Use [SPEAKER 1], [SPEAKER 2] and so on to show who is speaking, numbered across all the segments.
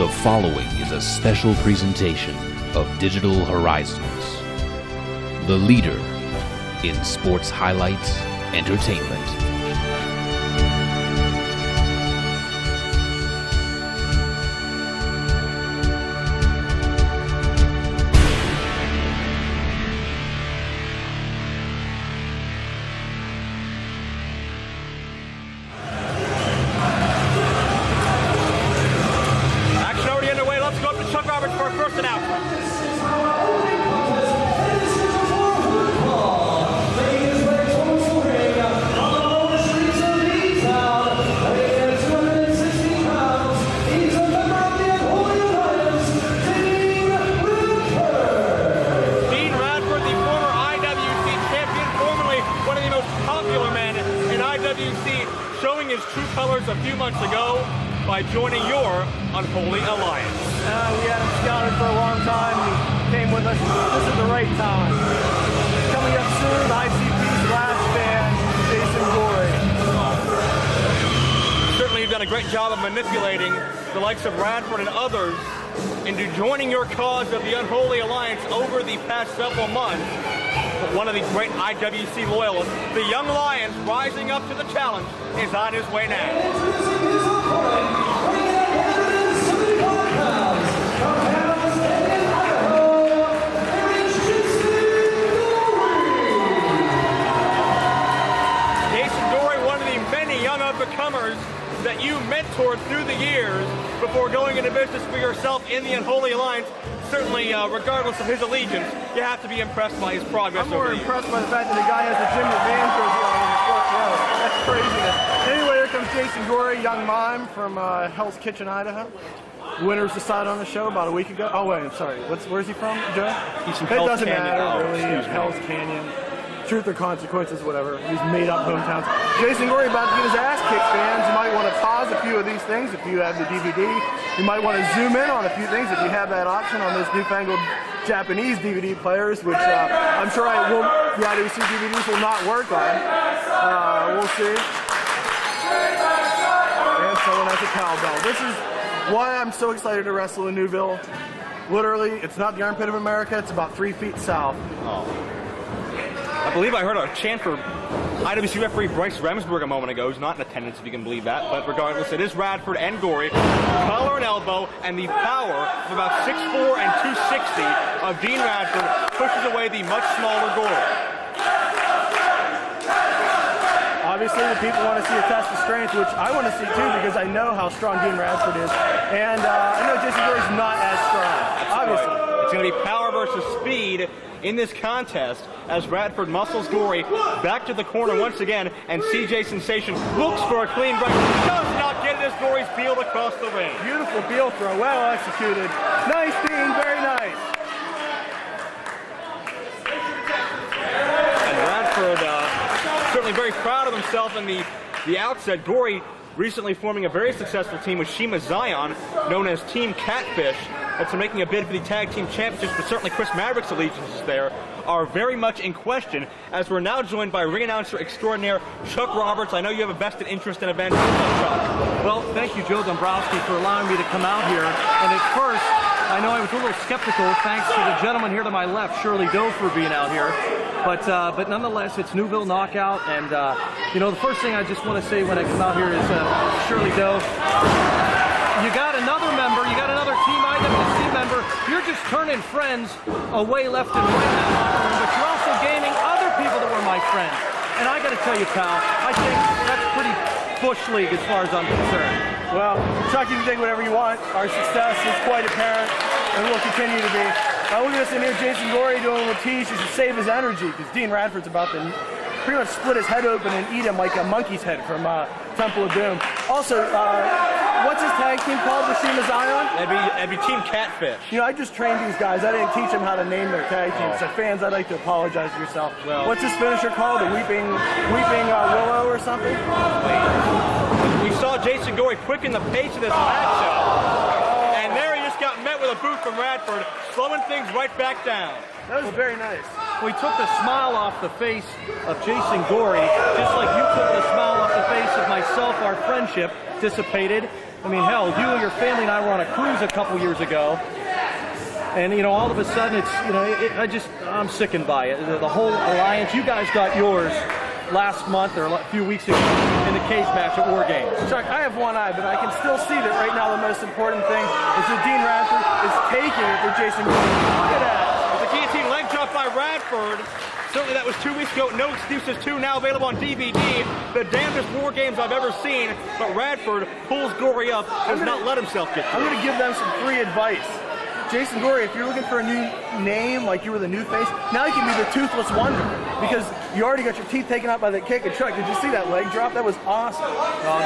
[SPEAKER 1] The following is a special presentation of Digital Horizons, the leader in sports highlights entertainment.
[SPEAKER 2] Showing his true colors a few months ago by joining your Unholy alliance.
[SPEAKER 3] We had him scouted for a long time. He came with us. This is the right time. Coming up soon, ICP's last fan, Jason Gory.
[SPEAKER 2] Certainly you've done a great job of manipulating the likes of Radford and others into joining your cause of the Unholy alliance over the past several months. But one of the great IWC loyalists, the young lion rising up to the challenge, is on his way now. Jason Gory, one of the many young up-and-comers that you mentored through the years before going into business for yourself in the Unholy Alliance. Certainly, regardless of his allegiance, you have to be impressed by his progress.
[SPEAKER 3] I'm more impressed by the fact that the guy has a Jim Van jersey on in the front row. That's craziness. Anyway, here comes Jason Gory, young mime from Hell's Kitchen, Idaho. Winners decided on the show about a week ago. Oh wait, I'm sorry. Where's he from, Joe?
[SPEAKER 2] He's from
[SPEAKER 3] Hell's
[SPEAKER 2] Canyon.
[SPEAKER 3] matter, really. Hell's Canyon. Truth or consequences, whatever. These made-up hometowns. Jason Gory about to get his ass kicked, fans. You might want to pause a few of these things if you have the DVD. You might want to zoom in on a few things if you have that option on those newfangled Japanese DVD players, which I'm sure the IWC DVDs will not work on. We'll see. And someone has a cowbell. This is why I'm so excited to wrestle in Newville. Literally, it's not the armpit of America. It's about 3 feet south.
[SPEAKER 2] Oh. I believe I heard a chant for IWC referee Bryce Remsburg a moment ago. He's not in attendance, if you can believe that. But regardless, it is Radford and Gory. Collar and elbow, and the power of about 6'4" and 260 of Dean Radford pushes away the much smaller Gory.
[SPEAKER 3] Obviously, the people want to see a test of strength, which I want to see too, because I know how strong Dean Radford is. And I know Jason Gory's not as strong, obviously.
[SPEAKER 2] Right. It's going to be power versus speed in this contest as Radford muscles Gory back to the corner once again, and CJ Sensation looks for a clean break. Does not get it as Gory's peeled across the ring.
[SPEAKER 3] Beautiful heel throw, well executed. Nice, Dean, very nice.
[SPEAKER 2] And Radford certainly very proud of himself in the outset. Gory recently forming a very successful team with Shima Xion, known as Team Catfish. That's making a bid for the tag team championships, but certainly Chris Maverick's allegiances there are very much in question, as we're now joined by ring announcer extraordinaire Chuck Roberts. I know you have a vested interest in events. Chuck.
[SPEAKER 4] Well, thank you, Joe Dombrowski, for allowing me to come out here. And at first, I know I was a little skeptical, thanks to the gentleman here to my left, Shirley, for being out here. But nonetheless, it's Newville Knockout, and the first thing I just want to say when I come out here is Shirley Doe. You got another member, you got another Team IWC member. You're just turning friends away left and right now, but you're also gaining other people that were my friends. And I got to tell you, pal, I think that's pretty Bush League as far as I'm concerned.
[SPEAKER 3] Well, Chuck, you can think whatever you want. Our success is quite apparent, and will continue to be. Look at this in here, Jason Gory doing what he should save his energy, because Dean Radford's about to pretty much split his head open and eat him like a monkey's head from Temple of Doom. Also, what's his tag team called with Shima Xion?
[SPEAKER 2] That'd be Team Catfish.
[SPEAKER 3] I just trained these guys. I didn't teach them how to name their tag teams. So fans, I'd like to apologize to yourself.
[SPEAKER 2] Well,
[SPEAKER 3] what's his finisher called? A weeping willow or something?
[SPEAKER 2] We saw Jason Gory quicken the pace of this matchup, and there he just got met with a boot from Radford, slowing things right back down.
[SPEAKER 3] That was very nice.
[SPEAKER 4] We took the smile off the face of Jason Gory, just like you took the smile off the face of myself. Our friendship dissipated. I mean, hell, you and your family and I were on a cruise a couple years ago. And, you know, all of a sudden it's, you know, I'm sickened by it. The whole alliance, you guys got yours last month or a few weeks ago in the cage match at War Games.
[SPEAKER 3] Chuck, I have one eye, but I can still see that right now the most important thing is that Dean Radford is taking it for Jason Gory. Look at that.
[SPEAKER 2] The guillotine leg drop by Radford. Certainly that was 2 weeks ago. No Excuses 2 now available on DVD. The damnedest War Games I've ever seen. But Radford pulls Gory up, does not let himself get through.
[SPEAKER 3] I'm going to give them some free advice. Jason Gory, if you're looking for a new name, like you were the new face, now you can be the Toothless Wonder, because you already got your teeth taken out by that kick. And Chuck, did you see that leg drop? That was awesome.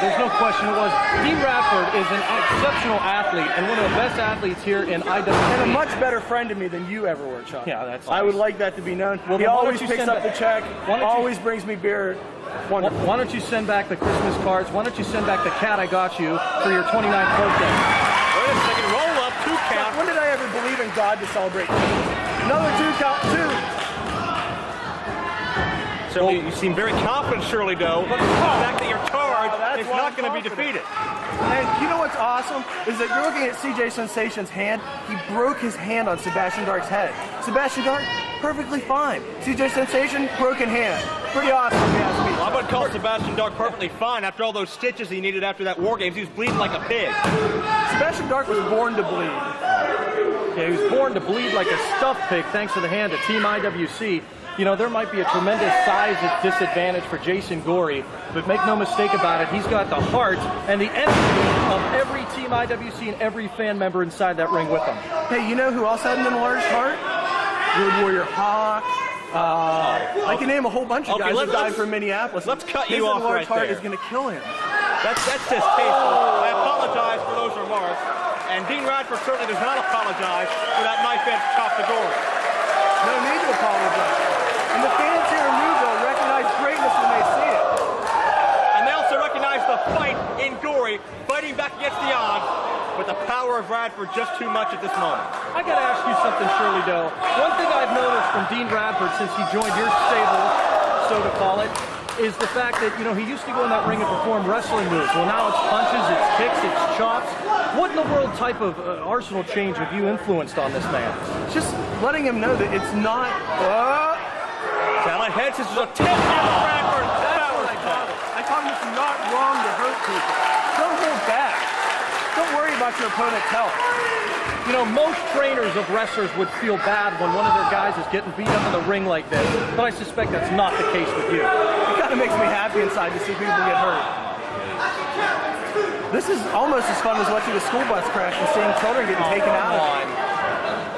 [SPEAKER 4] There's no question it was. Dean Radford is an exceptional athlete and one of the best athletes here in IWC.
[SPEAKER 3] And a much better friend to me than you ever were, Chuck.
[SPEAKER 4] Yeah, that's
[SPEAKER 3] I
[SPEAKER 4] nice.
[SPEAKER 3] would like that to be known.
[SPEAKER 4] Well,
[SPEAKER 3] he always picks up the check, always brings me beer. Wonderful.
[SPEAKER 4] Why don't you send back the Christmas cards? Why don't you send back the cat I got you for your 29th birthday?
[SPEAKER 2] Wait a second, roll up, 2 count.
[SPEAKER 3] When did I ever believe in God to celebrate Christmas? Another 2 count, 2.
[SPEAKER 2] Certainly, you seem very confident, Shirley, though. The fact that you're charged is not going to be defeated.
[SPEAKER 3] And you know what's awesome is that you're looking at CJ Sensation's hand. He broke his hand on Sebastian Dark's head. Sebastian Dark, perfectly fine. CJ Sensation, broken hand. Pretty awesome, if you ask me.
[SPEAKER 2] Well, I wouldn't call Sebastian Dark perfectly fine after all those stitches he needed after that War Games. He was bleeding like a pig.
[SPEAKER 3] Sebastian Dark was born to bleed.
[SPEAKER 4] Yeah, he was born to bleed like a stuffed pig thanks to the hand of Team IWC. You know, there might be a tremendous size disadvantage for Jason Gory, but make no mistake about it, he's got the heart and the energy of every Team IWC and every fan member inside that ring with him.
[SPEAKER 3] Hey, you know who else had an enlarged heart? Road Warrior Hawk. I can name a whole bunch of guys that died from Minneapolis.
[SPEAKER 2] Let's cut you off right there.
[SPEAKER 3] His enlarged heart is going to kill him.
[SPEAKER 2] That's distasteful. I apologize for those remarks. And Dean Radford certainly does not apologize for that knife-edge chop to Gory.
[SPEAKER 3] No need to apologize. And the fans here in Newville recognize greatness when they see it.
[SPEAKER 2] And they also recognize the fight in Gory, fighting back against the odds, but the power of Radford just too much at this moment.
[SPEAKER 4] I got to ask you something, Shirley Doe. One thing I've noticed from Dean Radford since he joined your stable, so to call it, is the fact that, you know, he used to go in that ring and perform wrestling moves. Well, now it's punches, it's kicks, it's chops. What in the world type of arsenal change have you influenced on this man?
[SPEAKER 3] Just letting him know that it's not...
[SPEAKER 2] Talent heads, this is a tip here for Radford.
[SPEAKER 3] That's what I call it. I call it's not wrong to hurt people. Don't hold back. Don't worry about your opponent's health.
[SPEAKER 4] You know, most trainers of wrestlers would feel bad when one of their guys is getting beat up in the ring like this, but I suspect that's not the case with you.
[SPEAKER 3] It kind of makes me happy inside to see people get hurt. This is almost as fun as watching a school bus crash and seeing children getting taken out of it.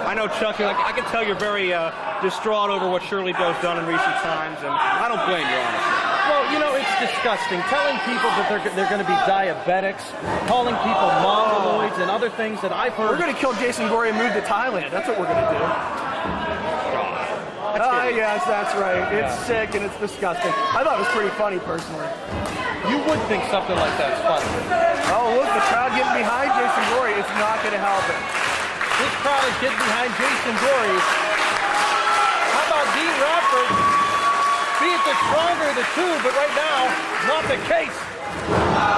[SPEAKER 2] I know, Chuck, I can tell you're very distraught over what Shirley Doe's done in recent times, and I don't blame you, honestly.
[SPEAKER 4] Well, you know, it's disgusting. Telling people that they're going to be diabetics, calling people mongoloids and other things that I've heard.
[SPEAKER 3] We're going to kill Jason Gory and move to Thailand. That's what we're going to do. Yes, that's right. It's sick and it's disgusting. I thought it was pretty funny, personally.
[SPEAKER 4] You would think something like that's funny.
[SPEAKER 3] Oh, look, the crowd getting behind Jason Gory. It's not going to help him.
[SPEAKER 4] This crowd is getting behind Jason Gory. How about Dean Radford? Be it the stronger of the two, but right now, not the case.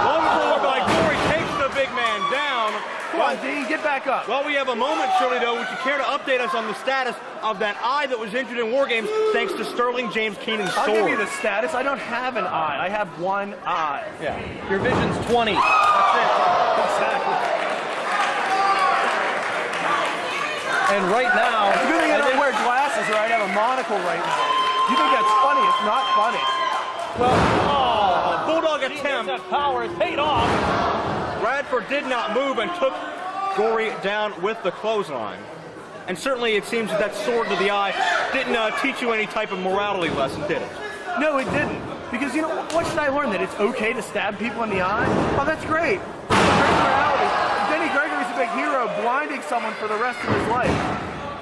[SPEAKER 2] One forward by Gory takes the big man down.
[SPEAKER 3] Come on, Dean, get back up.
[SPEAKER 2] Well, we have a moment, Shirley, though. Would you care to update us on the status of that eye that was injured in War Games thanks to Sterling James Keenan's sword?
[SPEAKER 3] I'll give you the status. I don't have an eye. I have one eye.
[SPEAKER 4] Yeah. Your vision's 20.
[SPEAKER 3] That's it. Exactly.
[SPEAKER 4] And right now...
[SPEAKER 3] It's a good thing I don't wear glasses or I'd have a monocle right now. You think that's funny? It's not funny.
[SPEAKER 2] Well, bulldog attempt.
[SPEAKER 4] That power is paid off.
[SPEAKER 2] Radford did not move and took Gory down with the clothesline. And certainly it seems that sword to the eye didn't teach you any type of morality lesson, did it?
[SPEAKER 3] No, it didn't. Because, you know, what should I learn? That it's okay to stab people in the eye? Oh, that's great. Great morality. Denny Gregory's a big hero, blinding someone for the rest of his life.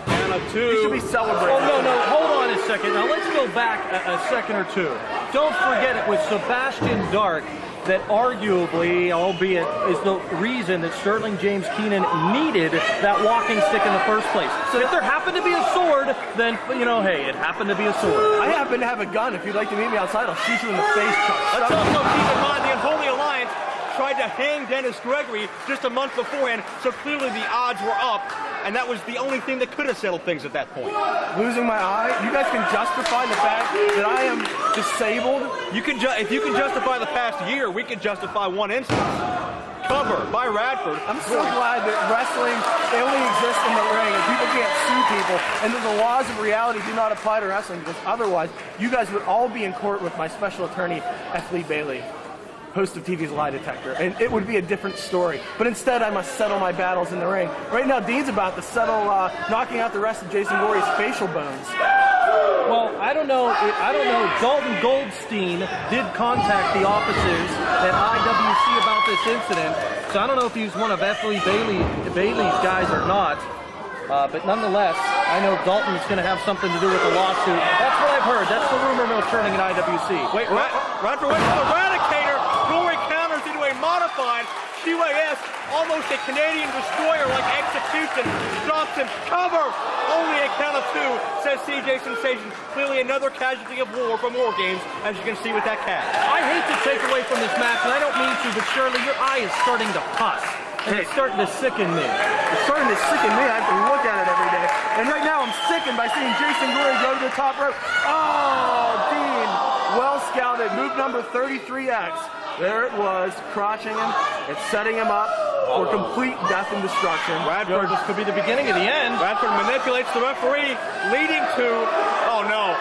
[SPEAKER 2] And a two.
[SPEAKER 3] He should be celebrated.
[SPEAKER 4] Oh, no, hold on a second. Now, let's go back a second or two. Don't forget it was Sebastian Dark that arguably, albeit, is the reason that Sterling James Keenan needed that walking stick in the first place. So if there happened to be a sword, then, you know, hey, it happened to be a sword.
[SPEAKER 3] I happen to have a gun. If you'd like to meet me outside, I'll shoot you in the face, Chuck.
[SPEAKER 2] Let's also keep in mind the Unholy Alliance tried to hang Dennis Gregory just a month beforehand, so clearly the odds were up, and that was the only thing that could have settled things at that point.
[SPEAKER 3] Losing my eye? You guys can justify the fact that I am disabled?
[SPEAKER 2] If you can justify the past year, we can justify one instance. Cover by Radford.
[SPEAKER 3] I'm so glad that wrestling only exists in the ring and people can't sue people, and that the laws of reality do not apply to wrestling, because otherwise you guys would all be in court with my special attorney, F. Lee Bailey, host of TV's Lie Detector, and it would be a different story. But instead, I must settle my battles in the ring. Right now, Dean's about to settle knocking out the rest of Jason Gory's facial bones.
[SPEAKER 4] Well, I don't know. Dalton Goldstein did contact the officers at IWC about this incident, so I don't know if he was one of F. Lee Bailey's guys or not. But nonetheless, I know Dalton's going to have something to do with the lawsuit. That's what I've heard. That's the rumor mill churning at IWC.
[SPEAKER 2] Wait, Radford went for the Eradicator. Gory counters into a modified QAS, almost a Canadian destroyer like execution. Drops him. Cover. Only a count of 2, says CJ Sensation. Clearly another casualty of war from War Games, as you can see with that catch.
[SPEAKER 4] I hate to take away from this match, and I don't mean to, but Shirley, your eye is starting to pus. And it's starting to sicken me.
[SPEAKER 3] It's starting to sicken me. I have to look at it every day. And right now I'm sickened by seeing Jason Gory go to the top rope. Oh, Dean. Well scouted. Move number 33X. There it was, crotching him. It's setting him up for complete death and destruction.
[SPEAKER 4] Radford, this could be the beginning of the end.
[SPEAKER 2] Radford manipulates the referee, leading to, oh no,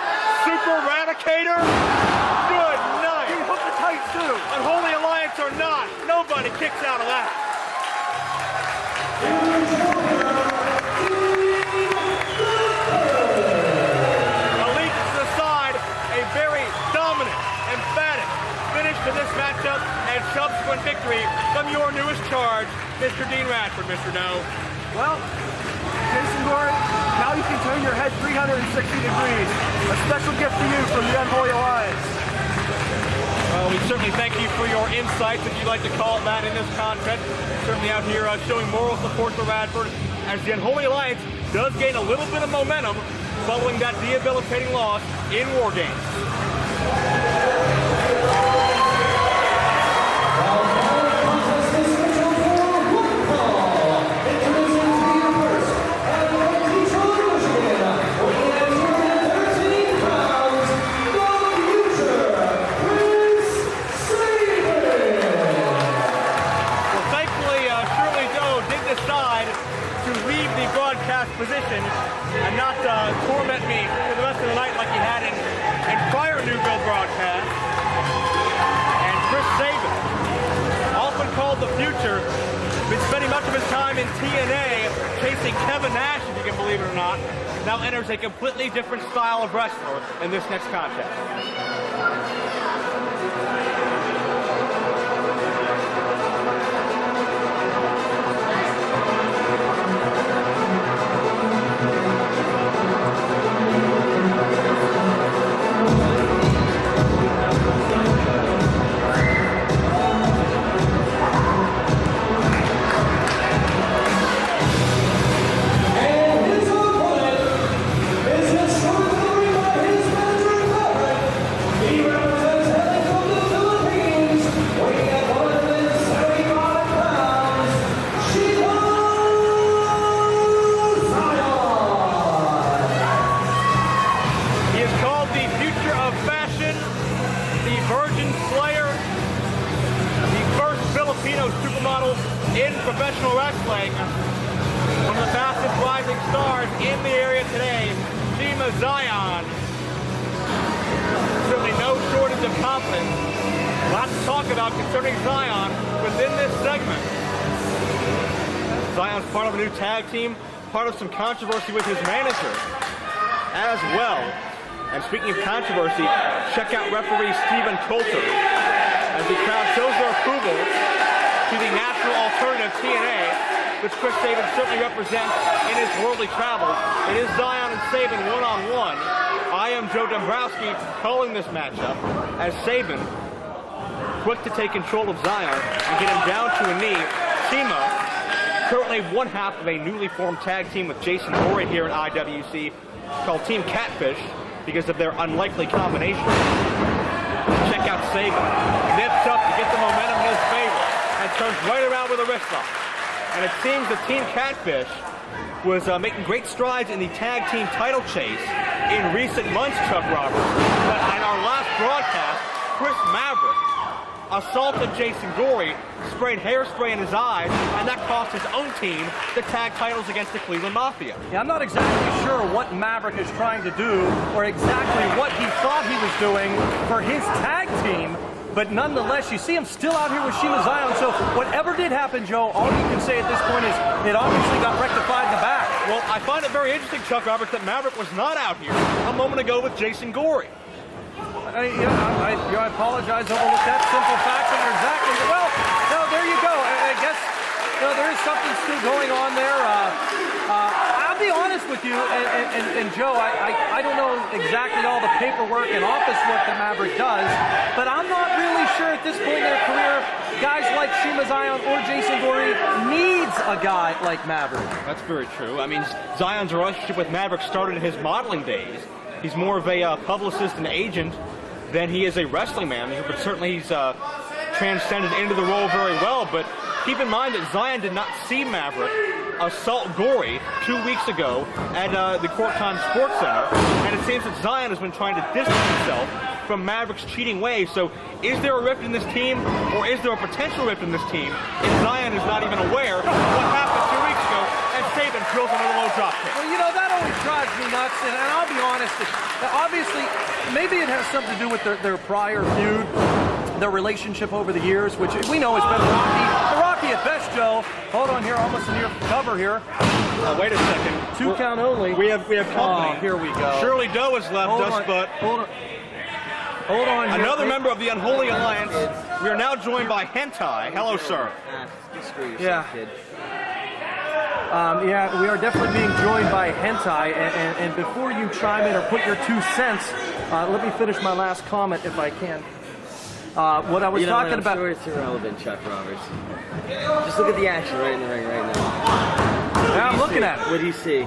[SPEAKER 2] Super Eradicator. Good night.
[SPEAKER 3] He hooked the tight too.
[SPEAKER 2] Unholy Alliance or not, nobody kicks out of that. Allegiance aside, a very dominant, emphatic finish to this matchup and subsequent victory from your newest charge, Mr. Dean Radford, Mr. No.
[SPEAKER 3] Well, Jason Gory, now you can turn your head 360 degrees. A special gift for you from the Unholy Alliance.
[SPEAKER 2] Well, we certainly thank you for your insights, if you'd like to call it that, in this content. Certainly out here showing moral support for Radford, as the Unholy Alliance does gain a little bit of momentum following that debilitating loss in War Games. Position and not torment me for the rest of the night like he had in prior Newville broadcasts. And Chris Sabin, often called the future, been spending much of his time in TNA chasing Kevin Nash, if you can believe it or not, now enters a completely different style of wrestler in this next contest. In professional wrestling, one of the fastest rising stars in the area today, Shima Xion. Certainly no shortage of confidence. Lots to talk about concerning Xion within this segment. Xion's part of a new tag team, part of some controversy with his manager as well. And speaking of controversy, check out referee Stephen Coulter as the crowd shows their approval to the National Alternative TNA, which Chris Sabin certainly represents in his worldly travels. It is Xion and Sabin one-on-one. I am Joe Dombrowski calling this matchup as Sabin, quick to take control of Xion and get him down to a knee. Shima, currently one half of a newly formed tag team with Jason Gory here at IWC called Team Catfish because of their unlikely combination. Check out Sabin. Nips up to get the momentum in his favor. and turns right around with a wrist lock. And it seems the Team Catfish was making great strides in the tag team title chase in recent months, Chuck Roberts. But in our last broadcast, Chris Maverick assaulted Jason Gory, sprayed hairspray in his eyes, and that cost his own team the tag titles against the Cleveland Mafia.
[SPEAKER 4] Yeah, I'm not exactly sure what Maverick is trying to do or exactly what he thought he was doing for his tag team. But nonetheless, you see him still out here with Shima Xion. So whatever did happen, Joe, all you can say at this point is it obviously got rectified in the back.
[SPEAKER 2] Well, I find it very interesting, Chuck Roberts, that Maverick was not out here a moment ago with Jason Gory.
[SPEAKER 4] I apologize, overlooked that simple fact, and you're exactly well. No, there you go. I guess there is something still going on there. I'll be honest with you, and Joe, I don't know exactly all the paperwork and office work that Maverick does, but I'm not really sure at this point in their career, guys like Shima Xion or Jason Gory needs a guy like Maverick.
[SPEAKER 2] That's very true. I mean, Zion's relationship with Maverick started in his modeling days. He's more of a publicist and agent than he is a wrestling manager, but certainly he's transcended into the role very well. But keep in mind that Xion did not see Maverick assault Gory 2 weeks ago at the Court Time Sports Center, and it seems that Xion has been trying to distance himself from Maverick's cheating ways. So is there a rift in this team, or is there a potential rift in this team if Xion is not even aware of what happened 2 weeks ago and Sabin drills another low drop kick?
[SPEAKER 4] Well, you know, that always drives me nuts, and I'll be honest, obviously, maybe it has something to do with their prior feud, their relationship over the years, which we know has been rocky at best, Joe. Hold on here, almost near cover here.
[SPEAKER 2] Wait a second.
[SPEAKER 4] 2 count only.
[SPEAKER 2] We have company.
[SPEAKER 4] Oh, here we go.
[SPEAKER 2] Shirley Doe has left us, but
[SPEAKER 4] hold on here.
[SPEAKER 2] Another member of the Unholy Alliance. We are now joined by Hentai. Hello, sir.
[SPEAKER 5] Screw yourself, kid.
[SPEAKER 4] Yeah, we are definitely being joined by Hentai, and before you chime in or put your 2 cents, let me finish my last comment if I can. What I was talking about.
[SPEAKER 5] I'm sure it's irrelevant, Chuck Roberts. Just look at the action right in the ring right now.
[SPEAKER 4] Yeah, I'm looking at it.
[SPEAKER 5] What do you see?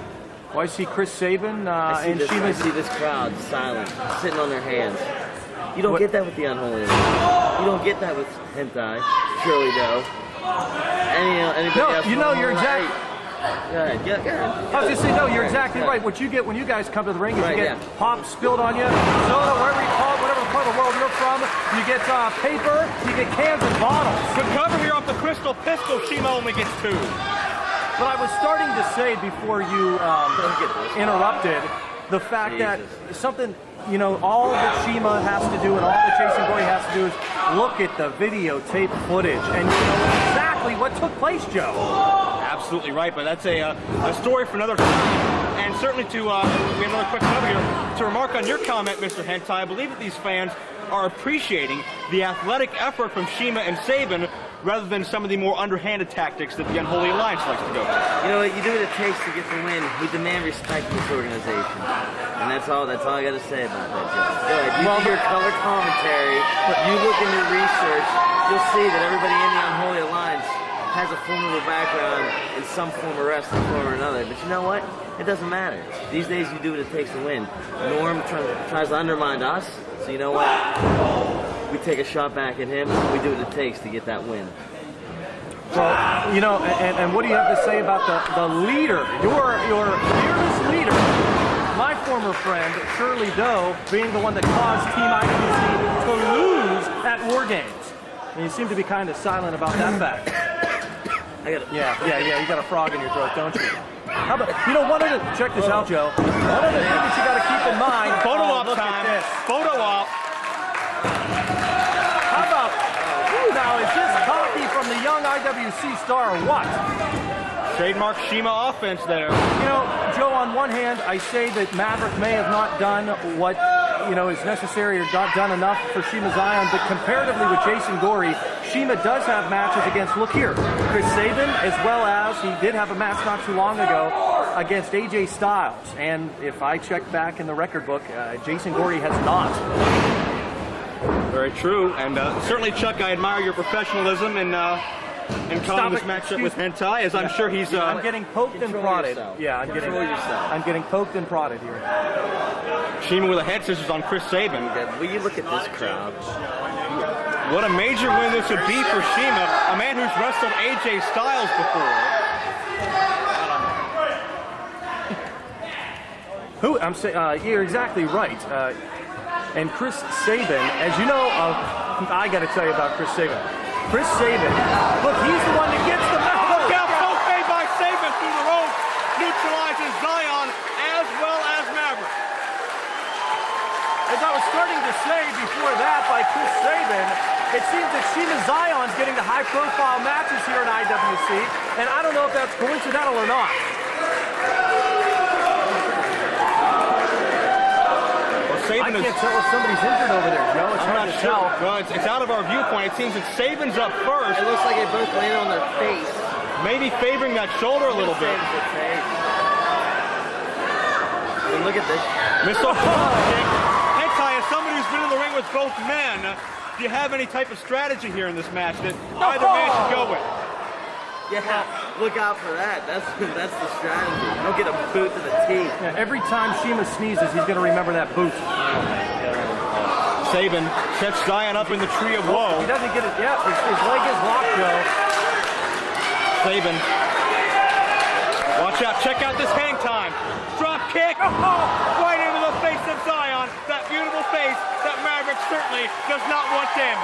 [SPEAKER 4] Well, I see Chris Sabin
[SPEAKER 5] I see this crowd silent, sitting on their hands. You don't get that with the Unholy. You don't get that with Hentai, Shirley Doe. Anybody else?
[SPEAKER 4] You know, you're exactly.
[SPEAKER 5] Go ahead.
[SPEAKER 4] I was just saying, no, you're exactly right. What you get when you guys come to the ring is you get pop spilled on you, soda, wherever you call it, whatever part of the world you're from. You get paper, you get cans and bottles.
[SPEAKER 2] Good cover here off the Crystal Pistol. Shima only gets 2.
[SPEAKER 4] But I was starting to say before you interrupted the fact that something, you know, all that Shima has to do and all that Jason Gory has to do is look at the videotape footage and you know exactly what took place, Joe.
[SPEAKER 2] Absolutely right, but that's a story for another time. And certainly we have another quick note here to remark on your comment, Mr. Hentai. I believe that these fans are appreciating the athletic effort from Shima and Sabin rather than some of the more underhanded tactics that the Unholy Alliance likes to go for.
[SPEAKER 5] You know what? You do what it takes to get the win. We demand respect from this organization. And that's all I got to say about that, Joe. Go ahead. You do your color commentary. You look into research. You'll see that everybody in the Unholy Alliance has a formidable background in some form of wrestling form or another. But you know what? It doesn't matter. These days you do what it takes to win. Norm tries to undermine us. So you know what? We take a shot back at him. We do what it takes to get that win.
[SPEAKER 4] Well, you know, and what do you have to say about the leader, your fearless leader, my former friend, Shirley Doe, being the one that caused Team IWC to lose at War Games? And you seem to be kind of silent about that fact. Yeah, you got a frog in your throat, don't you? How about, you know, check this out, Joe. One of the things that you got to keep in mind.
[SPEAKER 2] Photo op
[SPEAKER 4] look
[SPEAKER 2] time.
[SPEAKER 4] At this.
[SPEAKER 2] Photo op.
[SPEAKER 4] How about, now, is this coffee from the young IWC star or what?
[SPEAKER 2] Trademark Shima offense there.
[SPEAKER 4] You know, Joe, on one hand, I say that Maverick may have not done what, you know, is necessary or not done enough for Shima Xion, but comparatively with Jason Gory, Shima does have matches against, look here, Chris Sabin, as well as he did have a match not too long ago against AJ Styles. And if I check back in the record book, Jason Gory has not.
[SPEAKER 2] Very true. And certainly, Chuck, I admire your professionalism in calling this matchup with Hentai, as I'm sure he's...
[SPEAKER 4] I'm getting poked and prodded.
[SPEAKER 5] Yourself.
[SPEAKER 4] Yeah, I'm getting poked and prodded here.
[SPEAKER 2] Shima with a head scissors on Chris Sabin.
[SPEAKER 5] When you look at this crowd,
[SPEAKER 2] What a major win this would be for Shima, a man who's wrestled AJ Styles before.
[SPEAKER 4] You're exactly right. And Chris Sabin, as you know, I got to tell you about Chris Sabin. Chris Sabin, look, he's the one that gets the
[SPEAKER 2] Look out, both made by Sabin through the rope, neutralizes Xion as well as Maverick.
[SPEAKER 4] As I was starting to say before that by Chris Sabin, it seems that Shima Xion's getting the high-profile matches here in IWC, and I don't know if that's coincidental or not. I can't tell if somebody's injured over there, Joe. It's hard to tell.
[SPEAKER 2] Well, it's out of our viewpoint. It seems that Sabin's up first.
[SPEAKER 5] It looks like they both landed on their face.
[SPEAKER 2] Maybe favoring that shoulder a little bit.
[SPEAKER 5] And look at this.
[SPEAKER 2] Missile kick. Hentai, as somebody who's been in the ring with both men, do you have any type of strategy here in this match that either man should go with?
[SPEAKER 5] Yeah, look out for that. That's the strategy. You don't get a boot to the teeth.
[SPEAKER 4] Yeah, every time Shima sneezes, he's going to remember that boot.
[SPEAKER 2] Sabin sets Xion up in the tree of woe.
[SPEAKER 4] He doesn't get it yet. His leg is locked, Joe.
[SPEAKER 2] Sabin. Watch out. Check out this hang time. Drop kick. Right into the face of Xion. That beautiful face that Maverick certainly does not want damage.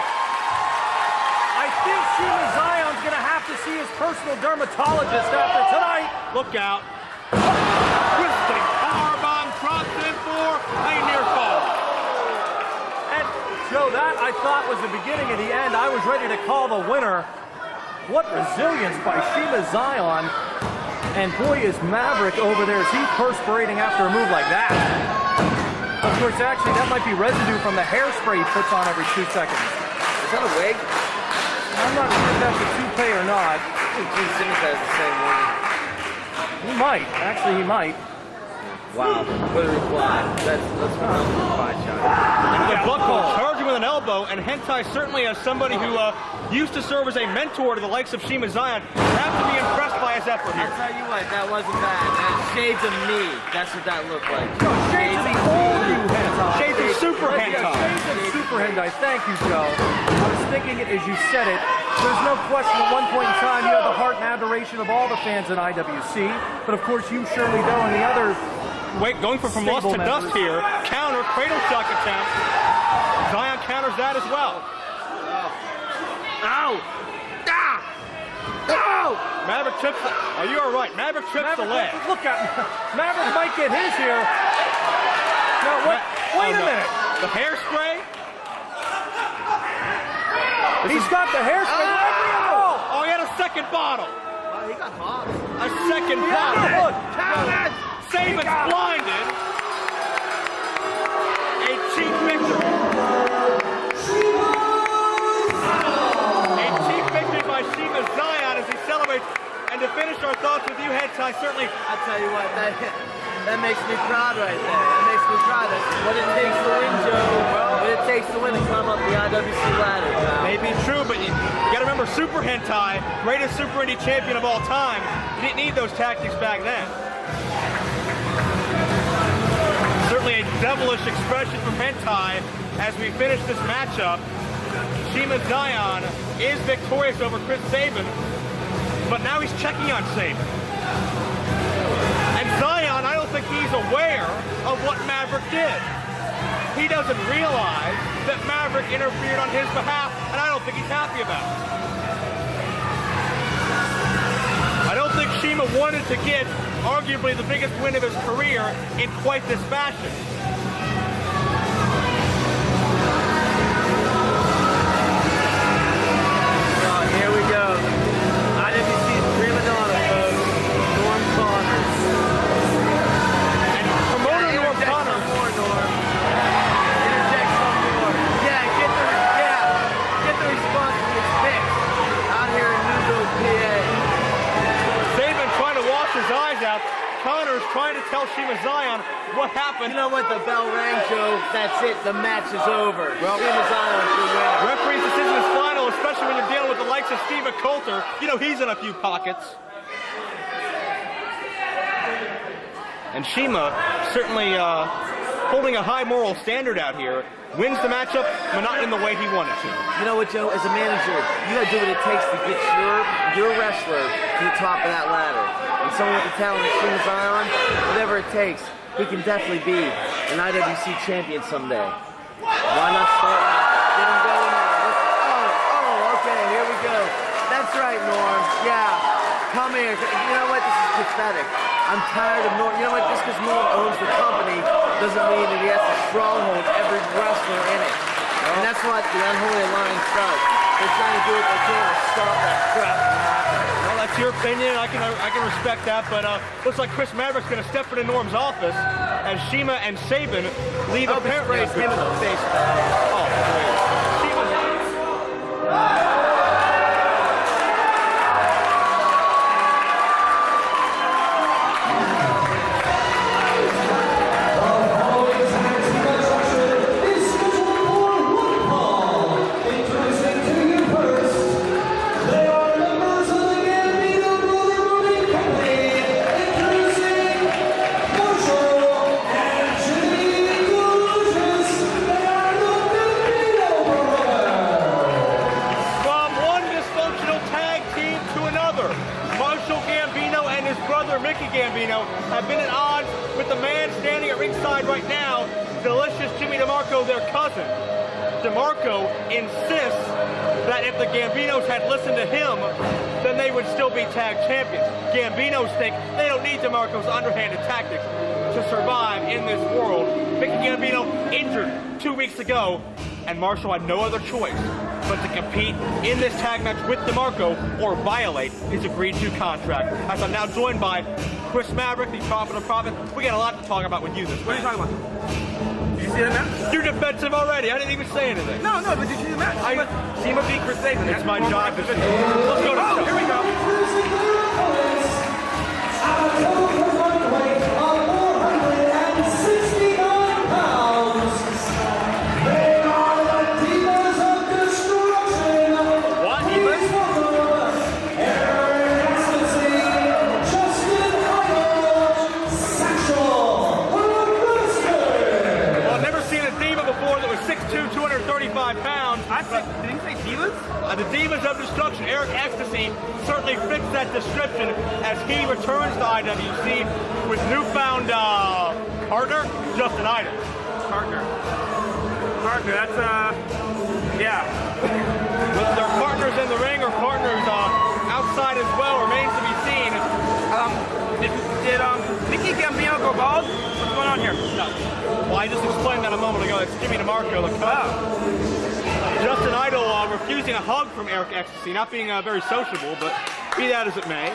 [SPEAKER 4] I think Shima Xion's going to have to see his personal dermatologist after tonight.
[SPEAKER 2] Look out. Twisting powerbomb drops in for a near fall.
[SPEAKER 4] And Joe, that I thought was the beginning of the end. I was ready to call the winner. What resilience by Shima Xion. And boy, is Maverick over there. Is he perspirating after a move like that? Of course, actually, that might be residue from the hairspray he puts on every 2 seconds.
[SPEAKER 5] Is that a wig?
[SPEAKER 4] I'm not sure if that's a toupee or not.
[SPEAKER 5] I think Gene Simmons has the same one.
[SPEAKER 4] He might. Actually, he might.
[SPEAKER 5] Wow. What a reply. That's one reply shot.
[SPEAKER 2] The buckle charging with an elbow, and Hentai certainly as somebody who used to serve as a mentor to the likes of Shima Xion, have to be impressed by his effort here.
[SPEAKER 5] I'll tell you what, that wasn't bad. Shades of me. That's what that looked like.
[SPEAKER 4] No, shades of the old new Hentai.
[SPEAKER 2] Shades of Super Hentai.
[SPEAKER 4] Shades of Super Hentai. Thank you, Joe. I was thinking it as you said it. There's no question at one point in time you had the heart and adoration of all the fans in IWC, but of course you, Shirley, though, and the other.
[SPEAKER 2] Wait, going from lost to dust here. Counter, cradle shock attempt. Xion counters that as well.
[SPEAKER 5] Ow! Ah! Ow!
[SPEAKER 2] Maverick trips. Oh, you are right. Maverick trips the leg.
[SPEAKER 4] Look at Maverick might get his here. No, wait a minute.
[SPEAKER 2] The hairspray.
[SPEAKER 4] He's got the hairspray.
[SPEAKER 2] Oh, he had a second bottle.
[SPEAKER 5] Oh, he got hot.
[SPEAKER 2] A second bottle.
[SPEAKER 5] Count it!
[SPEAKER 2] Sabin's blinded. A cheap victory. A cheap victory by Shima Xion as he celebrates. And to finish our thoughts with you, Hentai, certainly.
[SPEAKER 5] I'll tell you what, that makes me proud right there. That makes me proud. That's what it takes to win, Joe. Well, what it takes to win to climb up the IWC ladder, pal.
[SPEAKER 2] Maybe true, but you gotta remember Super Hentai, greatest Super Indy champion of all time. You didn't need those tactics back then. Certainly a devilish expression from Hentai as we finish this matchup. Shima Xion is victorious over Chris Sabin, but now he's checking on Sabin. And Xion, I don't think he's aware of what Maverick did. He doesn't realize that Maverick interfered on his behalf, and I don't think he's happy about it. I don't think Shima wanted to get arguably the biggest win of his career in quite this fashion.
[SPEAKER 5] Oh, here we go. IWC's prima donna, folks. Norm Connors.
[SPEAKER 2] And promoter Norm Connors.
[SPEAKER 5] Interject some more. Yeah, get the response to this fix out here in Newville, PA.
[SPEAKER 2] Sabin trying to wash his eyes out. Connors trying to tell Shima Xion what happened.
[SPEAKER 5] You know what? The bell rang, Joe. That's it. The match is over.
[SPEAKER 2] Well,
[SPEAKER 5] Shima Xion is the winner.
[SPEAKER 2] Referee's decision is final, especially when you're dealing with the likes of Steve Coulter. You know, he's in a few pockets. And Shima certainly holding a high moral standard out here, wins the matchup, but not in the way he wanted to.
[SPEAKER 5] You know what, Joe? As a manager, you gotta do what it takes to get your wrestler to the top of that ladder. And someone with the talent of Shima Xion, whatever it takes, he can definitely be an IWC champion someday. Why not start now? Get him going now. Okay, here we go. That's right, Norm. Yeah, come here. You know what? This is pathetic. I'm tired of Norm. You know what? Just because Norm owns the company doesn't mean that he has to stronghold every wrestler in it. And that's what the Unholy Alliance does. They're trying to do what they can to stop that crap from happening.
[SPEAKER 2] Well, that's your opinion. I can respect that, but looks like Chris Maverick's going to step into Norm's office as Shima and Sabin leave apparently.
[SPEAKER 5] Him in the face.
[SPEAKER 2] Oh, great. Gambino have been at odds with the man standing at ringside right now, Delicious Jimmy DeMarco, their cousin. DeMarco insists that if the Gambinos had listened to him, then they would still be tag champions. Gambinos think they don't need DeMarco's underhanded tactics to survive in this world. Mickey Gambino injured 2 weeks ago, and Marshall had no other choice but to compete in this tag match with DeMarco or violate his agreed-to contract. As I'm now joined by Chris Maverick, the Prophet of Profit. We got a lot to talk about with you this week.
[SPEAKER 6] What are you talking about? Did you see the match?
[SPEAKER 2] You're defensive already. I didn't even say anything.
[SPEAKER 6] No, but did you see the match? Shima beat Chris Sabin.
[SPEAKER 2] It's my job to... Let's go to the show.
[SPEAKER 6] Here we go. Did he say Divas?
[SPEAKER 2] The Divas of Destruction. Eric Ecstasy certainly fits that description as he returns to IWC with newfound partner, Justin Idol.
[SPEAKER 6] Partner, that's, yeah.
[SPEAKER 2] Whether they're partners in the ring or partners outside as well remains to be seen.
[SPEAKER 6] Did Mickey Gambino go bald? What's going on here?
[SPEAKER 2] No. Well, I just explained that a moment ago. It's Jimmy DeMarco, the cousin. Justin Idol refusing a hug from Eric Ecstasy, not being very sociable, but be that as it may.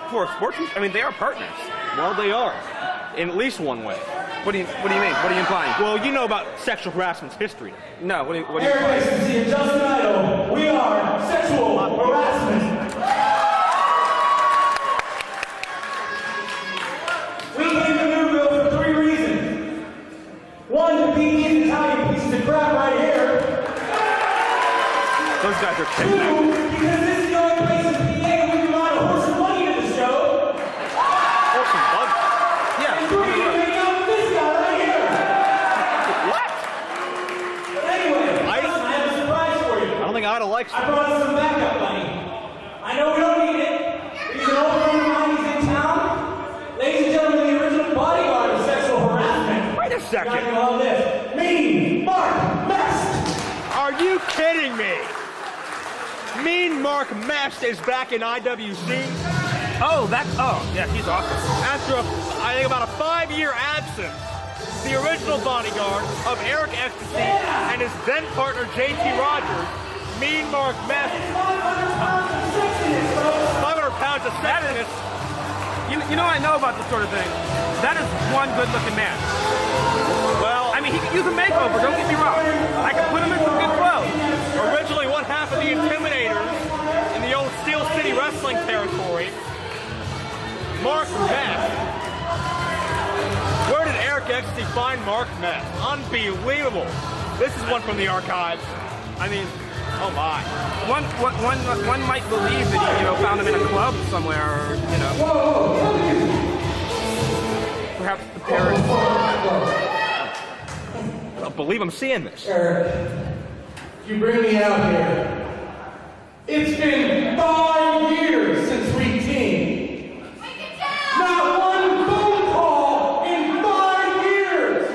[SPEAKER 6] Poor sportsmen. I mean, they are partners.
[SPEAKER 2] Well, they are, in at least one way.
[SPEAKER 6] What do you mean? What are you implying?
[SPEAKER 2] Well, you know about sexual harassment's history.
[SPEAKER 6] No, what are you
[SPEAKER 7] Eric
[SPEAKER 6] implying?
[SPEAKER 7] Ecstasy and Justin Idol, we are sexual harassment. We came to Newville for 3 reasons. 1, to beat these Italian pieces of crap right here.
[SPEAKER 2] Those guys are
[SPEAKER 7] 2,
[SPEAKER 2] kidding.
[SPEAKER 7] because this is the only place in PA where we can ride a horse and buggy to the show.
[SPEAKER 2] Horse and buggy?
[SPEAKER 6] Yeah.
[SPEAKER 7] And 3, to hang out with this guy right here.
[SPEAKER 2] What?
[SPEAKER 7] But anyway,
[SPEAKER 2] I
[SPEAKER 7] have a surprise for you.
[SPEAKER 2] I don't think Idol likes
[SPEAKER 7] I
[SPEAKER 2] it.
[SPEAKER 7] brought some backup money. I know we don't need it. These are all friends of mine in town. Ladies and gentlemen, the original bodyguard of sexual harassment.
[SPEAKER 2] Wait a second.
[SPEAKER 7] You're gonna love this. Mean Mark Mest.
[SPEAKER 2] Are you kidding me? Mean Mark Mest is back in IWC
[SPEAKER 6] Oh, yeah, he's awesome.
[SPEAKER 2] after, I think, about a 5-year absence. The original bodyguard of Eric Ecstasy and his then partner JT Rogers, Mean Mark Mest. 500 pounds of sexiness.
[SPEAKER 6] You know I know about this sort of thing. That is one good-looking man.
[SPEAKER 2] Well,
[SPEAKER 6] I mean, he could use a makeover, don't get me wrong. I could put him in some good clothes.
[SPEAKER 2] originally one half of the Intimidators in the old Steel City Wrestling territory. Mark Mest. Where did Eric Ecstasy find Mark Mest? Unbelievable. This is one from the archives. I mean, oh my.
[SPEAKER 6] One might believe that he, found him in a club somewhere, or, perhaps the parents.
[SPEAKER 2] don't believe I'm seeing this.
[SPEAKER 7] Eric, you bring me out here. It's been 5 years since we teamed. Not one phone call in 5 years.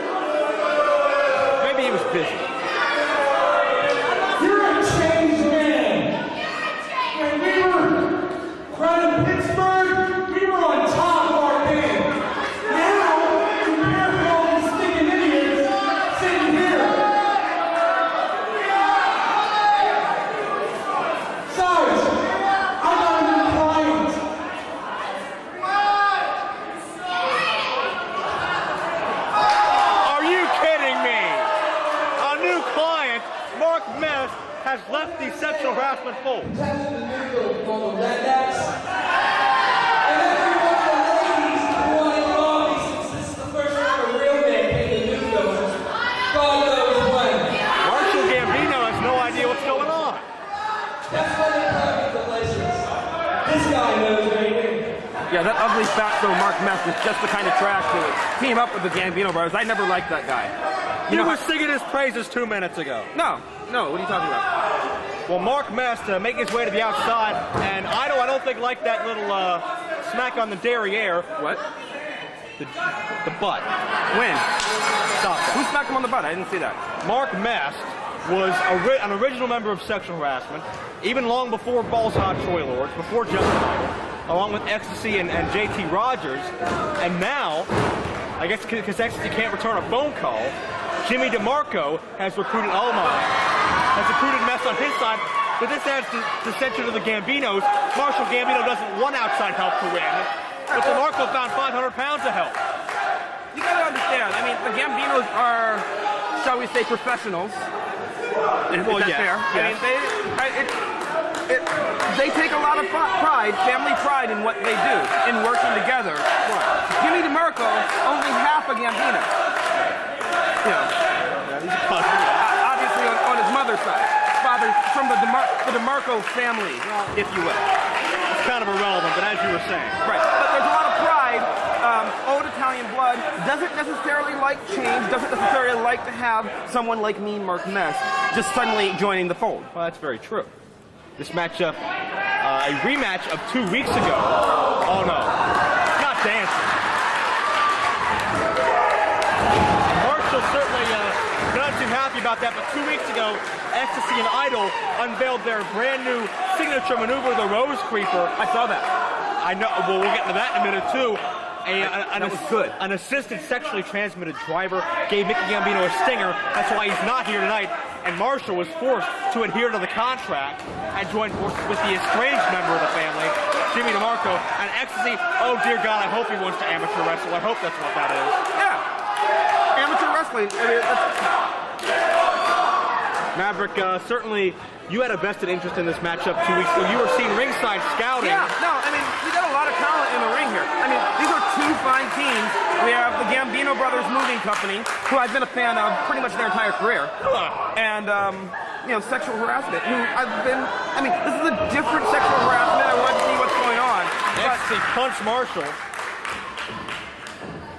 [SPEAKER 2] Maybe he was busy.
[SPEAKER 7] You're a changed man. When we were running Pittsburgh, we were on top of our game. Now, prepare for all these stinking idiots sitting here. Sarge, I got a new client.
[SPEAKER 2] Are you kidding me? A new client, Mark Mess, has left the sexual harassment fold.
[SPEAKER 7] Attention to Newville, called the Rednecks. And every one of the ladies who want to call me since this is the first time a real man came to Newville. God knows when.
[SPEAKER 2] Marshall Gambino has no idea what's going on.
[SPEAKER 7] That's when they come into places. This guy knows everything.
[SPEAKER 6] Yeah, that ugly fatso Mark Mess is just the kind of trash to team up with the Gambino brothers. I never liked that guy.
[SPEAKER 2] You were singing his praises 2 minutes ago.
[SPEAKER 6] No, what are you talking about?
[SPEAKER 2] Well, Mark Mess making his way to the outside, and I don't think like that little smack on the derriere.
[SPEAKER 6] What?
[SPEAKER 2] The butt.
[SPEAKER 6] When?
[SPEAKER 2] Stop that.
[SPEAKER 6] Who smacked him on the butt? I didn't see that.
[SPEAKER 2] Mark Mast was an original member of Sexual Harassment, even long before Balls Hot Troy Lords, before Justin, along with Ecstasy and JT Rogers. And now, I guess because Ecstasy can't return a phone call, Jimmy DeMarco has recruited Mess on his side, but this adds dissension to the Gambinos. Marshall Gambino doesn't want outside help to win, but DeMarco found 500 pounds of help.
[SPEAKER 6] You gotta understand, I mean, the Gambinos are, shall we say, professionals.
[SPEAKER 2] Well,
[SPEAKER 6] Is that
[SPEAKER 2] yes,
[SPEAKER 6] fair?
[SPEAKER 2] yes.
[SPEAKER 6] I mean, they take a lot of pride, family pride in what they do, in working together. Jimmy DeMarco, only half a Gambino. You know, obviously on his mother's side. Father from the DeMarco family, if you will.
[SPEAKER 2] It's kind of irrelevant, but as you were saying.
[SPEAKER 6] Right, but there's a lot of pride. Old Italian blood doesn't necessarily like change, doesn't necessarily like to have someone like me, Mark Mess, just suddenly joining the fold.
[SPEAKER 2] Well, that's very true. This matchup, a rematch of 2 weeks ago. Oh no, not dancing. Marshall certainly not too happy about that, but 2 weeks ago, Ecstasy and Idol unveiled their brand new signature maneuver, the Rose Creeper.
[SPEAKER 6] I saw that.
[SPEAKER 2] I know, well, we'll get into that in a minute too.
[SPEAKER 6] That was good.
[SPEAKER 2] An assisted sexually transmitted driver gave Mickey Gambino a stinger. That's why he's not here tonight. And Marshall was forced to adhere to the contract and join forces with the estranged member of the family, Jimmy DeMarco. And Ecstasy, oh dear God, I hope he wants to amateur wrestle. I hope that's what that is.
[SPEAKER 6] Yeah. Amateur wrestling. I mean,
[SPEAKER 2] Maverick, certainly you had a vested interest in this matchup 2 weeks ago. You were seen ringside scouting.
[SPEAKER 6] yeah, no, I mean, we got a lot of talent in the ring here. I mean, these are two fine teams. We have the Gambino Brothers Moving Company, who I've been a fan of pretty much their entire career. And, you know, Sexual Harassment, who I mean, this is a different sexual harassment. I wanted to see what's going on.
[SPEAKER 2] Ecstasy punched Marshall.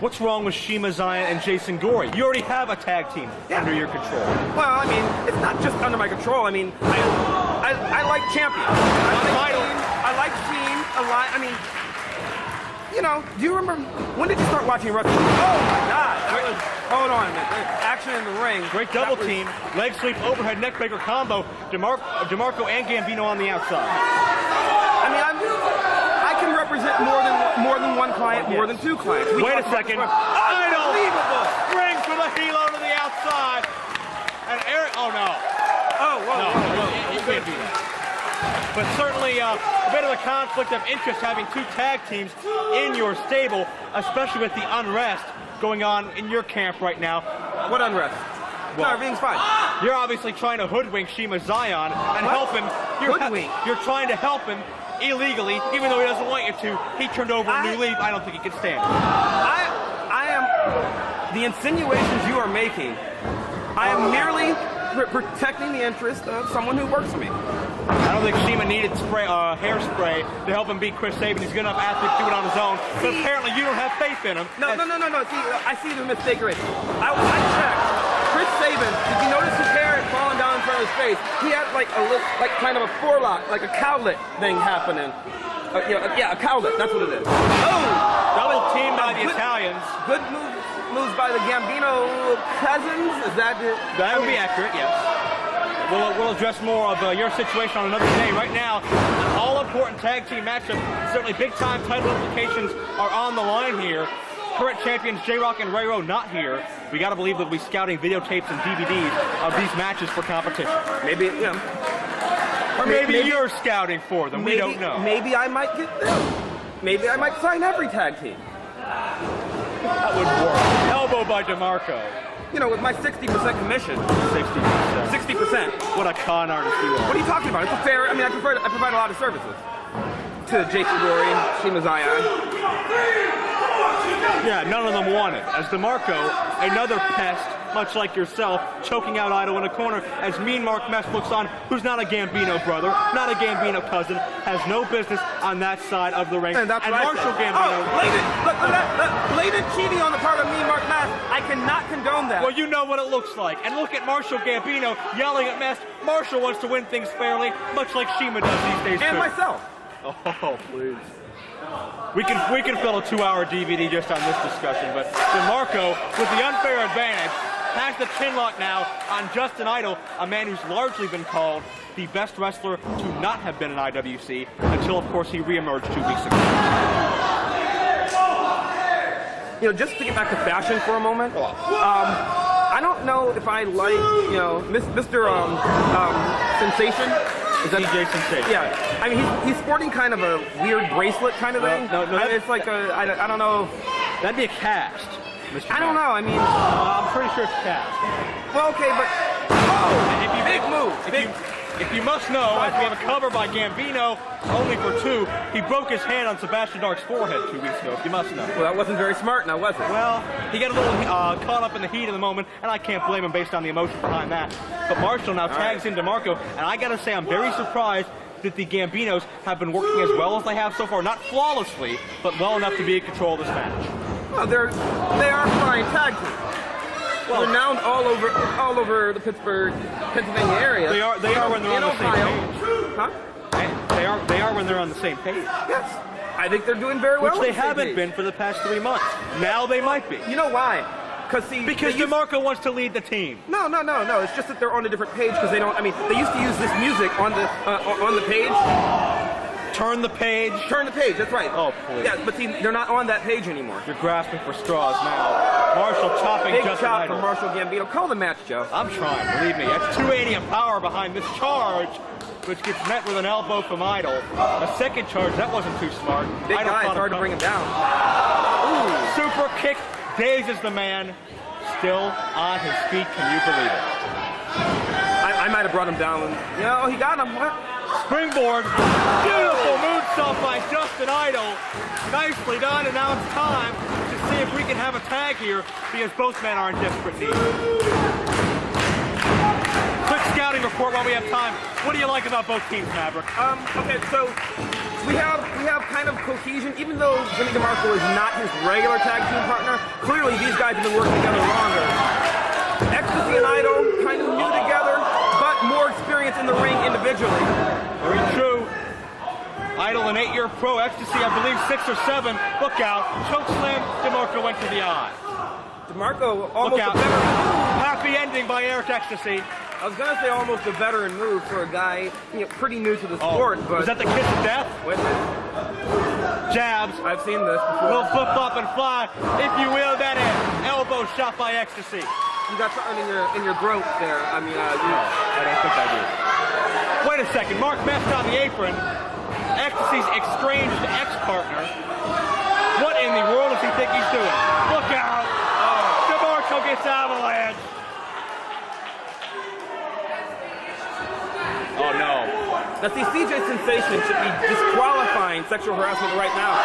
[SPEAKER 2] What's wrong with Shima, Xion, and Jason Gory? You already have a tag team under your control.
[SPEAKER 6] Well, I mean, it's not just under my control. I mean, I like champions. I like Xion a lot. I mean, you know, do you remember, when did you start watching wrestling? Oh my God. Hold on a minute. Action in the ring.
[SPEAKER 2] Great double team. Leg sweep, overhead neckbreaker combo. DeMarco and Gambino on the outside.
[SPEAKER 6] I mean, I can represent more than one client, more than two clients.
[SPEAKER 2] Wait a second. Unbelievable! Spring for the helo to the outside. And Eric, oh no.
[SPEAKER 6] Oh, whoa.
[SPEAKER 2] You can't do that. But certainly a bit of a conflict of interest having two tag teams in your stable, especially with the unrest going on in your camp right now.
[SPEAKER 6] What unrest?
[SPEAKER 2] Well,
[SPEAKER 6] no, everything's fine.
[SPEAKER 2] You're obviously trying to hoodwink Shima Xion and help him. You're trying to help him illegally, even though he doesn't want you to. He turned over a new leaf. I don't think he can stand it.
[SPEAKER 6] I am, the insinuations you are making, I am merely protecting the interest of someone who works for me.
[SPEAKER 2] I don't think Shima needed hairspray to help him beat Chris Sabin. He's a good enough athlete to do it on his own. But apparently you don't have faith in him.
[SPEAKER 6] No. See, I see the mistake already. I checked. Chris Sabin face. He had like kind of a forelock, like a cowlet thing happening. A cowlet. That's what it is. Oh,
[SPEAKER 2] double team by the Italians.
[SPEAKER 6] Good moves by the Gambino cousins. Is that it?
[SPEAKER 2] That would be accurate. Yes. We'll address more of your situation on another day. Right now, an all-important tag team matchup. Certainly big-time title implications are on the line here. Current champions J-Rock and Ray-Ro not here. We got to believe they'll be scouting videotapes and DVDs of these matches for competition.
[SPEAKER 6] Maybe,
[SPEAKER 2] Or maybe you're scouting for them. We don't know.
[SPEAKER 6] Maybe I might get them. Maybe I might sign every tag team.
[SPEAKER 2] That would work. Elbow by DeMarco.
[SPEAKER 6] With my 60% commission. 60%.
[SPEAKER 2] What a con artist you are.
[SPEAKER 6] What are you talking about? It's a fair. I provide a lot of services to Jason Gory and Shima Xion.
[SPEAKER 2] Yeah, none of them want it. As DeMarco, another pest, much like yourself, choking out Idol in a corner as Mean Mark Mess looks on, who's not a Gambino brother, not a Gambino cousin, has no business on that side of the ring.
[SPEAKER 6] And
[SPEAKER 2] Marshall Gambino.
[SPEAKER 6] Blatant cheating on the part of Mean Mark Mess. I cannot condone that.
[SPEAKER 2] Well, you know what it looks like. And look at Marshall Gambino yelling at Mess. Marshall wants to win things fairly, much like Shima does these days.
[SPEAKER 6] And myself.
[SPEAKER 2] Oh, please. We can fill a 2-hour DVD just on this discussion, but DeMarco, with the unfair advantage, has the chinlock now on Justin Idol, a man who's largely been called the best wrestler to not have been in IWC until, of course, he reemerged 2 weeks ago.
[SPEAKER 6] Just to get back to fashion for a moment, I don't know if I like, Mr. Sensation.
[SPEAKER 2] Is that DJ Sensation?
[SPEAKER 6] Yeah. I mean, he's sporting kind of a weird bracelet kind of thing.
[SPEAKER 2] No,
[SPEAKER 6] it's like I don't know.
[SPEAKER 2] That'd be a cast. Mr.
[SPEAKER 6] I don't know. I mean,
[SPEAKER 2] I'm pretty sure it's cast.
[SPEAKER 6] Well, okay, but big move.
[SPEAKER 2] If you must know, as we have a cover by Gambino, only for 2, he broke his hand on Sebastian Dark's forehead 2 weeks ago, if you must know.
[SPEAKER 6] Well, that wasn't very smart now, was it?
[SPEAKER 2] Well, he got a little caught up in the heat of the moment, and I can't blame him based on the emotion behind that. But Marshall now tags in DeMarco, and I gotta say, I'm very surprised that the Gambinos have been working as well as they have so far. Not flawlessly, but well enough to be in control of this match.
[SPEAKER 6] Well, they are flying tag teams. Well, renowned all over the Pittsburgh, Pennsylvania area.
[SPEAKER 2] They are when they're on the same page.
[SPEAKER 6] Huh?
[SPEAKER 2] They are when they're on the same page.
[SPEAKER 6] Yes. I think they're doing very well.
[SPEAKER 2] Which they haven't been for the past 3 months. Now they might be.
[SPEAKER 6] You know why? Because
[SPEAKER 2] DeMarco wants to lead the team.
[SPEAKER 6] No. It's just that they're on a different page because they don't. I mean, they used to use this music on the page.
[SPEAKER 2] Turn the page.
[SPEAKER 6] Turn the page. That's right.
[SPEAKER 2] Oh, please.
[SPEAKER 6] Yeah, but see, they're not on that page anymore.
[SPEAKER 2] You're grasping for straws now. Marshall chopping
[SPEAKER 6] Big
[SPEAKER 2] Justin
[SPEAKER 6] chop
[SPEAKER 2] Idol.
[SPEAKER 6] from Marshall Gambino. Call the match, Joe.
[SPEAKER 2] I'm trying. Believe me. That's 280 of power behind this charge, which gets met with an elbow from Idol. A second charge. That wasn't too smart.
[SPEAKER 6] Big guy. It's hard to bring him down.
[SPEAKER 2] Ooh. Super kick dazes the man. Still on his feet. Can you believe it?
[SPEAKER 6] I might have brought him down. He got him. What?
[SPEAKER 2] Springboard. Beautiful moonsault by Justin Idol. Nicely done, and now it's time to see if we can have a tag here because both men are in desperate need. Quick scouting report while we have time. What do you like about both teams, Maverick?
[SPEAKER 6] Okay, so we have kind of cohesion. Even though Jimmy DeMarco is not his regular tag team partner, clearly these guys have been working together longer. Ecstasy and Idol kind of new together, but more experience in the ring individually.
[SPEAKER 2] Very true. Idol, an 8-year pro. Ecstasy, I believe 6 or 7. Look out. Choke slam. DeMarco went to the eye.
[SPEAKER 6] DeMarco almost
[SPEAKER 2] Look out.
[SPEAKER 6] a veteran.
[SPEAKER 2] Happy ending by Eric Ecstasy.
[SPEAKER 6] I was gonna say almost a veteran move for a guy pretty new to the sport, but
[SPEAKER 2] was that the kiss of death?
[SPEAKER 6] Wait a minute.
[SPEAKER 2] Jabs.
[SPEAKER 6] I've seen this before.
[SPEAKER 2] Will flip flop and fly, if you will. That is elbow shot by Ecstasy.
[SPEAKER 6] You got something in your throat there. I mean,
[SPEAKER 2] I don't think I do. Wait a second. Mark messed on the apron. Ecstasy's estranged ex-partner. What in the world does he think he's doing? Look out! DeMarco gets avalanche. Oh no.
[SPEAKER 6] Now see, CJ Sensation should be disqualifying sexual harassment right now.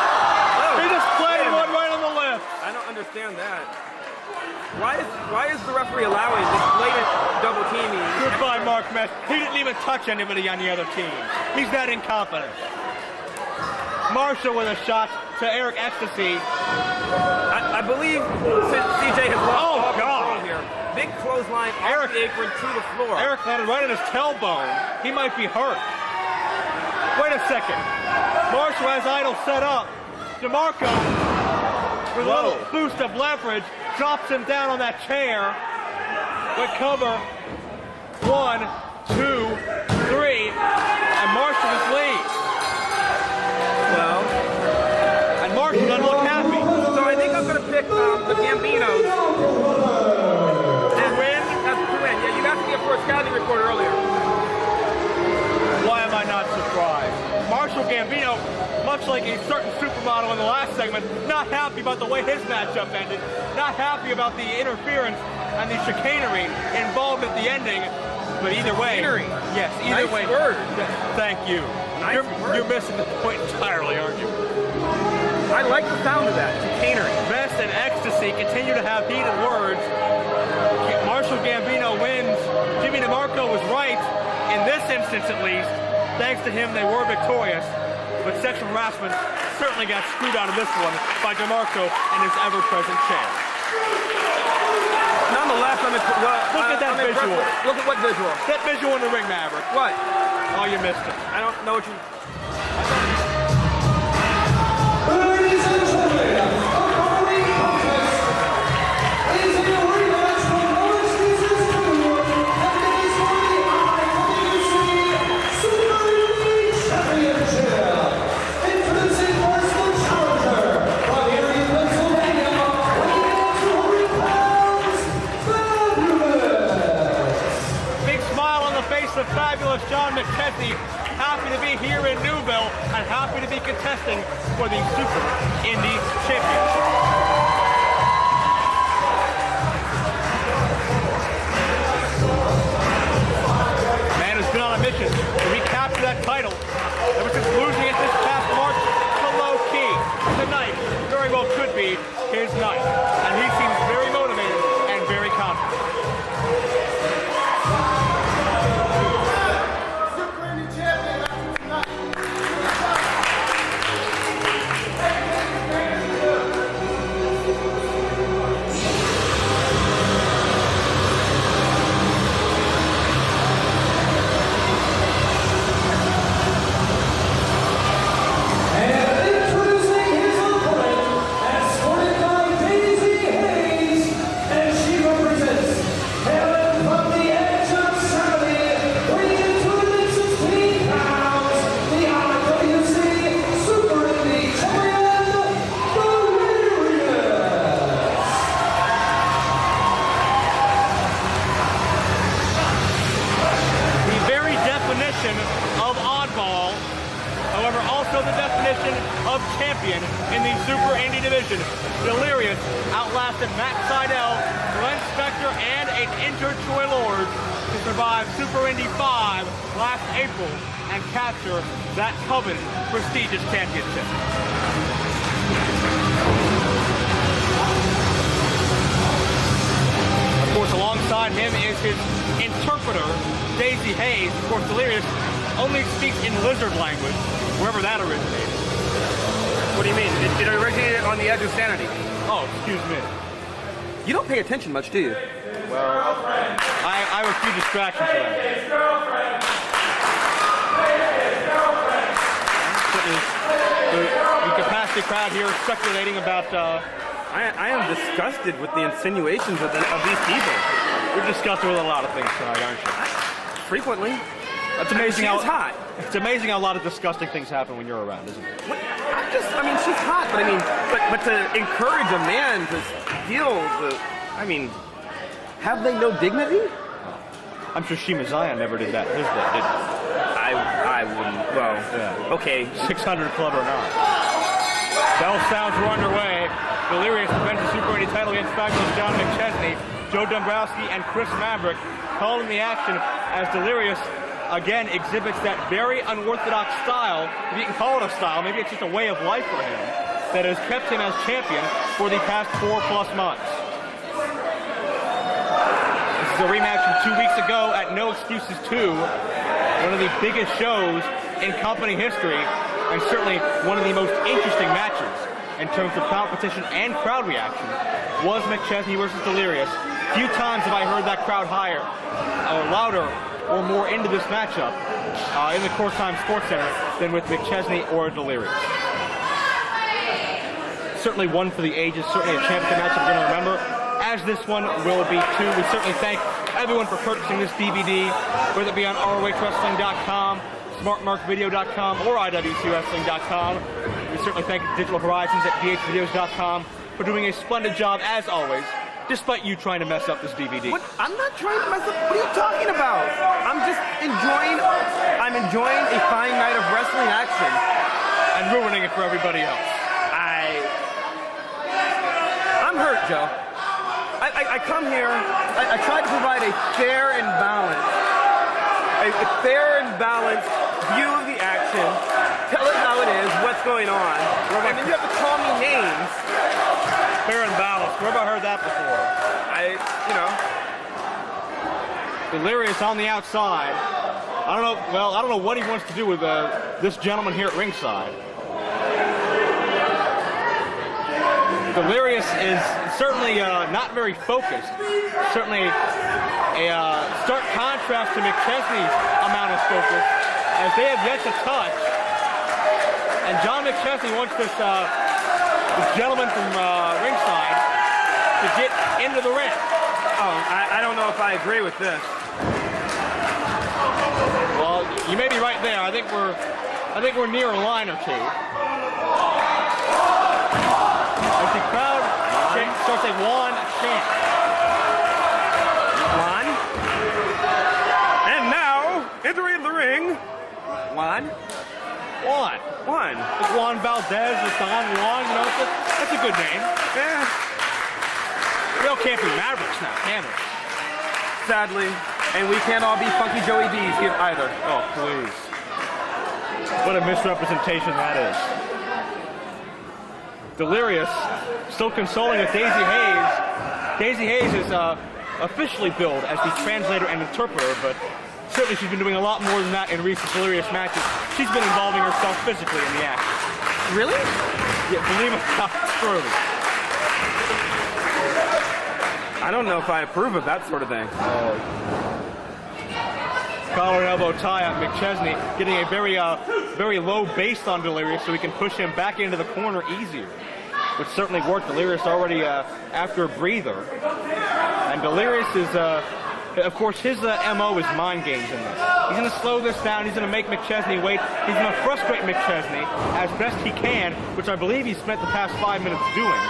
[SPEAKER 2] He just played one right on the left.
[SPEAKER 6] I don't understand that. Why is the referee allowing this blatant double teaming?
[SPEAKER 2] Goodbye, Mark Mess. He didn't even touch anybody on the other team. He's that incompetent. Marshall with a shot to Eric Ecstasy.
[SPEAKER 6] I believe CJ has lost all control here. big clothesline off the apron to the floor.
[SPEAKER 2] Eric landed right on his tailbone. He might be hurt. Wait a second. Marshall has Idol set up. DeMarco, with a little boost of leverage, drops him down on that chair. With cover. 1, 2, 3, and Marshall just leaves.
[SPEAKER 6] Well,
[SPEAKER 2] and Marshall doesn't look happy.
[SPEAKER 6] So I think I'm going to pick the Gambinos. And win? That's to win. Yeah, you asked me for a scouting report earlier.
[SPEAKER 2] Why am I not surprised? Marshall Gambino, much like a certain supermodel in the last segment, not happy about the way his matchup ended, not happy about the interference and the chicanery involved at the ending. But either way, yes, either way.
[SPEAKER 6] Word.
[SPEAKER 2] Thank you. You're missing the point entirely, aren't you?
[SPEAKER 6] I like the sound of that, chicanery.
[SPEAKER 2] Best and Ecstasy continue to have heated words. Marshall Gambino wins. Jimmy DeMarco was right, in this instance at least. Thanks to him, they were victorious. But sexual harassment certainly got screwed out of this one by DeMarco and his ever-present chair.
[SPEAKER 6] Nonetheless,
[SPEAKER 2] look at that visual.
[SPEAKER 6] Look at what visual?
[SPEAKER 2] That visual in the ring, Maverick.
[SPEAKER 6] What?
[SPEAKER 2] Oh, you missed it.
[SPEAKER 6] I don't know what you...
[SPEAKER 7] Ladies and gentlemen, a Gory contest is a rematch from last season's tournament and it is for the IWC Super Indy Championship. Introducing first the challenger from Erie, Pennsylvania, weighing in at 200 pounds, Fabulous.
[SPEAKER 2] Big smile on the face of Fabulous John McChesney. Happy to be here in Newville and happy to be contesting for the Super Indy Championship. Man has been on a mission to recapture that title ever since losing it this past March to Low Key. Tonight very well could be his night, and he seems very motivated and very confident. Of oddball, however, also the definition of champion in the Super Indy division. Delirious outlasted Matt Seidel, Glenn Spector, and an injured Troy Lord to survive Super Indy 5 last April and capture that coveted prestigious championship. Of course, alongside him is his interpreter, Daisy Hayes. Of course, Delirious only speaks in lizard language, wherever that originated.
[SPEAKER 6] What do you mean? It originated on the edge of sanity.
[SPEAKER 2] Oh, excuse me.
[SPEAKER 6] You don't pay attention much, do you?
[SPEAKER 2] Well, I have a few distractions for that. The capacity crowd here is speculating about...
[SPEAKER 6] I am disgusted with the insinuations of these people.
[SPEAKER 2] You're disgusted with a lot of things tonight, aren't you?
[SPEAKER 6] Frequently.
[SPEAKER 2] That's amazing.
[SPEAKER 6] She's hot.
[SPEAKER 2] It's amazing how a lot of disgusting things happen when you're around, isn't it?
[SPEAKER 6] I mean, she's hot, but to encourage a man to steal have they no dignity?
[SPEAKER 2] I'm sure Shima Xion never did that. His day, did he?
[SPEAKER 6] I wouldn't. Well, yeah. Okay.
[SPEAKER 2] 600 club or not. Bell sounds were underway. Delirious defends the Super Indy title against Fabulous John McChesney, Joe Dombrowski, and Chris Maverick calling the action as Delirious again exhibits that very unorthodox style. If you can call it a style, maybe it's just a way of life for him that has kept him as champion for the past 4+ months. This is a rematch from 2 weeks ago at No Excuses 2, one of the biggest shows in company history, and certainly one of the most interesting matches in terms of competition and crowd reaction was McChesney versus Delirious Few times have I heard that crowd higher, or louder, or more into this matchup in the Core Time Sports Center than with McChesney or Delirious. Certainly one for the ages, certainly a championship match I'm going to remember, as this one will be too. We certainly thank everyone for purchasing this DVD, whether it be on ROHWrestling.com, SmartMarkVideo.com, or IWCWrestling.com. We certainly thank Digital Horizons at DHVideos.com for doing a splendid job, as always, despite you trying to mess up this DVD.
[SPEAKER 6] What? I'm not trying to mess up. What are you talking about? I'm just enjoying a fine night of wrestling action.
[SPEAKER 2] And ruining it for everybody else.
[SPEAKER 6] I'm hurt, Joe. I come here, I try to provide a fair and balanced view of the action, tell it how it is, what's going on, and then you have to call me names.
[SPEAKER 2] Fair and balanced. Where have I heard that before? Delirious on the outside. I don't know what he wants to do with this gentleman here at ringside. Delirious is certainly not very focused. Certainly a stark contrast to McChesney's amount of focus, as they have yet to touch. And John McChesney wants this gentleman from ringside to get into the ring.
[SPEAKER 6] Oh, I don't know if I agree with this.
[SPEAKER 2] Well, you may be right there. I think we're near a line or two. As the crowd starts a Juan chant.
[SPEAKER 6] Juan. And now, entering the ring, Juan.
[SPEAKER 2] Juan.
[SPEAKER 6] Juan.
[SPEAKER 2] It's Juan Valdez, it's Don Juan, you know, that's a good name.
[SPEAKER 6] Yeah.
[SPEAKER 2] We all can't be Mavericks now, can we?
[SPEAKER 6] Sadly. And we can't all be Funky Joey D's here either.
[SPEAKER 2] Oh, please. What a misrepresentation that is. Delirious, still consoling with Daisy Hayes. Daisy Hayes is officially billed as the translator and interpreter, but certainly she's been doing a lot more than that in recent Delirious matches. She's been involving herself physically in the action.
[SPEAKER 6] Really?
[SPEAKER 2] Yeah, believe it or not, it's true.
[SPEAKER 6] I don't know if I approve of that sort of thing.
[SPEAKER 2] Collar and elbow tie on McChesney, getting a very low base on Delirious so he can push him back into the corner easier, which certainly worked. Delirious already after a breather. And Delirious is, of course, his MO is mind games in this. He's going to slow this down. He's going to make McChesney wait. He's going to frustrate McChesney as best he can, which I believe he spent the past 5 minutes doing.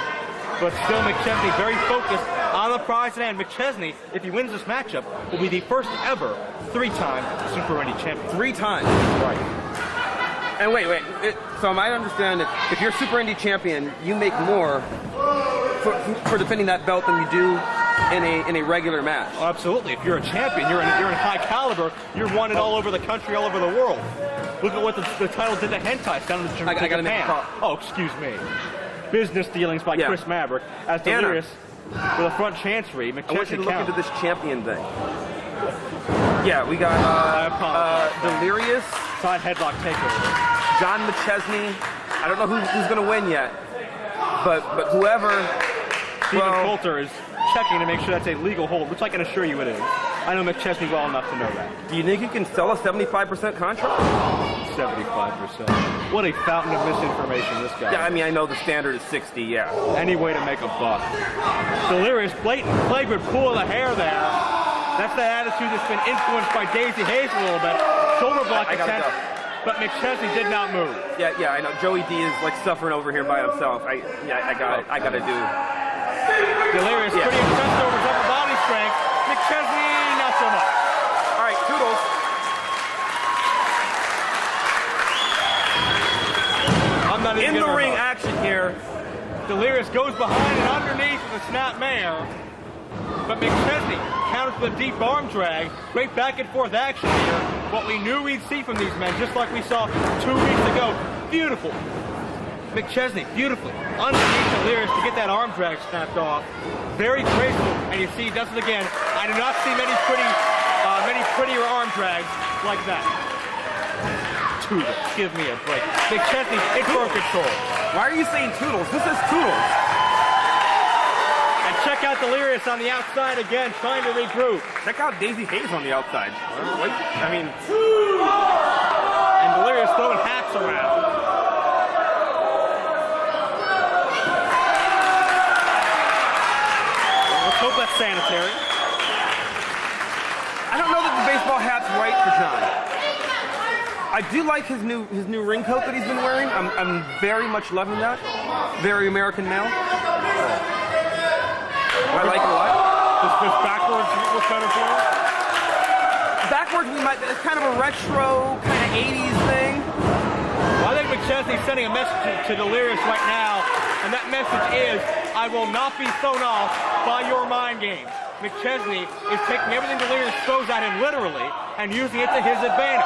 [SPEAKER 2] But still, McChesney very focused on the prize at hand. McChesney, if he wins this matchup, will be the first ever 3-time Super Indy champion.
[SPEAKER 6] 3 times?
[SPEAKER 2] Right.
[SPEAKER 6] And wait. So I understand that if you're Super Indy champion, you make more for defending that belt than you do in a regular match.
[SPEAKER 2] Oh, absolutely. If you're a champion, you're in high caliber. You're wanted all over the country, all over the world. Look at what the title did to Hentai down in Japan.
[SPEAKER 6] I gotta make a call.
[SPEAKER 2] Oh, excuse me. Business dealings by Chris Maverick as Delirious with a front chancery.
[SPEAKER 6] I want you to look
[SPEAKER 2] count.
[SPEAKER 6] into this champion thing. Yeah, we got Delirious,
[SPEAKER 2] side headlock takeover.
[SPEAKER 6] John McChesney. I don't know who's going to win yet, but whoever.
[SPEAKER 2] Stephen Coulter is checking to make sure that's a legal hold, which I can assure you it is. I know McChesney well enough to know that.
[SPEAKER 6] Do you think you can sell a 75% contract?
[SPEAKER 2] 75%. What a fountain of misinformation this guy.
[SPEAKER 6] Yeah, I mean, I know the standard is 60, yeah.
[SPEAKER 2] Any way to make a buck. Delirious, blatant flagrant pull of the hair there. That's the attitude that's been influenced by Daisy Hayes a little bit. Shoulder block attempt, but McChesney did not move.
[SPEAKER 6] Yeah, I know. Joey D is like suffering over here by himself. I gotta do.
[SPEAKER 2] Delirious pretty impressed over his upper body strength. McChesney, not so much.
[SPEAKER 6] All right, toodles.
[SPEAKER 2] I'm not
[SPEAKER 6] in the ring action here.
[SPEAKER 2] Delirious goes behind and underneath with a snap mare. But McChesney counters with a deep arm drag. Great back and forth action here. What we knew we'd see from these men, just like we saw 2 weeks ago. Beautiful. McChesney, beautifully, underneath Delirious to get that arm drag snapped off. Very graceful, and you see he does it again. I do not see many prettier arm drags like that. Toodles, give me a break. McChesney in firm control.
[SPEAKER 6] Why are you saying toodles? This is toodles.
[SPEAKER 2] And check out Delirious on the outside again, trying to regroup.
[SPEAKER 6] Check out Daisy Hayes on the outside. I mean,
[SPEAKER 2] and Delirious throwing hats around. Let's hope that's sanitary.
[SPEAKER 6] I don't know that the baseball hat's right for John. I do like his new ring coat that he's been wearing. I'm very much loving that. Very American male. I like it a lot.
[SPEAKER 2] This backwards look better for you?
[SPEAKER 6] Backwards, it's kind of a retro, kind of 80s thing.
[SPEAKER 2] Well, I think McChesney's sending a message to Delirious right now, and that message is, I will not be thrown off by your mind games. McChesney is taking everything Delirious throws at him literally and using it to his advantage.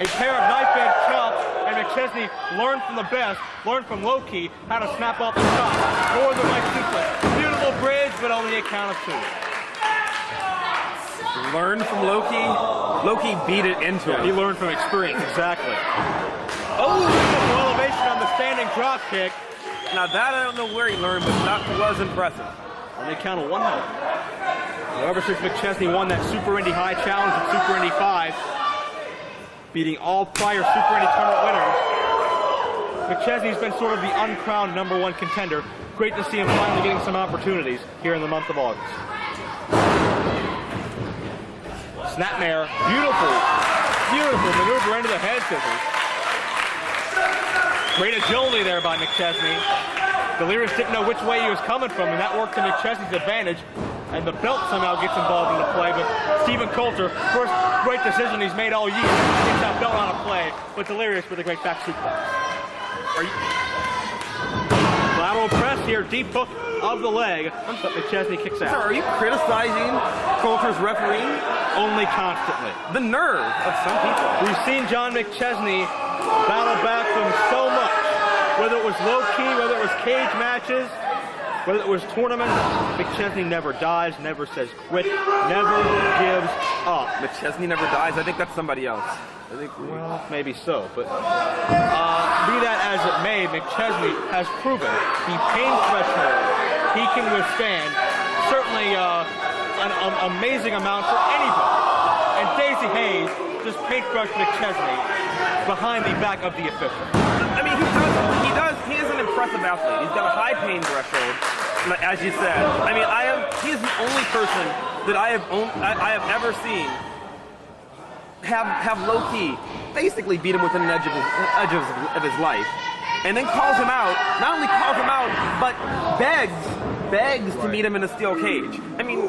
[SPEAKER 2] A pair of knife-edge chops, and McChesney learned from the best, learned from Loki how to snap off the top. Northern Light suplex. Beautiful bridge, but only a count of 2.
[SPEAKER 6] Learned from Loki. Loki beat it into him.
[SPEAKER 2] He learned from experience, exactly. Oh, beautiful elevation on the standing drop kick.
[SPEAKER 6] Now that I don't know where he learned, but that was impressive.
[SPEAKER 2] Only a count of 1 now. Ever since McChesney won that Super Indy High Challenge at Super Indy 5, beating all prior Super Indy tournament winners, McChesney's been sort of the uncrowned #1 contender. Great to see him finally getting some opportunities here in the month of August. Snapmare, beautiful maneuver into the head scissors. Great agility there by McChesney. Delirious didn't know which way he was coming from, and that worked to McChesney's advantage. And the belt somehow gets involved in the play, but Stephen Coulter, first great decision he's made all year, gets that belt on a play, but Delirious with a great back suplex. Lateral press here, deep hook of the leg, but McChesney kicks out.
[SPEAKER 6] Sir, are you criticizing Coulter's refereeing?
[SPEAKER 2] Only constantly.
[SPEAKER 6] The nerve of some people.
[SPEAKER 2] We've seen John McChesney battle back from so much, whether it was low-key, whether it was cage matches, whether it was tournaments. McChesney never dies, never says quit, never gives up.
[SPEAKER 6] McChesney never dies. I think that's somebody else.
[SPEAKER 2] Well, maybe so, but be that as it may, McChesney has proven the pain threshold he can withstand. Certainly an amazing amount for anybody. And Daisy Hayes just paintbrushed McChesney behind the back of the official.
[SPEAKER 6] I mean, he is an impressive athlete. He's got a high pain threshold, as you said. I mean, he is the only person that I have ever seen have low-key basically beat him within an edge of his life, and then calls him out. Not only calls him out, but begs to meet him in a steel cage. I mean,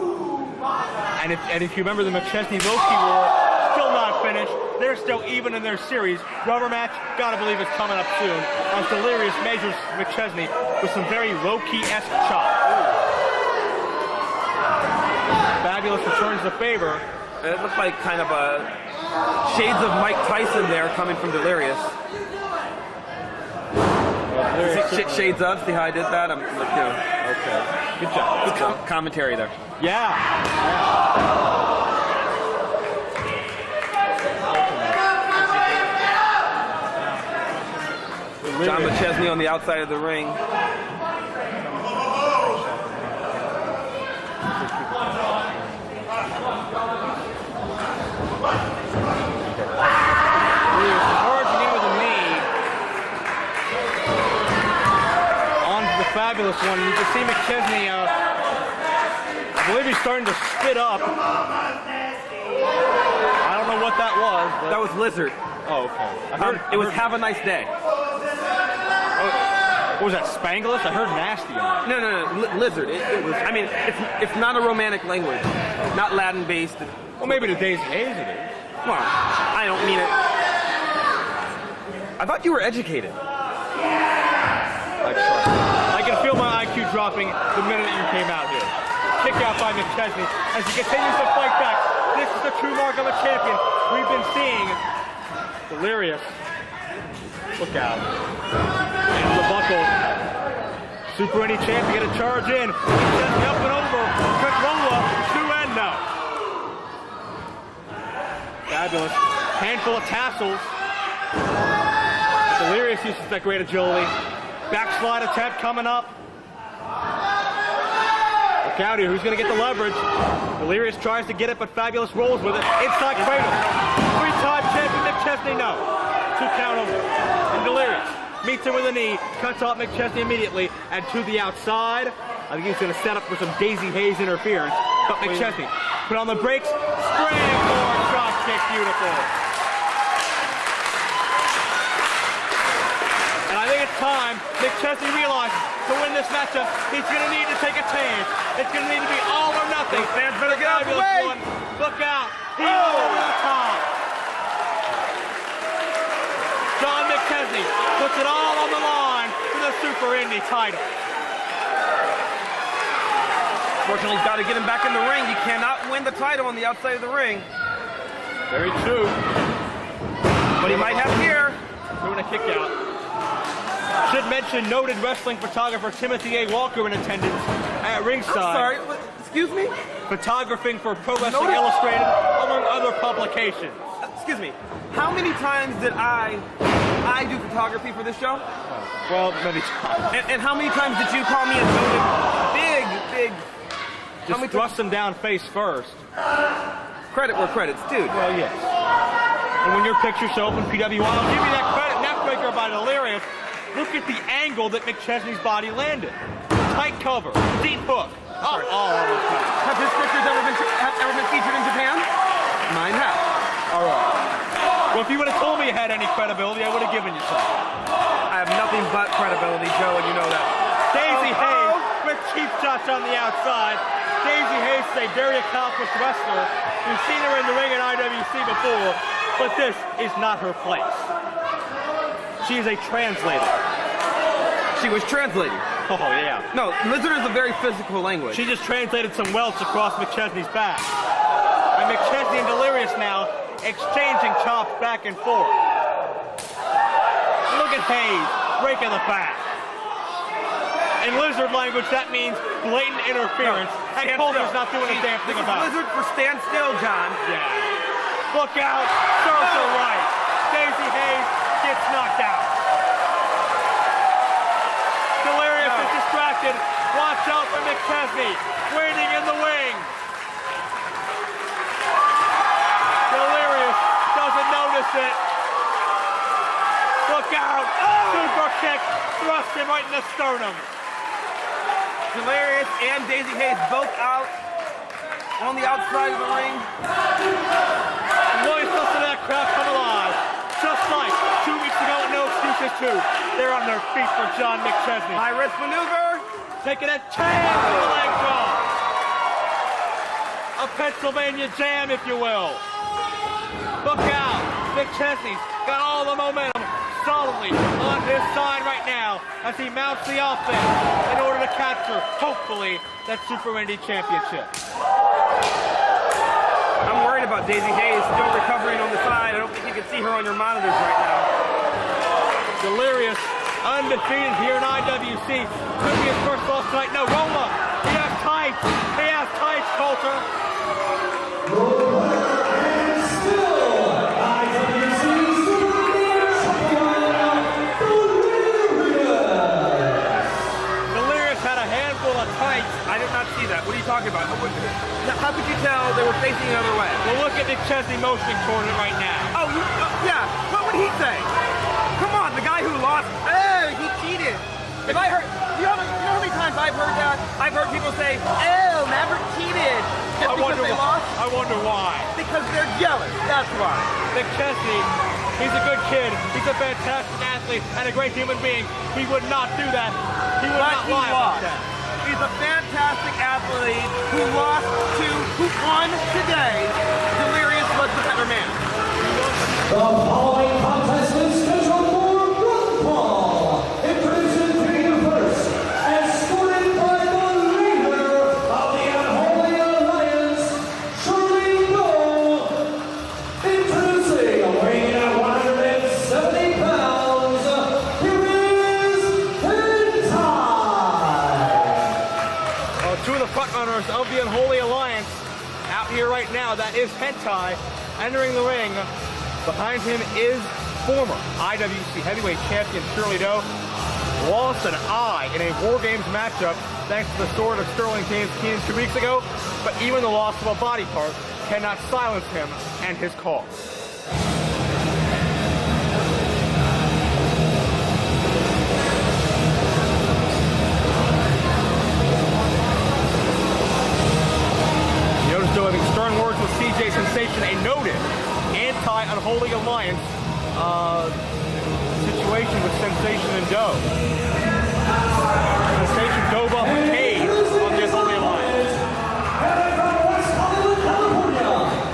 [SPEAKER 2] and if you remember the McChesney Loki war, still not finished. They're still even in their series. Rubber match, gotta believe it's coming up soon. As Delirious measures McChesney with some very low-key-esque chops. Fabulous returns the favor.
[SPEAKER 6] it looked like kind of a shades of Mike Tyson there coming from Delirious. Shades of, see how I did that? I'm,
[SPEAKER 2] Okay. Good job. Good job.
[SPEAKER 6] Commentary there.
[SPEAKER 2] Yeah.
[SPEAKER 6] John McChesney on the outside of the ring.
[SPEAKER 2] Charging in with a knee onto the fabulous one. You can see McChesney, I believe he's starting to spit up. I don't know what that was. But...
[SPEAKER 6] That was Lizard.
[SPEAKER 2] Oh, okay.
[SPEAKER 6] It was Have a Nice Day.
[SPEAKER 2] What was that, Spanglish? I heard nasty on it.
[SPEAKER 6] No. Lizard. It was. I mean, it's not a romantic language, not Latin based.
[SPEAKER 2] Well, maybe the Daisy Hayes it is.
[SPEAKER 6] Well, I don't mean it. I thought you were educated.
[SPEAKER 2] I can feel my IQ dropping the minute you came out here. Kick out by McChesney as he continues to fight back. This is the true mark of a champion. We've been seeing Delirious. Look out. And the buckle. Super Indy champion get a charge in. McChesney up and over. Quick roll up. 2 and no. Fabulous. Handful of tassels. Delirious uses that great agility. Backslide attempt coming up. Look out here, who's going to get the leverage? Delirious tries to get it, but Fabulous rolls with it. Inside cradle. Three-time champion McChesney, no. 2 count over. And Delirious meets him with a knee, cuts off McChesney immediately, and to the outside. I think he's going to set up for some Daisy Hayes interference. But McChesney put on the brakes, springboard drop kick, beautiful. And I think it's time McChesney realizes to win this matchup, he's going to need to take a chance. It's going to need to be all or nothing.
[SPEAKER 6] Those fans better get out of the way.
[SPEAKER 2] Look out. He over the top. John McChesney puts it all on the line for the Super Indy title.
[SPEAKER 6] Fortunately, he's got to get him back in the ring. You cannot win the title on the outside of the ring.
[SPEAKER 2] Very true.
[SPEAKER 6] But he might have here.
[SPEAKER 2] Doing a kick out. Should mention noted wrestling photographer Timothy A. Walker in attendance at ringside.
[SPEAKER 6] I'm sorry, excuse me?
[SPEAKER 2] Photographing for Pro Wrestling Illustrated, among other publications.
[SPEAKER 6] Excuse me. How many times did I do photography for this show?
[SPEAKER 2] Well, many times.
[SPEAKER 6] And how many times did you call me a noted big...
[SPEAKER 2] Just thrust him down face first.
[SPEAKER 6] Credit where credit's due.
[SPEAKER 2] Well, yes. And when your picture show up in PWI, I'll give you that credit. Neckbreaker by Delirious. Look at the angle that McChesney's body landed. Tight cover, deep hook. Oh,
[SPEAKER 6] Have his pictures ever been featured in Japan? Mine have.
[SPEAKER 2] all right. Well, if you would have told me you had any credibility, I would have given you some.
[SPEAKER 6] I have nothing but credibility, Joe, and you know that.
[SPEAKER 2] Daisy Hayes with cheap shots on the outside. Daisy Hayes is a very accomplished wrestler. We've seen her in the ring in IWC before, but this is not her place. She is a translator.
[SPEAKER 6] She was translating.
[SPEAKER 2] Oh, yeah.
[SPEAKER 6] No, lizard is a very physical language.
[SPEAKER 2] She just translated some welts across McChesney's back. And McChesney and Delirious now exchanging chops back and forth. Look at Hayes breaking the back. In lizard language, that means blatant interference. And Coulter's not doing a damn thing about it.
[SPEAKER 6] Lizard for stand still, John.
[SPEAKER 2] Yeah. Look out. Circle right. Daisy Hayes gets knocked out. Delirious is distracted. Watch out for McChesney. Waiting in the wing. Delirious doesn't notice it. Look out. Super kick. Thrust him right in the sternum.
[SPEAKER 6] Delirious and Daisy Hayes both out on the outside of the ring.
[SPEAKER 2] And Williams listen to that crowd come alive. Just like 2 weeks ago at No Excuses 2. They're on their feet for John McChesney.
[SPEAKER 6] High risk maneuver.
[SPEAKER 2] Taking a chance for the leg drop. A Pennsylvania jam, if you will. Look out. McChesney's got all the momentum solidly on his side right now as he mounts the offense in order to capture, hopefully, that Super Indy Championship.
[SPEAKER 6] I'm worried about Daisy Hayes still recovering on the side. I don't think you can see her on your monitors right now.
[SPEAKER 2] Delirious, undefeated here in IWC. Could be his first loss tonight. No, roll up. He has tights. He has tights, Coulter.
[SPEAKER 6] I did not see that. What are you talking about? How could you tell they were facing the other way?
[SPEAKER 2] Well, look at McChesney motioning toward it right now.
[SPEAKER 6] Oh, yeah. What would he say? Come on, the guy who lost. Oh, he cheated. If I heard, you know how many times I've heard that? I've heard people say, oh, Maverick cheated. Just because they lost?
[SPEAKER 2] I wonder why.
[SPEAKER 6] Because they're jealous. That's why.
[SPEAKER 2] McChesney, he's a good kid. He's a fantastic athlete and a great human being. He would not do that. He would not lie about that.
[SPEAKER 6] He's a fantastic athlete who won today. Delirious was the better man.
[SPEAKER 7] The following contest is scheduled for one fall. Introducing first, escorted by the leader of the Unholy Alliance, Shirley. Introducing, weighing at 170 pounds, here is Hentai.
[SPEAKER 2] Two of the frontrunners of the Unholy Alliance out here right now. That is Hentai entering the ring. Behind him is former IWC heavyweight champion Shirley. Lost an eye in a War Games matchup thanks to the sword of Sterling James Keenan 2 weeks ago, but even the loss of a body part cannot silence him and his cause. Having stern words with CJ Sensation, a noted anti-Unholy Alliance situation with Sensation and Doe. Sensation dove off the cage on the Unholy Alliance.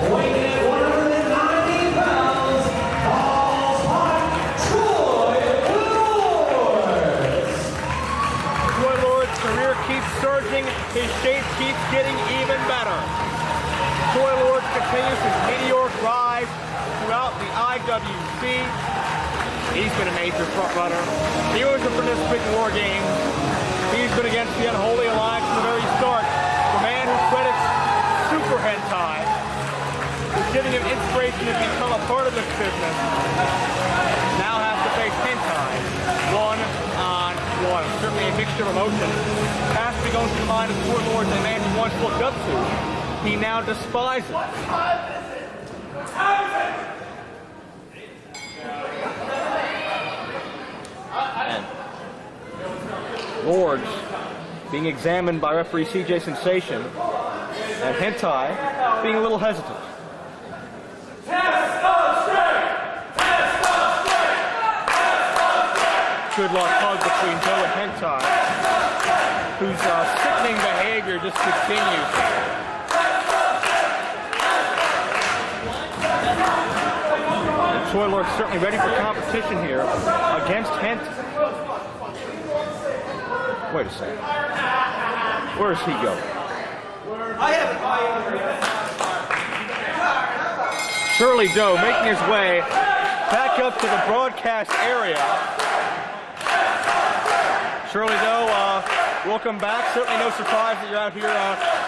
[SPEAKER 7] Weighing in at 190 pounds, falls by Troy Lords.
[SPEAKER 2] Troy Lords' career keeps surging, his shape keeps getting even better. Troy Lords continues his meteoric rise throughout the IWC. He's been a major frontrunner. He was a participant in War Games. He's been against the Unholy Alliance from the very start. The man who credits Super Hentai with giving him inspiration to become a part of this business now has to face Hentai one-on-one. Certainly a mixture of emotions has to be going through the mind of Troy Lords, a man he once looked up to. He now despises. And Lords being examined by referee CJ Sensation, and Hentai being a little hesitant. Good luck hug between Joe and Hentai, whose sickening behavior just continues. Troy Lords certainly ready for competition here against Hentai. Wait a second. Where is he going? Shirley Doe making his way back up to the broadcast area. Shirley Doe, welcome back. Certainly no surprise that you're out here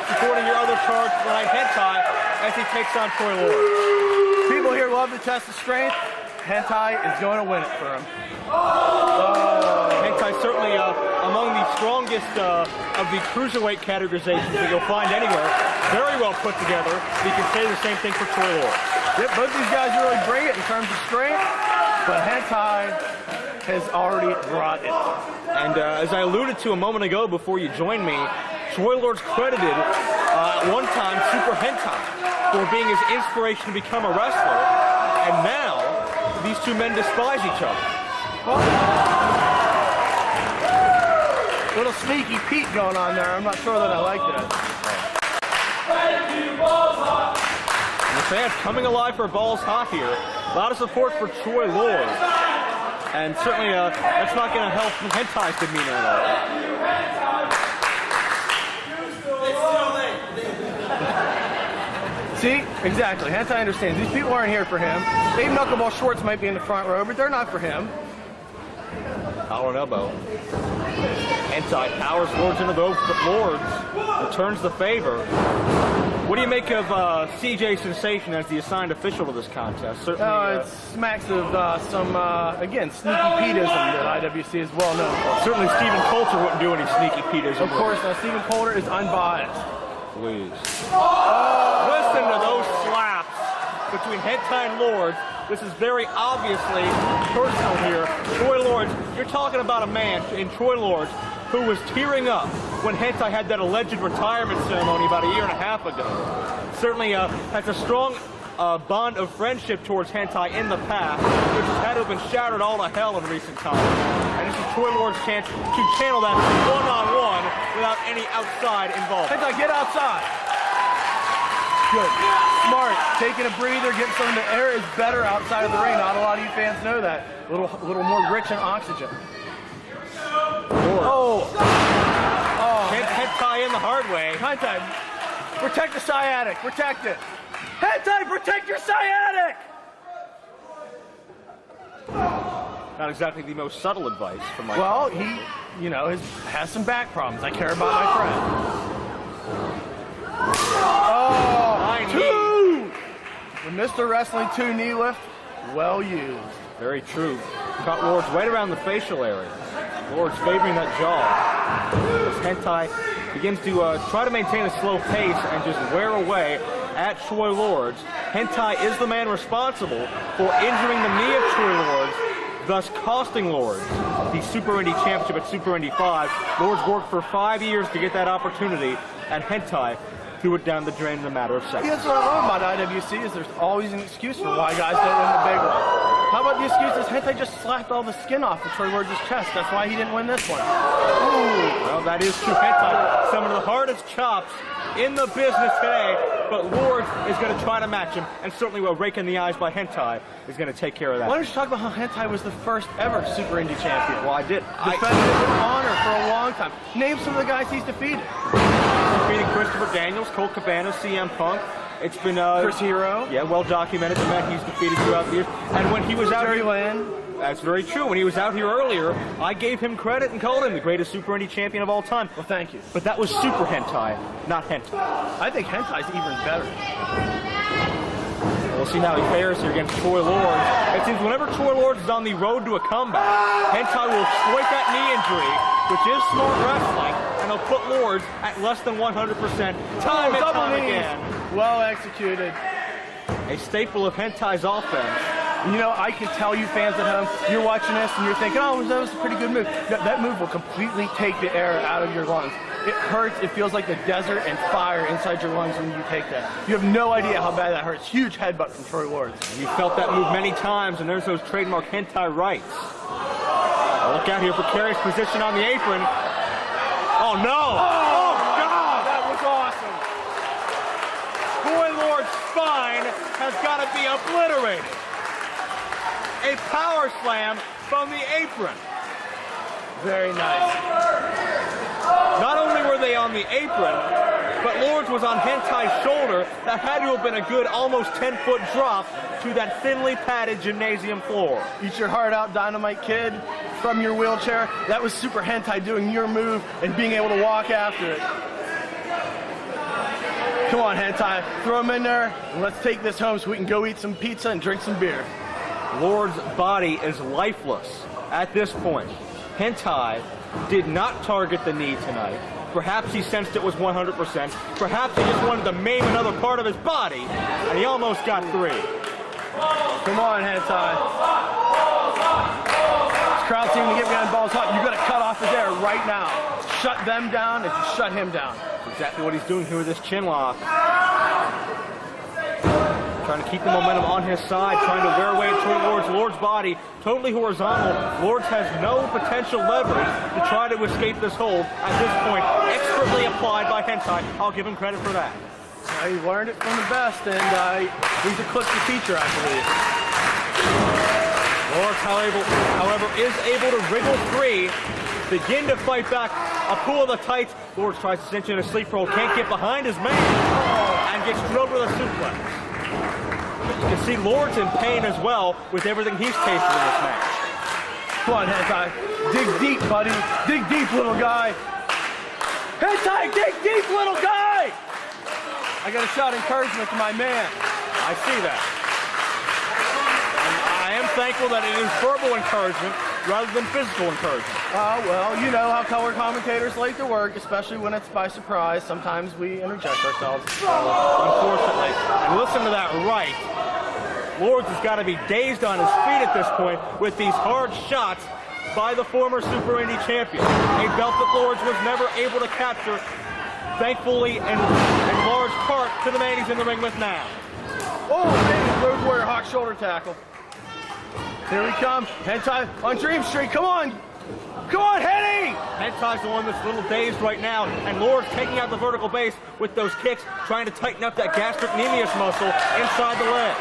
[SPEAKER 2] supporting your other charge tonight, Hentai, as he takes on Troy Lords.
[SPEAKER 3] People here love to test the strength. Hentai is going to win it for him.
[SPEAKER 2] Hentai certainly among the strongest of the cruiserweight categorizations that you'll find anywhere. Very well put together. You can say the same thing for Troy Lords.
[SPEAKER 3] Yep, both these guys really bring it in terms of strength, but Hentai has already brought it.
[SPEAKER 2] And as I alluded to a moment ago before you joined me, Troy Lords credited at one time Super Hentai for being his inspiration to become a wrestler, and now these two men despise each other.
[SPEAKER 3] Little sneaky Pete going on there. I'm not sure that I like that.
[SPEAKER 2] And the fans coming alive for Balls Hot here. A lot of support for Troy Lords. And certainly that's not going to help Hentai's demeanor at all.
[SPEAKER 3] See? Exactly. Hentai understands. These people aren't here for him. Dave Knuckleball Schwartz might be in the front row, but they're not for him.
[SPEAKER 2] Collar and elbow. Hentai powers Lords into the Lords. Returns the favor. What do you make of CJ Sensation as the assigned official to this contest? Certainly,
[SPEAKER 3] it smacks of some, again, sneaky Peteism that IWC is well known for.
[SPEAKER 2] Certainly Stephen Coulter wouldn't do any sneaky Peteism.
[SPEAKER 3] Of course, Stephen Coulter is unbiased.
[SPEAKER 2] Please. Listen to those slaps between Hentai and Lords. This is very obviously personal here. Troy Lords, you're talking about a man in Troy Lords who was tearing up when Hentai had that alleged retirement ceremony about a year and a half ago. Certainly has a strong bond of friendship towards Hentai in the past, which has had to have been shattered all to hell in recent times. And this is Troy Lords' chance to channel that one-on-one without any outside involvement.
[SPEAKER 3] Hentai, get outside. Good. Smart. Taking a breather, getting some of the air is better outside of the ring. Not a lot of you fans know that. A little more rich in oxygen. Oh.
[SPEAKER 2] Hentai in the hard way.
[SPEAKER 3] Hentai, protect the sciatic. Protect it. Hentai, protect your sciatic!
[SPEAKER 2] Not exactly the most subtle advice from my
[SPEAKER 3] Well, he, has some back problems. I care about my friend. Oh, two! The Mr. Wrestling 2 knee lift, well used.
[SPEAKER 2] Very true. Caught Lords right around the facial area. Lord's favoring that jaw. As Hentai begins to try to maintain a slow pace and just wear away at Troy Lords. Hentai is the man responsible for injuring the knee of Troy Lords, thus costing Lords the Super Indy Championship at Super Indy 5. Lords worked for 5 years to get that opportunity, and Hentai threw it down the drain in a matter of seconds.
[SPEAKER 3] Yeah, that's what I love about IWC is there's always an excuse for why guys don't win the big one. How about the excuse is Hentai just slapped all the skin off of Troy Lords' chest. That's why he didn't win this one.
[SPEAKER 2] Ooh, well, that is true. Hentai, some of the hardest chops in the business today, but Lords is going to try to match him, and certainly a rake in the eyes by Hentai is going to take care of that.
[SPEAKER 3] Why don't you talk about how Hentai was the first ever Super Indy champion?
[SPEAKER 2] Well, I did.
[SPEAKER 3] Defended it with honor for a long time. Name some of the guys he's defeated.
[SPEAKER 2] Defeating Christopher Daniels, Colt Cabana, CM Punk. It's been
[SPEAKER 3] Chris Hero.
[SPEAKER 2] Yeah, well documented the men he's defeated throughout the years. And when he was out
[SPEAKER 3] Jerry
[SPEAKER 2] here,
[SPEAKER 3] Lynn.
[SPEAKER 2] that's very true. When he was out here earlier, I gave him credit and called him the greatest Super Indy champion of all time.
[SPEAKER 3] Well, thank you.
[SPEAKER 2] But that was Super Hentai, not Hentai.
[SPEAKER 3] I think Hentai's even better.
[SPEAKER 2] We'll see now he fares here against Troy Lords. It seems whenever Troy Lords is on the road to a comeback, Hentai will exploit that knee injury, which is smart wrestling, and he'll put Lords at less than 100% time and time again.
[SPEAKER 3] Well executed.
[SPEAKER 2] A staple of Hentai's offense.
[SPEAKER 3] You know, I can tell you fans at home, you're watching this and you're thinking, oh, that was a pretty good move. That move will completely take the air out of your lungs. It hurts. It feels like the desert and fire inside your lungs when you take that. You have no idea how bad that hurts. Huge headbutt from Troy Lords.
[SPEAKER 2] You felt that move many times, and there's those trademark Hentai rights. Look out here for Carey's position on the apron. Oh, no! Oh, God!
[SPEAKER 3] That was awesome.
[SPEAKER 2] Troy Lord's spine has got to be obliterated. A power slam from the apron.
[SPEAKER 3] Very nice.
[SPEAKER 2] Not only were they on the apron, but Lords was on Hentai's shoulder. That had to have been a good almost 10-foot drop to that thinly padded gymnasium floor.
[SPEAKER 3] Eat your heart out, Dynamite Kid, from your wheelchair. That was Super Hentai doing your move and being able to walk after it. Come on, Hentai, throw him in there, and let's take this home so we can go eat some pizza and drink some beer.
[SPEAKER 2] Lord's body is lifeless at this point. Hentai did not target the knee tonight. Perhaps he sensed it was 100%. Perhaps he just wanted to maim another part of his body, and he almost got 3.
[SPEAKER 3] Come on, Hentai. This crowd seeming to get behind balls hot. You got to cut off his air right now. Shut them down and just shut him down.
[SPEAKER 2] That's exactly what he's doing here with this chin lock. Trying to keep the momentum on his side, trying to wear away at Troy Lords. Lord's body totally horizontal. Lords has no potential leverage to try to escape this hold. At this point, expertly applied by Hentai. I'll give him credit for that.
[SPEAKER 3] He learned it from the best, and he's a clip the teacher, I believe.
[SPEAKER 2] Lords, however, is able to wriggle free, begin to fight back. A pull of the tights. Lords tries to cinch in a sleeper hold, can't get behind his man, and gets drilled with a suplex. You can see Lord's in pain as well with everything he's tasted in this match.
[SPEAKER 3] Come on, Hentai. Dig deep, buddy. Dig deep, little guy. Hentai, dig deep, little guy! I got a shout of encouragement to my man.
[SPEAKER 2] I see that. And I am thankful that it is verbal encouragement rather than physical encouragement.
[SPEAKER 3] Well, you know how color commentators like to work, especially when it's by surprise. Sometimes we interject ourselves.
[SPEAKER 2] Unfortunately. And listen to that right. Lords has got to be dazed on his feet at this point with these hard shots by the former Super Indy champion. A belt that Lords was never able to capture, thankfully, in large part to the man he's in the ring with now.
[SPEAKER 3] Oh, man, Road Warrior Hawk shoulder tackle. Here we come. Hentai on Dream Street. Come on. Come on, Henny!
[SPEAKER 2] Hentai's the one that's a little dazed right now, and Lord's taking out the vertical base with those kicks, trying to tighten up that gastrocnemius muscle inside the leg.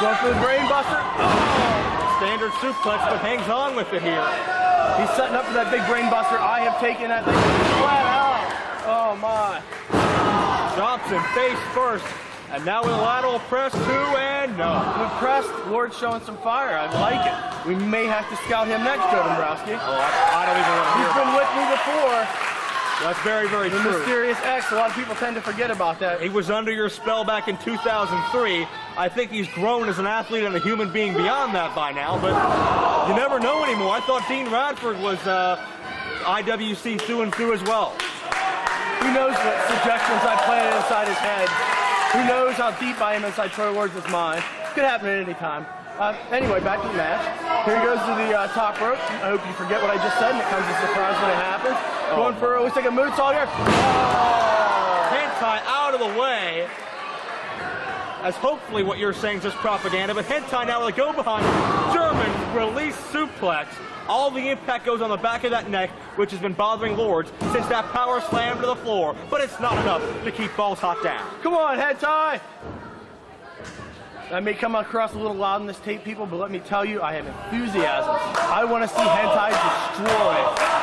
[SPEAKER 3] Going for the brain buster. Oh.
[SPEAKER 2] Standard suplex, but hangs on with it here.
[SPEAKER 3] He's setting up for that big brain buster. I have taken that thing flat out. Oh, my.
[SPEAKER 2] Drops him face first, and now with a lateral press, 2 and no.
[SPEAKER 3] With press, Lord's showing some fire. I like it. We may have to scout him next, Joe Dombrowski.
[SPEAKER 2] Oh, I don't even want to hear
[SPEAKER 3] He's been with me before.
[SPEAKER 2] That's very, very
[SPEAKER 3] The
[SPEAKER 2] true.
[SPEAKER 3] mysterious X. A lot of people tend to forget about that.
[SPEAKER 2] He was under your spell back in 2003. I think he's grown as an athlete and a human being beyond that by now, but you never know anymore. I thought Dean Radford was IWC through and through as well.
[SPEAKER 3] Who knows what suggestions I planted inside his head? Who knows how deep I am inside Troy Lord's mind? Could happen at any time. Anyway, back to the match. Here he goes to the top rope. I hope you forget what I just said and it comes as a surprise when it happens. Going for, looks like a moonsault here.
[SPEAKER 2] Hentai out of the way. As hopefully what you're saying is just propaganda, but Hentai now will go behind German release suplex. All the impact goes on the back of that neck, which has been bothering Lords since that power slam to the floor, but it's not enough to keep Balls Hot down.
[SPEAKER 3] Come on, Hentai! I may come across a little loud in this tape, people, but let me tell you, I have enthusiasm. I want to see Hentai destroy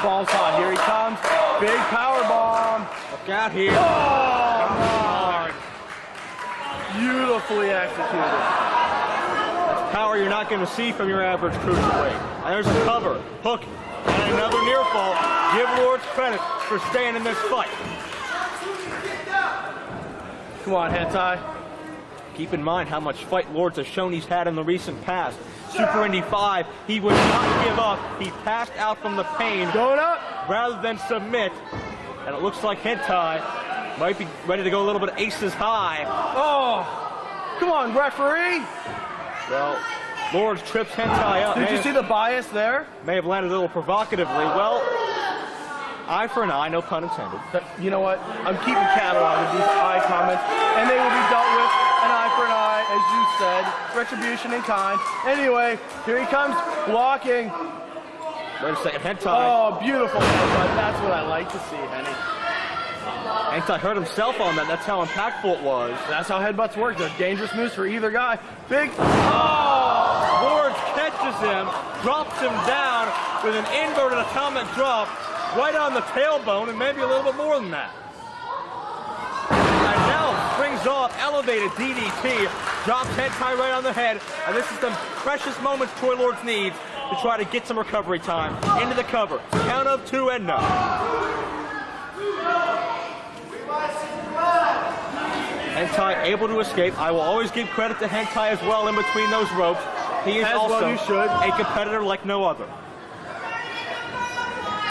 [SPEAKER 3] Balls Hot. Here he comes. Big power bomb.
[SPEAKER 2] Look out here.
[SPEAKER 3] Oh, beautifully executed.
[SPEAKER 2] Power you're not going to see from your average cruiserweight. And there's a cover, hook, and another near fall. Give Lords credit for staying in this fight.
[SPEAKER 3] Come on, Hentai.
[SPEAKER 2] Keep in mind how much fight Lords has shown he's had in the recent past. Super Indy 5, he would not give up. He passed out from the pain.
[SPEAKER 3] Going up.
[SPEAKER 2] Rather than submit. And it looks like Hentai might be ready to go a little bit aces high.
[SPEAKER 3] Oh, come on, referee.
[SPEAKER 2] Well, Lords trips Hentai up.
[SPEAKER 3] Did you see the bias there?
[SPEAKER 2] May have landed a little provocatively. Well, eye for an eye, no pun intended.
[SPEAKER 3] You know what? I'm keeping catalog of these eye comments, and they will be dealt with an eye for an eye, as you said. Retribution in kind. Anyway, here he comes, blocking.
[SPEAKER 2] Wait a second, Hentai.
[SPEAKER 3] Oh, beautiful headbutt. That's what I like to see, Henny.
[SPEAKER 2] Hentai hurt himself on that. That's how impactful it was.
[SPEAKER 3] That's how headbutts work. They're dangerous moves for either guy. Big. Oh!
[SPEAKER 2] Lords catches him, drops him down with an inverted atomic drop right on the tailbone, and maybe a little bit more than that. And now springs off, elevated DDT, drops Hentai right on the head, and this is the precious moments Troy Lords needs to try to get some recovery time. Into the cover. Count of 2 and no. Hentai able to escape. I will always give credit to Hentai as well in between those ropes. He is also a competitor like no other.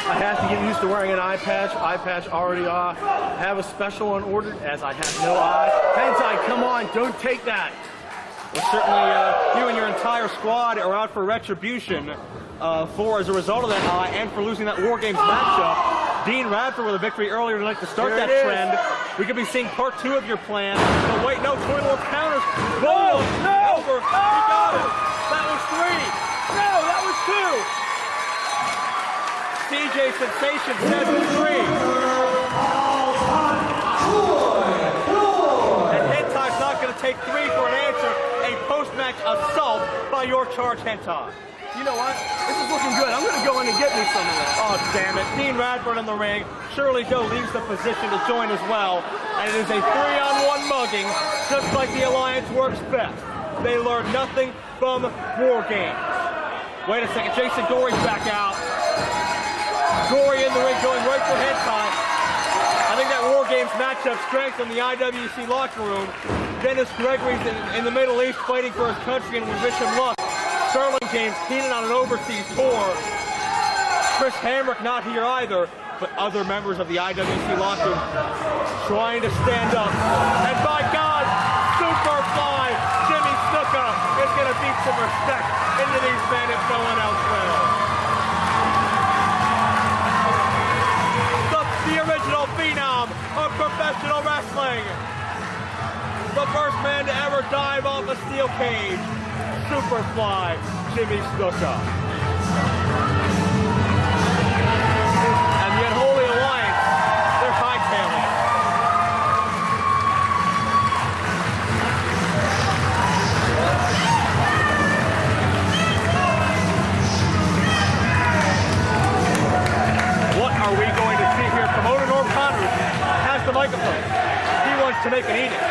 [SPEAKER 3] I have to get used to wearing an eye patch. Eye patch already off. Have a special one ordered as I have no eye. Hentai, come on, don't take that.
[SPEAKER 2] Well, certainly you and your entire squad are out for retribution for as a result of that eye and for losing that War Games matchup. Dean Radford with a victory earlier tonight to start that trend. We could be seeing part 2 of your plan. But wait, no, Troy Lords counters.
[SPEAKER 3] No, no,
[SPEAKER 2] over.
[SPEAKER 3] Oh.
[SPEAKER 2] He got it. That was 3.
[SPEAKER 3] No, that was 2.
[SPEAKER 2] CJ Sensation says 3. And Hentai's not going to take 3 for an answer. A post-match assault by your charge Hentai.
[SPEAKER 3] You know what? This is looking good. I'm going to go in and get me some of that.
[SPEAKER 2] Oh, damn it. Dean Radford in the ring. Shirley Doe leaves the position to join as well. And it is a 3-on-1 mugging, just like the Alliance works best. They learn nothing from War Games. Wait a second. Jason Gory's back out. Gory in the ring going right for Hentai. I think that War Games matchup strengthened the IWC locker room. Dennis Gregory's in the Middle East fighting for his country, and we wish him luck. Sterling James keening on an overseas tour. Chris Hamrick not here either, but other members of the IWC locker room trying to stand up. And by God, Superfly Jimmy Snuka is going to beat some respect into these men if no one else will. The original phenom of professional wrestling. The first man to ever dive off a steel cage. Superfly Jimmy Snuka. And the Unholy Alliance, they're hightailing it. What are we going to see here? Promoter Norm Connors has the microphone. He wants to make an edict.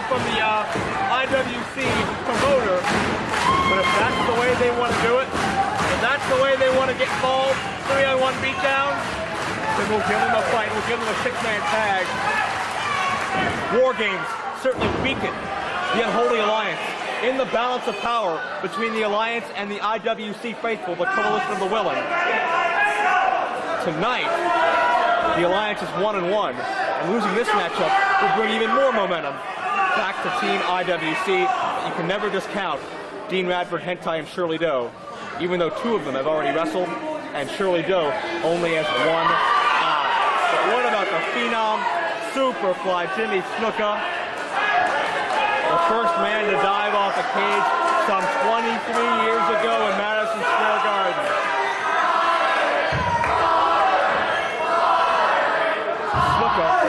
[SPEAKER 2] coming from the IWC promoter. But if that's the way they want to do it, if that's the way they want to get involved, 3-on-1 beatdown, then we'll give them a fight. We'll give them a 6-man tag. War Games certainly weaken the Unholy Alliance in the balance of power between the Alliance and the IWC faithful, the coalition of the willing. Tonight, the Alliance is 1-1, and losing this matchup will bring even more momentum back to Team IWC. You can never discount Dean Radford, Hentai, and Shirley Doe, even though 2 of them have already wrestled, and Shirley Doe only has 1 eye. But what about the Phenom Superfly Jimmy Snuka, the first man to dive off a cage some 23 years ago in Madison Square Garden? Snuka.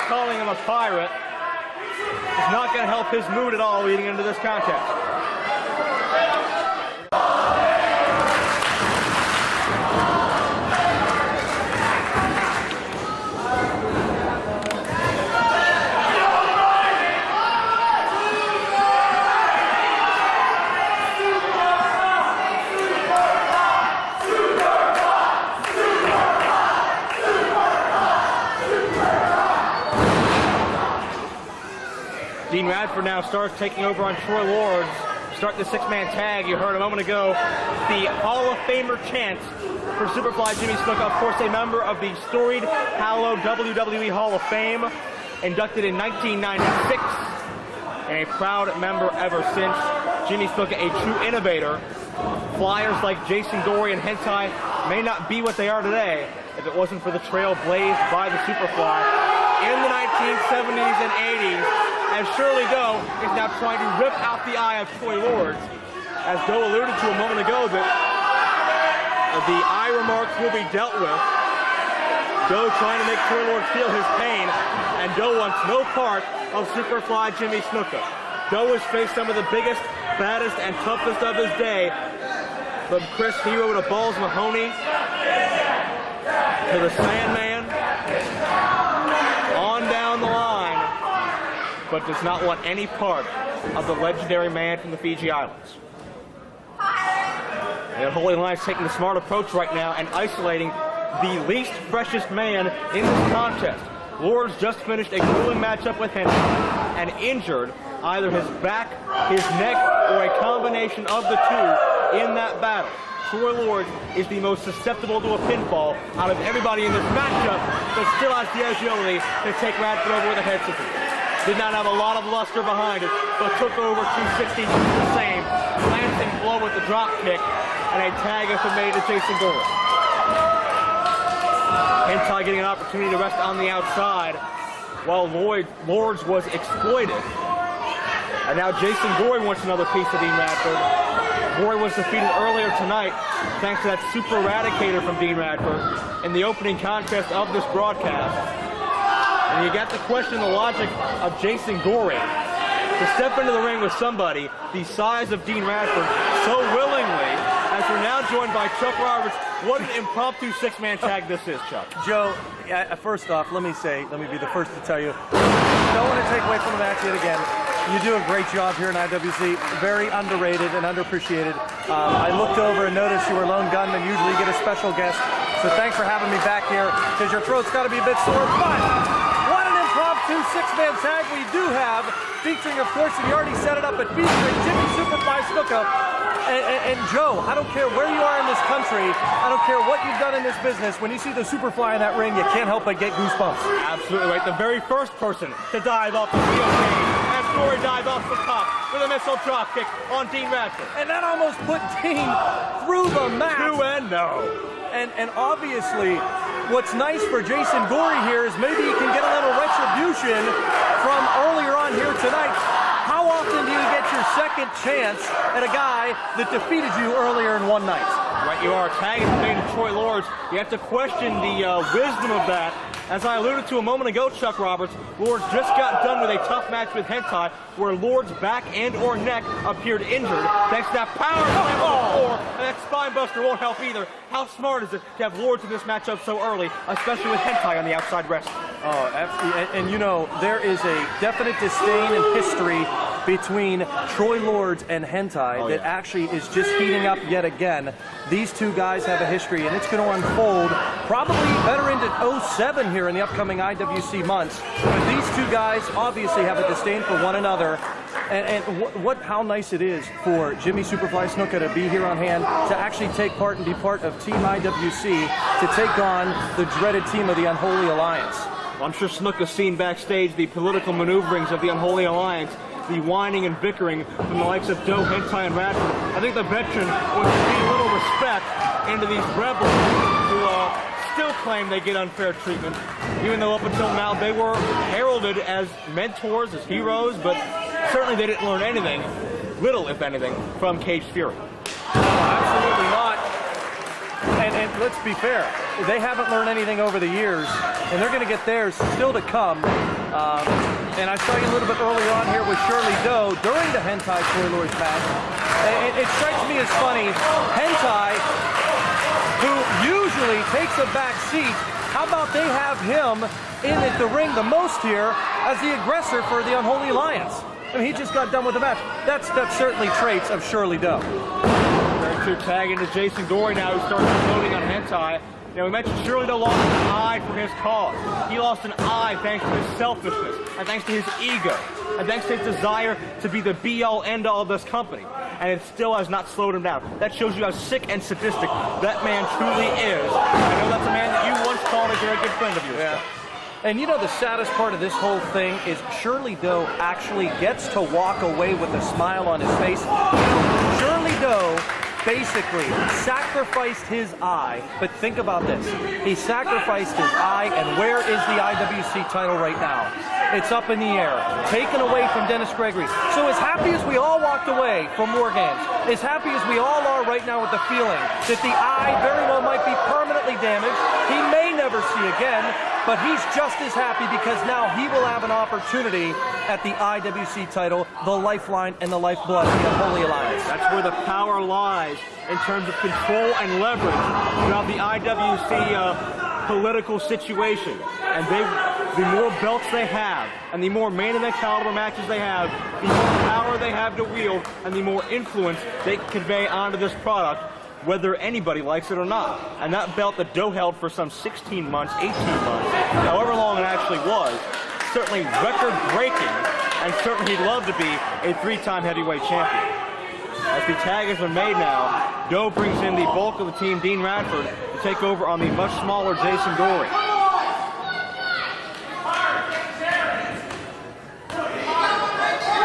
[SPEAKER 2] Calling him a pirate is not going to help his mood at all leading into this contest. Dean Radford now starts taking over on Troy Lords, starting the 6-man tag. You heard a moment ago the Hall of Famer chants for Superfly Jimmy Snuka, of course a member of the storied, hallowed WWE Hall of Fame, inducted in 1996, and a proud member ever since. Jimmy Snuka, a true innovator. Flyers like Jason Gory and Hentai may not be what they are today if it wasn't for the trail blazed by the Superfly in the 1970s and 80s. As Shirley Doe is now trying to rip out the eye of Troy Lords. As Doe alluded to a moment ago, that the eye remarks will be dealt with. Doe trying to make Troy Lords feel his pain, and Doe wants no part of Superfly Jimmy Snuka. Doe has faced some of the biggest, baddest, and toughest of his day, from Chris Hero to Balls Mahoney, to the Sandman, on down the line, but does not want any part of the legendary man from the Fiji Islands. The Unholy Alliance taking the smart approach right now and isolating the least freshest man in this contest. Lords just finished a grueling matchup with him and injured either his back, his neck, or a combination of the two in that battle. Troy Lords is the most susceptible to a pinfall out of everybody in this matchup, but still has the agility to take Radford over with a head scissors. Did not have a lot of luster behind it, but took over 260 the same, glancing blow with the drop kick, and a tag has been made to Jason Gory. Hentai getting an opportunity to rest on the outside, while Lords was exploited. And now Jason Gory wants another piece of Dean Radford. Gory was defeated earlier tonight, thanks to that super eradicator from Dean Radford in the opening contest of this broadcast. And you got to question the logic of Jason Gory to step into the ring with somebody the size of Dean Radford so willingly, as we're now joined by Chuck Roberts. What an impromptu 6-man tag this is, Chuck.
[SPEAKER 4] Joe, first off, let me be the first to tell you, don't want to take away from the match yet again. You do a great job here in IWC. Very underrated and underappreciated. I looked over and noticed you were lone gunman. Usually you get a special guest. So thanks for having me back here, because your throat's got to be a bit sore. But what an impromptu six-man tag we do have, featuring, of course, and you already set it up, but featuring Jimmy Superfly Snuka. And Joe, I don't care where you are in this country, I don't care what you've done in this business, when you see the Superfly in that ring, you can't help but get goosebumps.
[SPEAKER 2] Absolutely right. The very first person to dive off the steel cage, as Gory dives off the top with a missile drop kick on Dean Radford.
[SPEAKER 4] And that almost put Dean through the mat.
[SPEAKER 2] 2-0.
[SPEAKER 4] And obviously, what's nice for Jason Gory here is maybe he can get a little retribution from earlier on here tonight. How often do you get your second chance at a guy that defeated you earlier in one night?
[SPEAKER 2] Right, you are. Tag is made to Troy Lords. You have to question the wisdom of that. As I alluded to a moment ago, Chuck Roberts, Lords just got done with a tough match with Hentai, where Lords' back and or neck appeared injured. Thanks to that power slam on the floor, and that spine buster won't help either. How smart is it to have Lords in this matchup so early, especially with Hentai on the outside wrestling?
[SPEAKER 4] Oh, absolutely. And you know, there is a definite disdain in history between Troy Lords and Hentai that actually is just heating up yet again. These two guys have a history, and it's going to unfold probably better into 07 here in the upcoming IWC months. But these two guys obviously have a disdain for one another. And how nice it is for Jimmy Superfly Snuka to be here on hand, to actually take part and be part of Team IWC, to take on the dreaded team of the Unholy Alliance.
[SPEAKER 2] Well, I'm sure Snuka's seen backstage the political maneuverings of the Unholy Alliance, the whining and bickering from the likes of Doe, Hentai, and Radford. I think the veteran would see little respect into these rebels who still claim they get unfair treatment, even though up until now they were heralded as mentors, as heroes, but certainly they didn't learn anything, little if anything, from Cage Fury.
[SPEAKER 4] Absolutely not. And let's be fair, they haven't learned anything over the years, and they're going to get theirs still to come. And I saw you a little bit earlier on here with Shirley Doe during the Hentai Troy Lords match. It strikes me as funny, Hentai, who usually takes a back seat, how about they have him in at the ring the most here as the aggressor for the Unholy Alliance? I mean, he just got done with the match. That's certainly traits of Shirley Doe.
[SPEAKER 2] Very true. Tag into Jason Gory now, who starts promoting on Hentai. You know, we mentioned Shirley Doe lost an eye for his cause. He lost an eye thanks to his selfishness, and thanks to his ego, and thanks to his desire to be the be-all, end-all of this company. And it still has not slowed him down. That shows you how sick and sadistic that man truly is. I know that's a man that you once called a very good friend of yours.
[SPEAKER 4] Yeah. And you know, the saddest part of this whole thing is Shirley Doe actually gets to walk away with a smile on his face. Shirley Doe basically sacrificed his eye, but think about this. He sacrificed his eye, and where is the IWC title right now? It's up in the air, taken away from Dennis Gregory. So as happy as we all walked away from War Games, as happy as we all are right now with the feeling that the eye very well might be permanently damaged, he may never see again, but he's just as happy because now he will have an opportunity at the IWC title, the lifeline and the lifeblood of the Unholy Alliance.
[SPEAKER 2] That's where the power lies in terms of control and leverage throughout the IWC political situation. And the more belts they have, and the more main-event caliber matches they have, the more power they have to wield, and the more influence they can convey onto this product, whether anybody likes it or not. And that belt that Doe held for some 16 months, 18 months, however long it actually was, certainly record-breaking, and certainly he'd love to be a three-time heavyweight champion. As the tag has been made now, Doe brings in the bulk of the team, Dean Radford, to take over on the much smaller Jason Gory.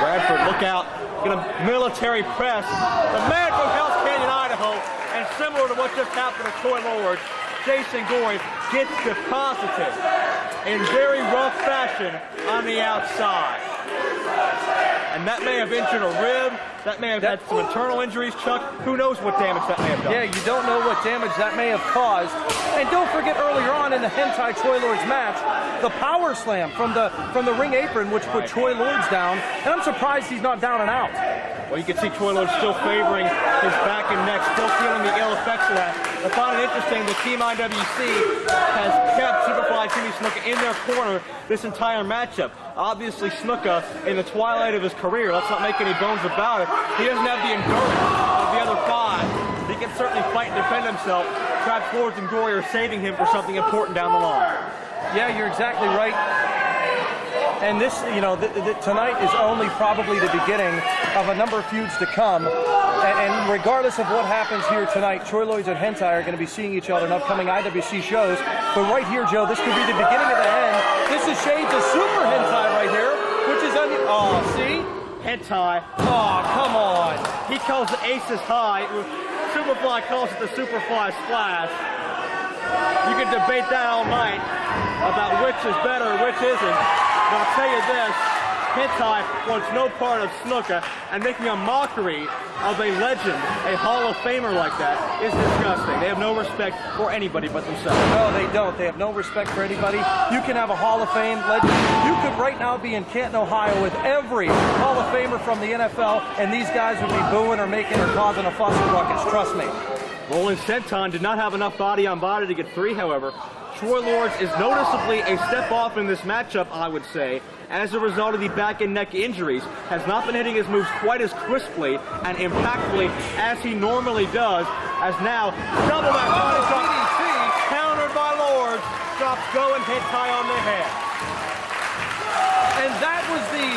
[SPEAKER 2] Radford, look out, get a military press. The man from Hell's Canyon, Idaho, and similar to what just happened to Troy Lords, Jason Gory gets deposited in very rough fashion on the outside. And that may have injured a rib, that may have had some internal injuries, Chuck. Who knows what damage that may have done.
[SPEAKER 4] Yeah, you don't know what damage that may have caused. And don't forget earlier on in the Hentai Troy Lords match, the power slam from the ring apron, which put Troy Lords down. And I'm surprised he's not down and out.
[SPEAKER 2] Well, you can see Troy Lords still favoring his back and neck, still feeling the ill effects of that. I find it interesting that Team IWC has kept Superfly Jimmy Snuka in their corner this entire matchup. Obviously, Snuka, in the twilight of his career, let's not make any bones about it, he doesn't have the endurance of the other 5. He can certainly fight and defend himself. Perhaps Lords and Gory are saving him for something important down the line.
[SPEAKER 4] Yeah, you're exactly right. And this, you know, tonight is only probably the beginning of a number of feuds to come. And regardless of what happens here tonight, Troy Lloyds and Hentai are going to be seeing each other in upcoming IWC shows. But right here, Joe, this could be the beginning of the end. This is shades of Super Hentai right here, which is oh, see?
[SPEAKER 2] Hentai.
[SPEAKER 4] Oh, come on.
[SPEAKER 2] He calls the aces high. Superfly calls it the Superfly Splash. You can debate that all night about which is better and which isn't. But I'll tell you this, Hentai wants no part of Snuka, and making a mockery of a legend, a Hall of Famer like that, is disgusting. They have no respect for anybody but themselves.
[SPEAKER 4] No, they don't. They have no respect for anybody. You can have a Hall of Fame legend. You could right now be in Canton, Ohio with every Hall of Famer from the NFL, and these guys would be booing or making or causing a fuss and ruckus. Trust me.
[SPEAKER 2] Roland Senton did not have enough body on body to get 3, however. Troy Lords is noticeably a step off in this matchup, I would say, as a result of the back and neck injuries. Has not been hitting his moves quite as crisply and impactfully as he normally does, as now double that body shot, countered by Lords, drops Go and Hentai on the head.
[SPEAKER 4] And that was the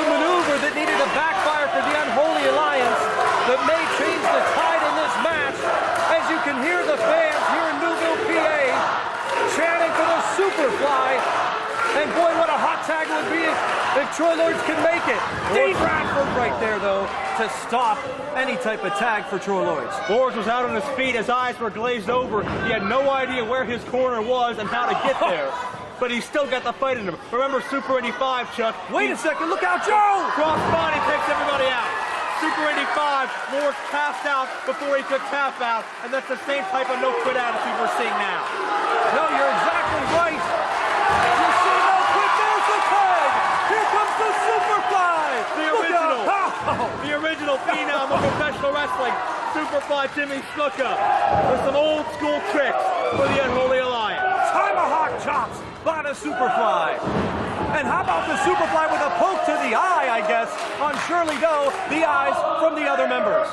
[SPEAKER 4] maneuver that needed a backfire for the Unholy Alliance that may change the tide in this match. As you can hear the fans here in Newville, PA, chanting for the Superfly. And boy, what a hot tag it would be if Troy Lords can make it. Dean Radford right there, though, to stop any type of tag for Troy Lords.
[SPEAKER 2] Lords was out on his feet, his eyes were glazed over. He had no idea where his corner was and how to get there. But he still got the fight in him. Remember Super Indy 5, Chuck?
[SPEAKER 4] Wait a second, look out, Joe!
[SPEAKER 2] Cross body takes everybody out. Super Indy 5, Lords passed out before he could tap out, and that's the same type of no-quit attitude we're seeing now.
[SPEAKER 4] No, you're exactly right. You see no quit, there's the tag! Here comes the Superfly!
[SPEAKER 2] The original phenom of professional wrestling, Superfly Jimmy Snuka, with some old-school tricks for the Unholy Alliance.
[SPEAKER 4] Tomahawk chops by the Superfly. And how about the Superfly with a poke to the eye, I guess, on Shirley Doe, the eyes from the other members.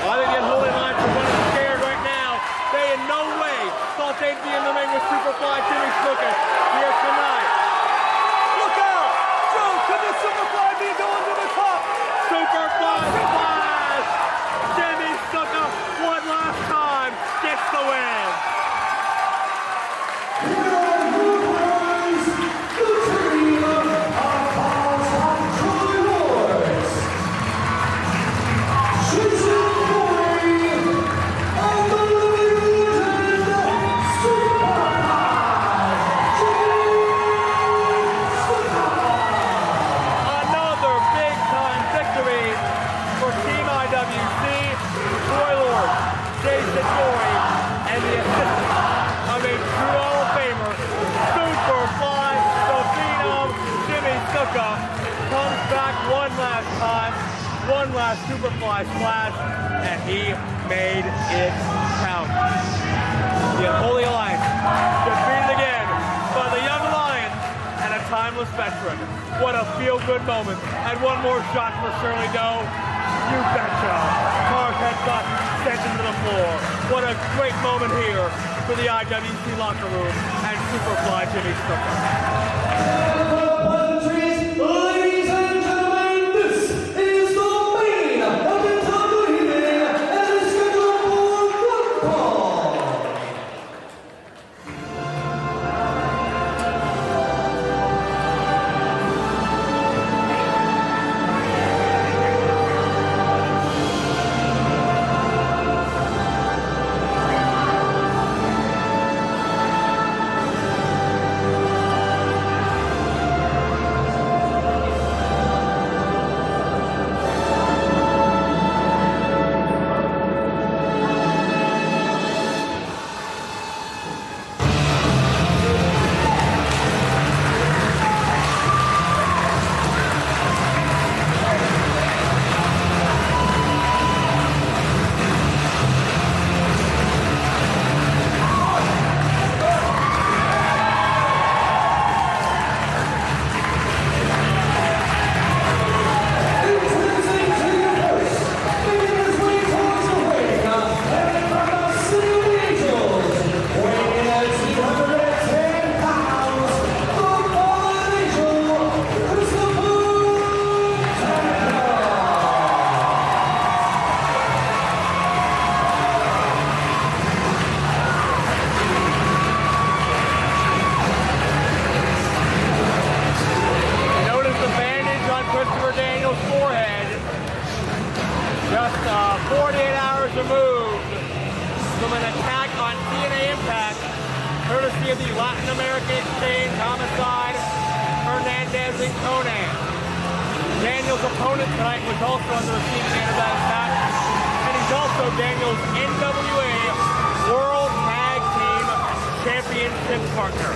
[SPEAKER 2] I think the Unholy Alliance are running scared right now. They in no way thought they'd be in the ring with Superfly Jimmy Snuka here tonight.
[SPEAKER 4] Look out! Joe, could the Superfly be going to the top?
[SPEAKER 2] Superfly Splash! Jimmy Snuka, one last time, gets the win. Comes back one last time, one last Superfly Splash, and he made it count. The Unholy Alliance defeated again by the Young Lion and a timeless veteran. What a feel-good moment. And one more shot for Shirley Doe. You betcha. Car's headbutt sent him to the floor. What a great moment here for the IWC locker room and Superfly Jimmy Snuka.
[SPEAKER 7] Ladies and gentlemen, this is the main event of the evening and is scheduled for one fall.
[SPEAKER 2] courtesy of the Latin American Exchange, Homicide, Hernandez, and Conan. Daniel's opponent tonight was also on the receiving end of that attack, and he's also Daniel's NWA World Tag Team Championship partner.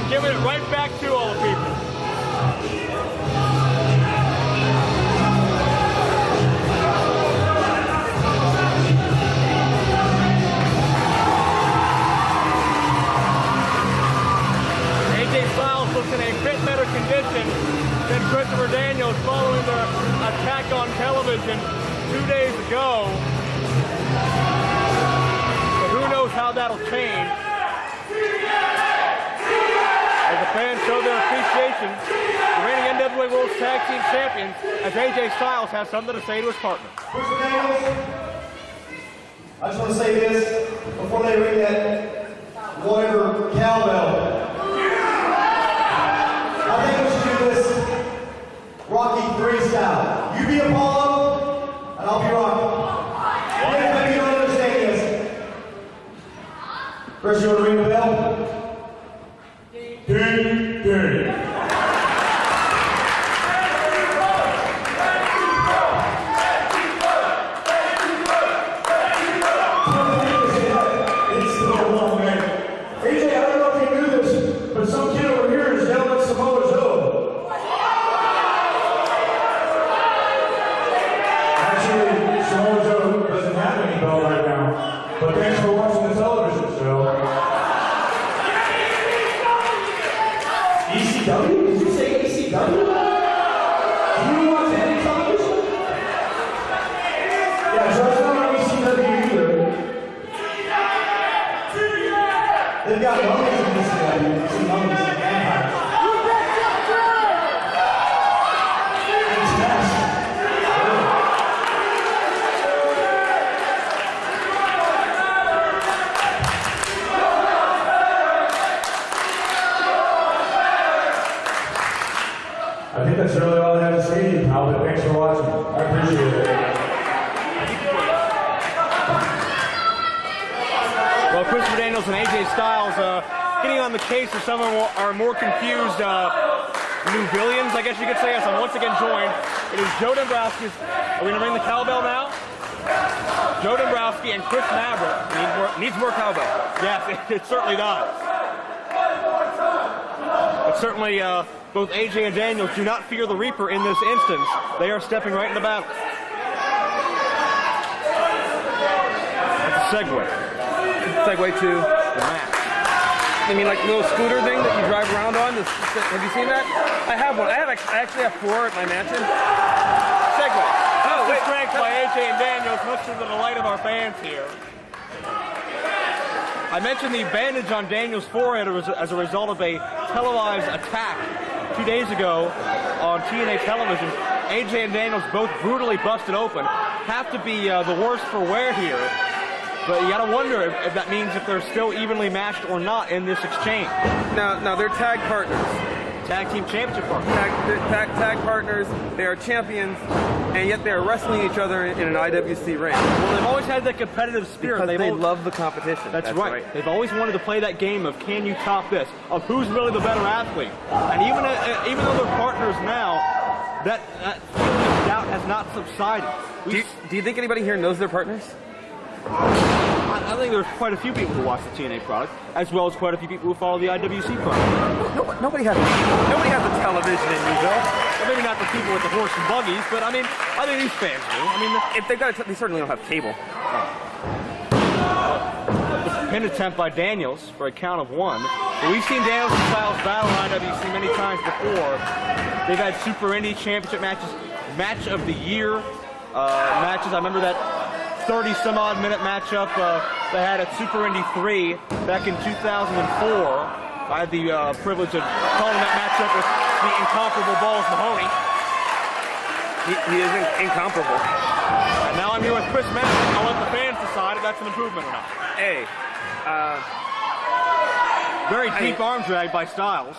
[SPEAKER 2] Giving it right back to all the people. AJ Styles looks in a bit better condition than Christopher Daniels following the attack on television 2 days ago. But who knows how that'll change. As the fans show their appreciation, the reigning NWA World Tag Team Champions, as AJ Styles has something to say to his partner.
[SPEAKER 8] I just want to say this before they ring that whatever cowbell. I think we should do this Rocky 3 style. You be Apollo, and I'll be Rocky. Maybe you don't understand this. First, you want to ring the bell? Ding, ding.
[SPEAKER 9] I think that's really all I have to say to you, pal, but thanks for watching. I appreciate it.
[SPEAKER 2] Well, Christopher Daniels and AJ Styles getting on the case of some of our more confused Newvillians, I guess you could say, as I'm once again joined. It is Joe Dombrowski. Are we going to ring the cowbell now? Joe Dombrowski and Chris Maverick.
[SPEAKER 6] Needs more cowbell.
[SPEAKER 2] Yes, it certainly does. But certainly, both AJ and Daniels do not fear the Reaper in this instance. They are stepping right into battle. That's a segue.
[SPEAKER 6] Segue to the match. I mean, like the little scooter thing that you drive around on. Have you seen that? I have one. I actually have 4 at my mansion. Segue.
[SPEAKER 2] Oh, wait. Strength by AJ and Daniels, much to the delight of our fans here. I mentioned the bandage on Daniels' forehead as a result of a televised attack 2 days ago on TNA television. AJ and Daniels both brutally busted open. Have to be the worst for wear here. But you gotta wonder if that means if they're still evenly matched or not in this exchange.
[SPEAKER 6] Now they're tag partners.
[SPEAKER 2] Tag team championship partners.
[SPEAKER 6] Tag partners. They are champions, and yet they are wrestling each other in an IWC ring.
[SPEAKER 2] Well, they've always had that competitive spirit.
[SPEAKER 6] Because they love the competition.
[SPEAKER 2] That's right. They've always wanted to play that game of can you top this, of who's really the better athlete. And even though they're partners now, that feeling of doubt has not subsided.
[SPEAKER 6] Do you think anybody here knows their partners?
[SPEAKER 2] I think there's quite a few people who watch the TNA product, as well as quite a few people who follow the IWC product.
[SPEAKER 6] Nobody has a television in Newville.
[SPEAKER 2] Well, maybe not the people with the horse and buggies, but I mean, I think these fans do. I mean,
[SPEAKER 6] if they got, they certainly don't have cable.
[SPEAKER 2] Pin attempt by Daniels for a count of 1. But we've seen Daniels and Styles battle in IWC many times before. They've had Super Indy Championship matches, Match of the Year matches. I remember that 30-some-odd minute matchup they had at Super Indy 3 back in 2004. I had the privilege of calling that matchup with the incomparable Balls Mahoney.
[SPEAKER 6] He is incomparable.
[SPEAKER 2] And now I'm here with Chris Madden. I'll let the fans decide if that's an improvement or not.
[SPEAKER 6] Hey.
[SPEAKER 2] Very deep arm drag by Styles.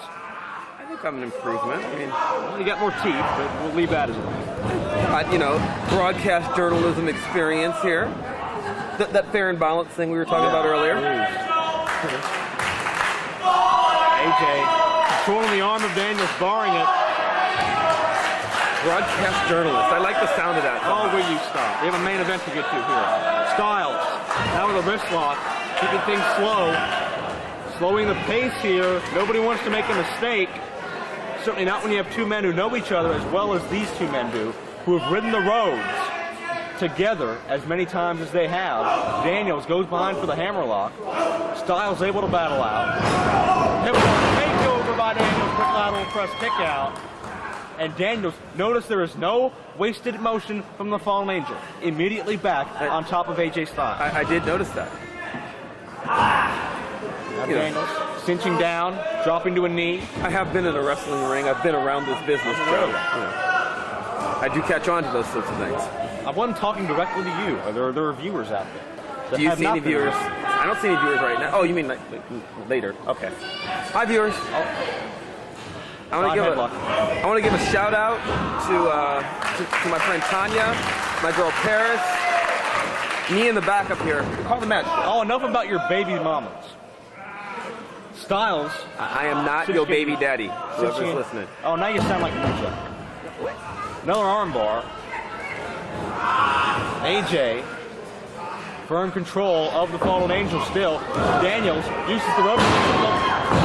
[SPEAKER 6] I think I'm an improvement. I mean,
[SPEAKER 2] you got more teeth, but we'll leave that as well.
[SPEAKER 6] You know, broadcast journalism experience here. That fair and balanced thing we were talking about earlier.
[SPEAKER 2] AJ controlling the arm of Daniels, barring it.
[SPEAKER 6] Broadcast journalist. I like the sound of that.
[SPEAKER 2] Oh, will you stop? We have a main event to get to here. Styles, now with a wrist lock, keeping things slow. Slowing the pace here. Nobody wants to make a mistake. Certainly not when you have two men who know each other as well as these two men do, who have ridden the roads together as many times as they have. Daniels goes behind for the hammerlock. Styles able to battle out. Hip takeover by Daniels, quick lateral press kick out. And Daniels, notice there is no wasted motion from the Fallen Angel. Immediately back on top of AJ Styles.
[SPEAKER 6] I did notice that.
[SPEAKER 2] Daniels cinching down, dropping to a knee.
[SPEAKER 6] I have been in a wrestling ring. I've been around this business, Joe. I do catch on to those sorts of things.
[SPEAKER 2] I wasn't talking directly to you. There are viewers out there.
[SPEAKER 6] Do you see any viewers? I don't see any viewers right now. Oh, you mean like later? Okay. Hi, viewers. I want to give a shout out to my friend Tanya, my girl Paris, me in the back up here. Call the match.
[SPEAKER 2] Oh, enough about your baby mamas. Styles.
[SPEAKER 6] I am not your baby daddy. Whoever's listening.
[SPEAKER 2] Oh, now you sound like Mucha. Another armbar. AJ, firm control of the Fallen Angel still. Daniels uses the rope.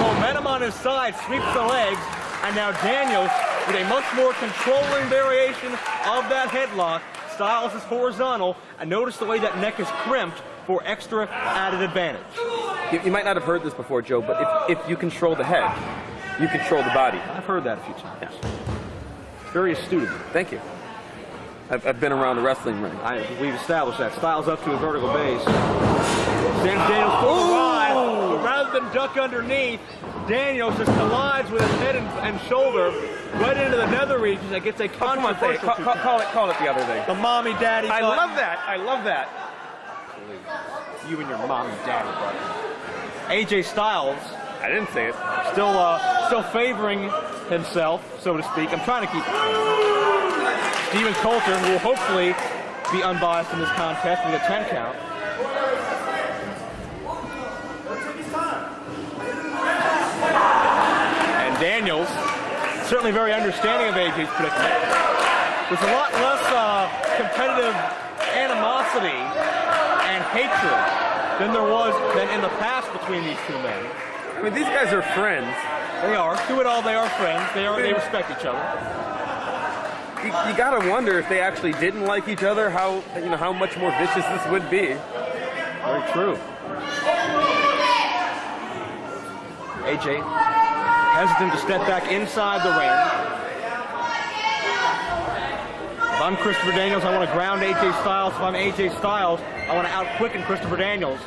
[SPEAKER 2] Momentum on his side, sweeps the legs, and now Daniels with a much more controlling variation of that headlock. Styles is horizontal, and notice the way that neck is crimped for extra added advantage.
[SPEAKER 6] You might not have heard this before, Joe, but if you control the head, you control the body.
[SPEAKER 2] I've heard that a few times. Yeah. Very astute of you.
[SPEAKER 6] Thank you. I've been around the wrestling ring.
[SPEAKER 2] We've established that. Styles up to a vertical base. Sends Daniels for the ride, but rather than duck underneath, Daniels just collides with his head and shoulder right into the nether regions and gets a controversial.
[SPEAKER 6] Call it the other thing.
[SPEAKER 2] The mommy daddy.
[SPEAKER 6] I love that. I love that.
[SPEAKER 2] You and your mommy daddy button. AJ Styles.
[SPEAKER 6] I didn't say it.
[SPEAKER 2] Still favoring himself, so to speak. I'm trying to keep it. Steven Coulter, who will hopefully be unbiased in this contest with a 10 count. And Daniels, certainly very understanding of AJ's predicament. There's a lot less competitive animosity and hatred than there was in the past between these two men.
[SPEAKER 6] I mean, these guys are friends.
[SPEAKER 2] They are. Through it all, they are friends. They respect each other.
[SPEAKER 6] You gotta wonder if they actually didn't like each other, how much more vicious this would be.
[SPEAKER 2] Very true. AJ hesitant to step back inside the ring. If I'm Christopher Daniels, I want to ground AJ Styles. If I'm AJ Styles, I want to out-quicken Christopher Daniels.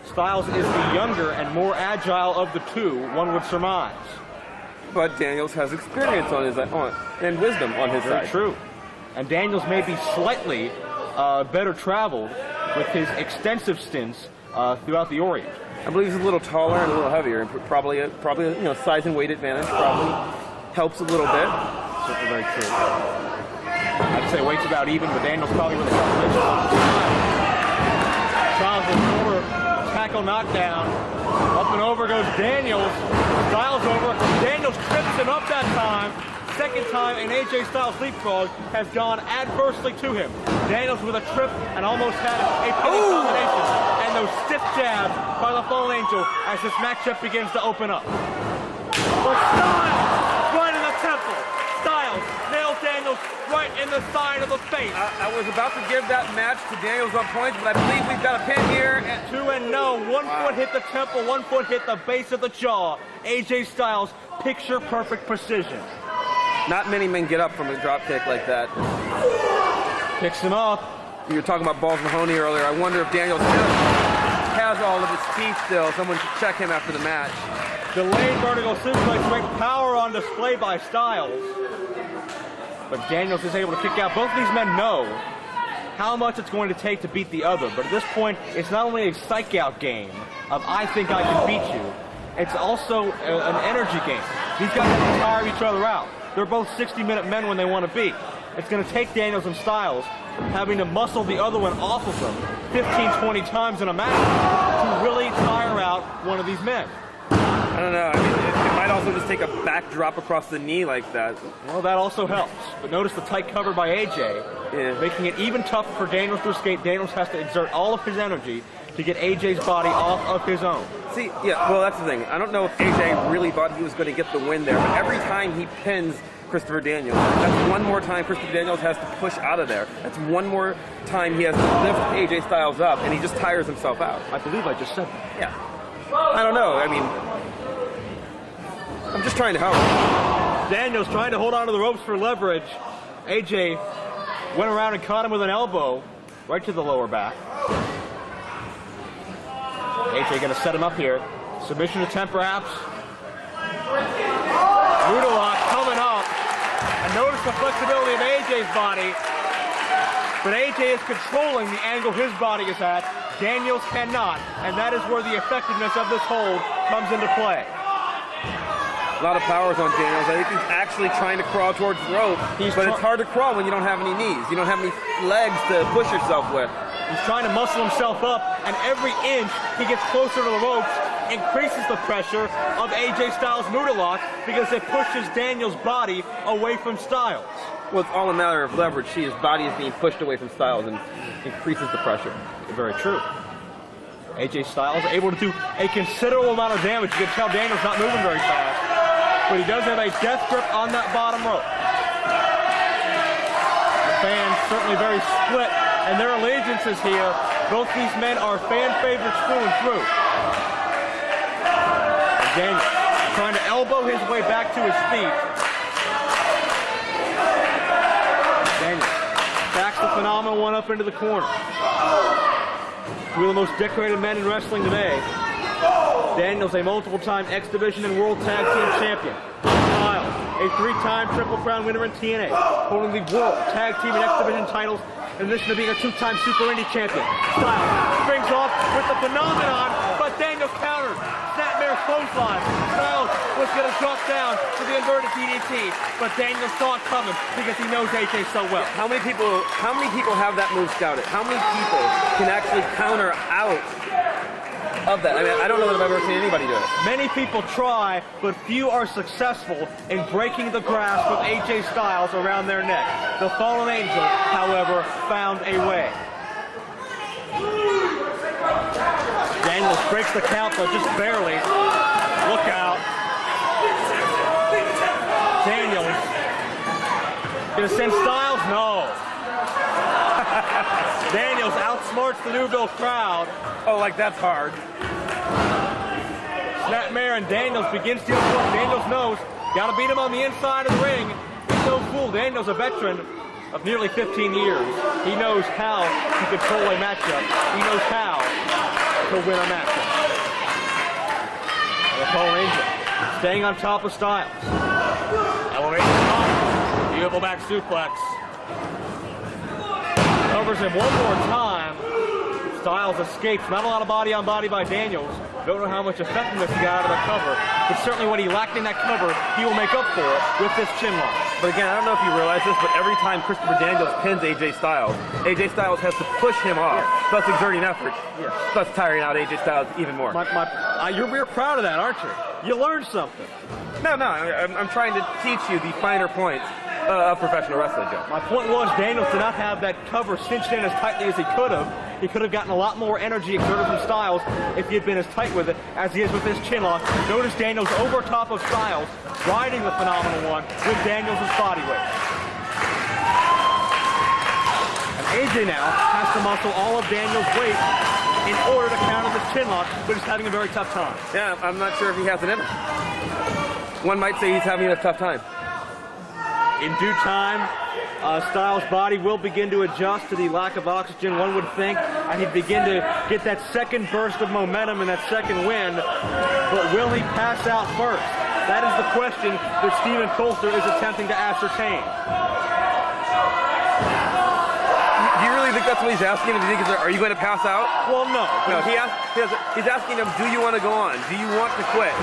[SPEAKER 2] Styles is the younger and more agile of the two, one would surmise.
[SPEAKER 6] But Daniels has experience on his and wisdom on his side.
[SPEAKER 2] Very true. And Daniels may be slightly better traveled with his extensive stints throughout the Orient.
[SPEAKER 6] I believe he's a little taller and a little heavier, and probably size and weight advantage probably helps a little bit.
[SPEAKER 2] Certainly very true. I'd say weight's about even, but Daniels probably with a couple Styles with a shoulder tackle knockdown. Up and over goes Daniels. Styles over. Daniels trips him up that time. second time an AJ Styles leapfrog has gone adversely to him. Daniels with a trip and almost had a pinning combination. And those stiff jabs by the Fallen Angel as this matchup begins to open up. But Styles, right in the temple. Styles nails Daniels right in the side of the face.
[SPEAKER 6] I was about to give that match to Daniels on points, but I believe we've got a pin here.
[SPEAKER 2] 2-0. One foot hit the temple, one foot hit the base of the jaw. AJ Styles, picture perfect precision.
[SPEAKER 6] Not many men get up from a drop kick like that.
[SPEAKER 2] Picks him up.
[SPEAKER 6] You were talking about Balls Mahoney earlier. I wonder if Daniels has all of his speed still. Someone should check him after the match.
[SPEAKER 2] Delayed vertical suplex, great power on display by Styles. But Daniels is able to kick out. Both of these men know how much it's going to take to beat the other. But at this point, it's not only a psych-out game of I think I can beat you, it's also an energy game. These guys have to tire each other out. They're both 60-minute men when they want to be. It's going to take Daniels and Styles having to muscle the other one off of them 15, 20 times in a match to really tire out one of these men.
[SPEAKER 6] I don't know. I mean, it might also just take a back drop across the knee like that.
[SPEAKER 2] Well, that also helps. But notice the tight cover by AJ, making it even tougher for Daniels to escape. Daniels has to exert all of his energy to get AJ's body off of his own.
[SPEAKER 6] See, yeah, well, that's the thing. I don't know if AJ really thought he was going to get the win there, but every time he pins Christopher Daniels, that's one more time Christopher Daniels has to push out of there. That's one more time he has to lift AJ Styles up, and he just tires himself out.
[SPEAKER 2] I believe I just said that.
[SPEAKER 6] Yeah. I don't know. I mean, I'm just trying to help.
[SPEAKER 2] Daniels trying to hold on to the ropes for leverage. AJ went around and caught him with an elbow right to the lower back. AJ going to set him up here. Submission attempt perhaps. Ludolock coming up. And notice the flexibility of AJ's body. But AJ is controlling the angle his body is at. Daniels cannot. And that is where the effectiveness of this hold comes into play.
[SPEAKER 6] A lot of powers on Daniels. I think he's actually trying to crawl towards the rope. But it's hard to crawl when you don't have any knees. You don't have any legs to push yourself with.
[SPEAKER 2] He's trying to muscle himself up, and every inch he gets closer to the ropes increases the pressure of AJ Styles' Ludolock because it pushes Daniels' body away from Styles.
[SPEAKER 6] Well, it's all a matter of leverage. His body is being pushed away from Styles and increases the pressure.
[SPEAKER 2] Very true. AJ Styles able to do a considerable amount of damage. You can tell Daniels not moving very fast, but he does have a death grip on that bottom rope. The fans certainly very split, and their allegiances here. Both these men are fan favorites through and through. And Daniels trying to elbow his way back to his feet. Daniels backs the phenomenal one up into the corner. Two of the most decorated men in wrestling today. Daniels, a multiple-time X Division and World Tag Team Champion. Styles, a three-time Triple Crown winner in TNA, holding the World Tag Team and X Division titles, in addition to being a two-time Super Indy champion. Styles springs off with the phenomenon, but Daniels counters. Snapmare clothesline. Styles was going to drop down to the inverted DDT, but Daniels saw it coming because he knows AJ so well.
[SPEAKER 6] How many people have that move scouted? How many people can actually counter out of that? I mean, I don't know that I've ever seen anybody do it.
[SPEAKER 2] Many people try, but few are successful in breaking the grasp of AJ Styles around their neck. The Fallen Angel, however, found a way. Daniels breaks the count, but just barely. Look out. Daniels. Gonna send Styles? No. Daniels outsmarts the Newville crowd.
[SPEAKER 6] Oh, like that's hard.
[SPEAKER 2] Snapmare and Daniels begins to push. Daniels knows, gotta beat him on the inside of the ring. He's no fool. Daniels, a veteran of nearly 15 years. He knows how to control a matchup. He knows how to win a matchup. And the Fallen Angel staying on top of Styles. Elevation up. Beautiful back suplex. Covers him one more time. Styles escapes. Not a lot of body on body by Daniels. Don't know how much effectiveness he got out of the cover, but certainly what he lacked in that cover, he will make up for it with this chin lock.
[SPEAKER 6] But again, I don't know if you realize this, but every time Christopher Daniels pins AJ Styles has to push him off, thus exerting effort, thus tiring out AJ Styles even more.
[SPEAKER 2] You're proud of that, aren't you? You learned something.
[SPEAKER 6] No, I'm trying to teach you the finer points of professional wrestling, Joe.
[SPEAKER 2] My point was Daniels did not have that cover cinched in as tightly as he could have. He could have gotten a lot more energy exerted from Styles if he had been as tight with it as he is with his chin lock. Notice Daniels over top of Styles, riding the Phenomenal One with Daniels' body weight. And AJ now has to muscle all of Daniels' weight in order to counter this chin lock, but he's having a very tough time.
[SPEAKER 6] Yeah, I'm not sure if he has it in him. One might say he's having a tough time.
[SPEAKER 2] In due time, Styles' body will begin to adjust to the lack of oxygen, one would think, and he'd begin to get that second burst of momentum and that second win. But will he pass out first? That is the question that Steven Coulter is attempting to ascertain.
[SPEAKER 6] Do you really think that's what he's asking him? Do you think, are you going to pass out?
[SPEAKER 2] Well, no.
[SPEAKER 6] No, he's asking him, do you want to go on? Do you want to quit?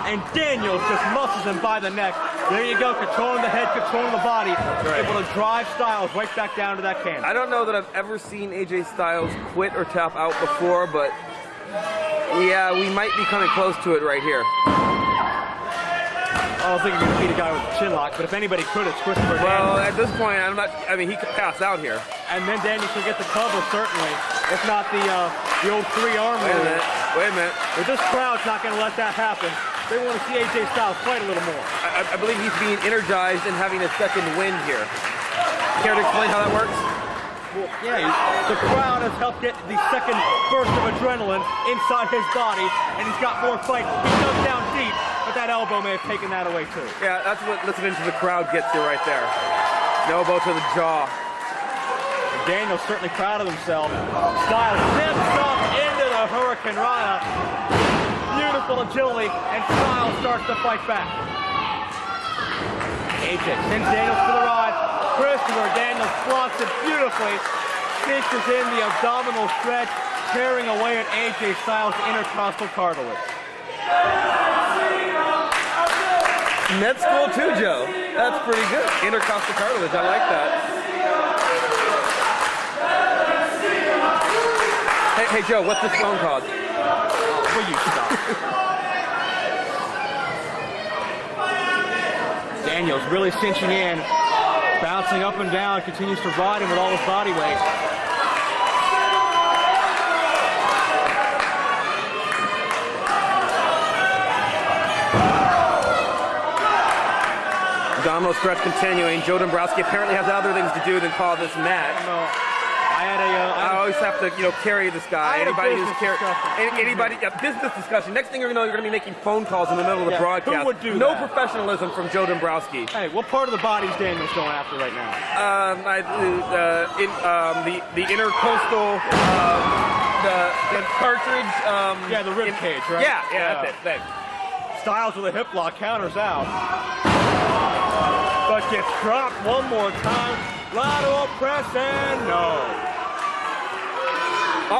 [SPEAKER 2] And Daniels just muscles him by the neck. There you go, controlling the head, controlling the body, able to drive Styles right back down to that canvas.
[SPEAKER 6] I don't know that I've ever seen AJ Styles quit or tap out before, but yeah, we might be coming close to it right here.
[SPEAKER 2] I don't think you're going to beat a guy with a chin lock, but if anybody could, it's Christopher
[SPEAKER 6] Well,
[SPEAKER 2] Daniels.
[SPEAKER 6] at this point, he could pass out here.
[SPEAKER 2] And then Daniels will get the cover, certainly. If not the old three-arm rule.
[SPEAKER 6] Wait a minute.
[SPEAKER 2] But this crowd's not going to let that happen. They want to see AJ Styles fight a little more.
[SPEAKER 6] I believe he's being energized and having a second win here. Care to explain how that works?
[SPEAKER 2] Well, yeah, the crowd has helped get the second burst of adrenaline inside his body, and he's got more fight. He dug down deep, but that elbow may have taken that away too.
[SPEAKER 6] Yeah, that's what listening to the crowd gets you right there. An elbow to the jaw.
[SPEAKER 2] Daniel's certainly proud of himself. Styles zips up into the Hurricane Rana. Beautiful agility, and Styles starts to fight back. AJ sends Daniels for the ride. Christopher Daniels blocks it beautifully. Stitches in the abdominal stretch, tearing away at AJ Styles' intercostal cartilage.
[SPEAKER 6] Med school too, Joe. That's pretty good. Intercostal cartilage, I like that. Hey Joe, what's this phone called?
[SPEAKER 2] Will you stop? Daniels really cinching in, bouncing up and down, continues to ride him with all his body weight.
[SPEAKER 6] Abdominal stretch continuing. Joe Dombrowski apparently has other things to do than call this match.
[SPEAKER 2] No.
[SPEAKER 6] I always have to, carry this guy. Anybody who's business discussion. Next thing you're going to be making phone calls in the middle of the broadcast.
[SPEAKER 2] Who would do
[SPEAKER 6] no
[SPEAKER 2] that?
[SPEAKER 6] Professionalism from Joe Dombrowski.
[SPEAKER 2] Hey, what part of the body is Daniels going after right now?
[SPEAKER 6] The intercostal, the cartridge.
[SPEAKER 2] Yeah, the rib cage, right?
[SPEAKER 6] Yeah, that's it. Thanks.
[SPEAKER 2] Styles with a hip lock counters out, but gets dropped one more time. Lateral press and no.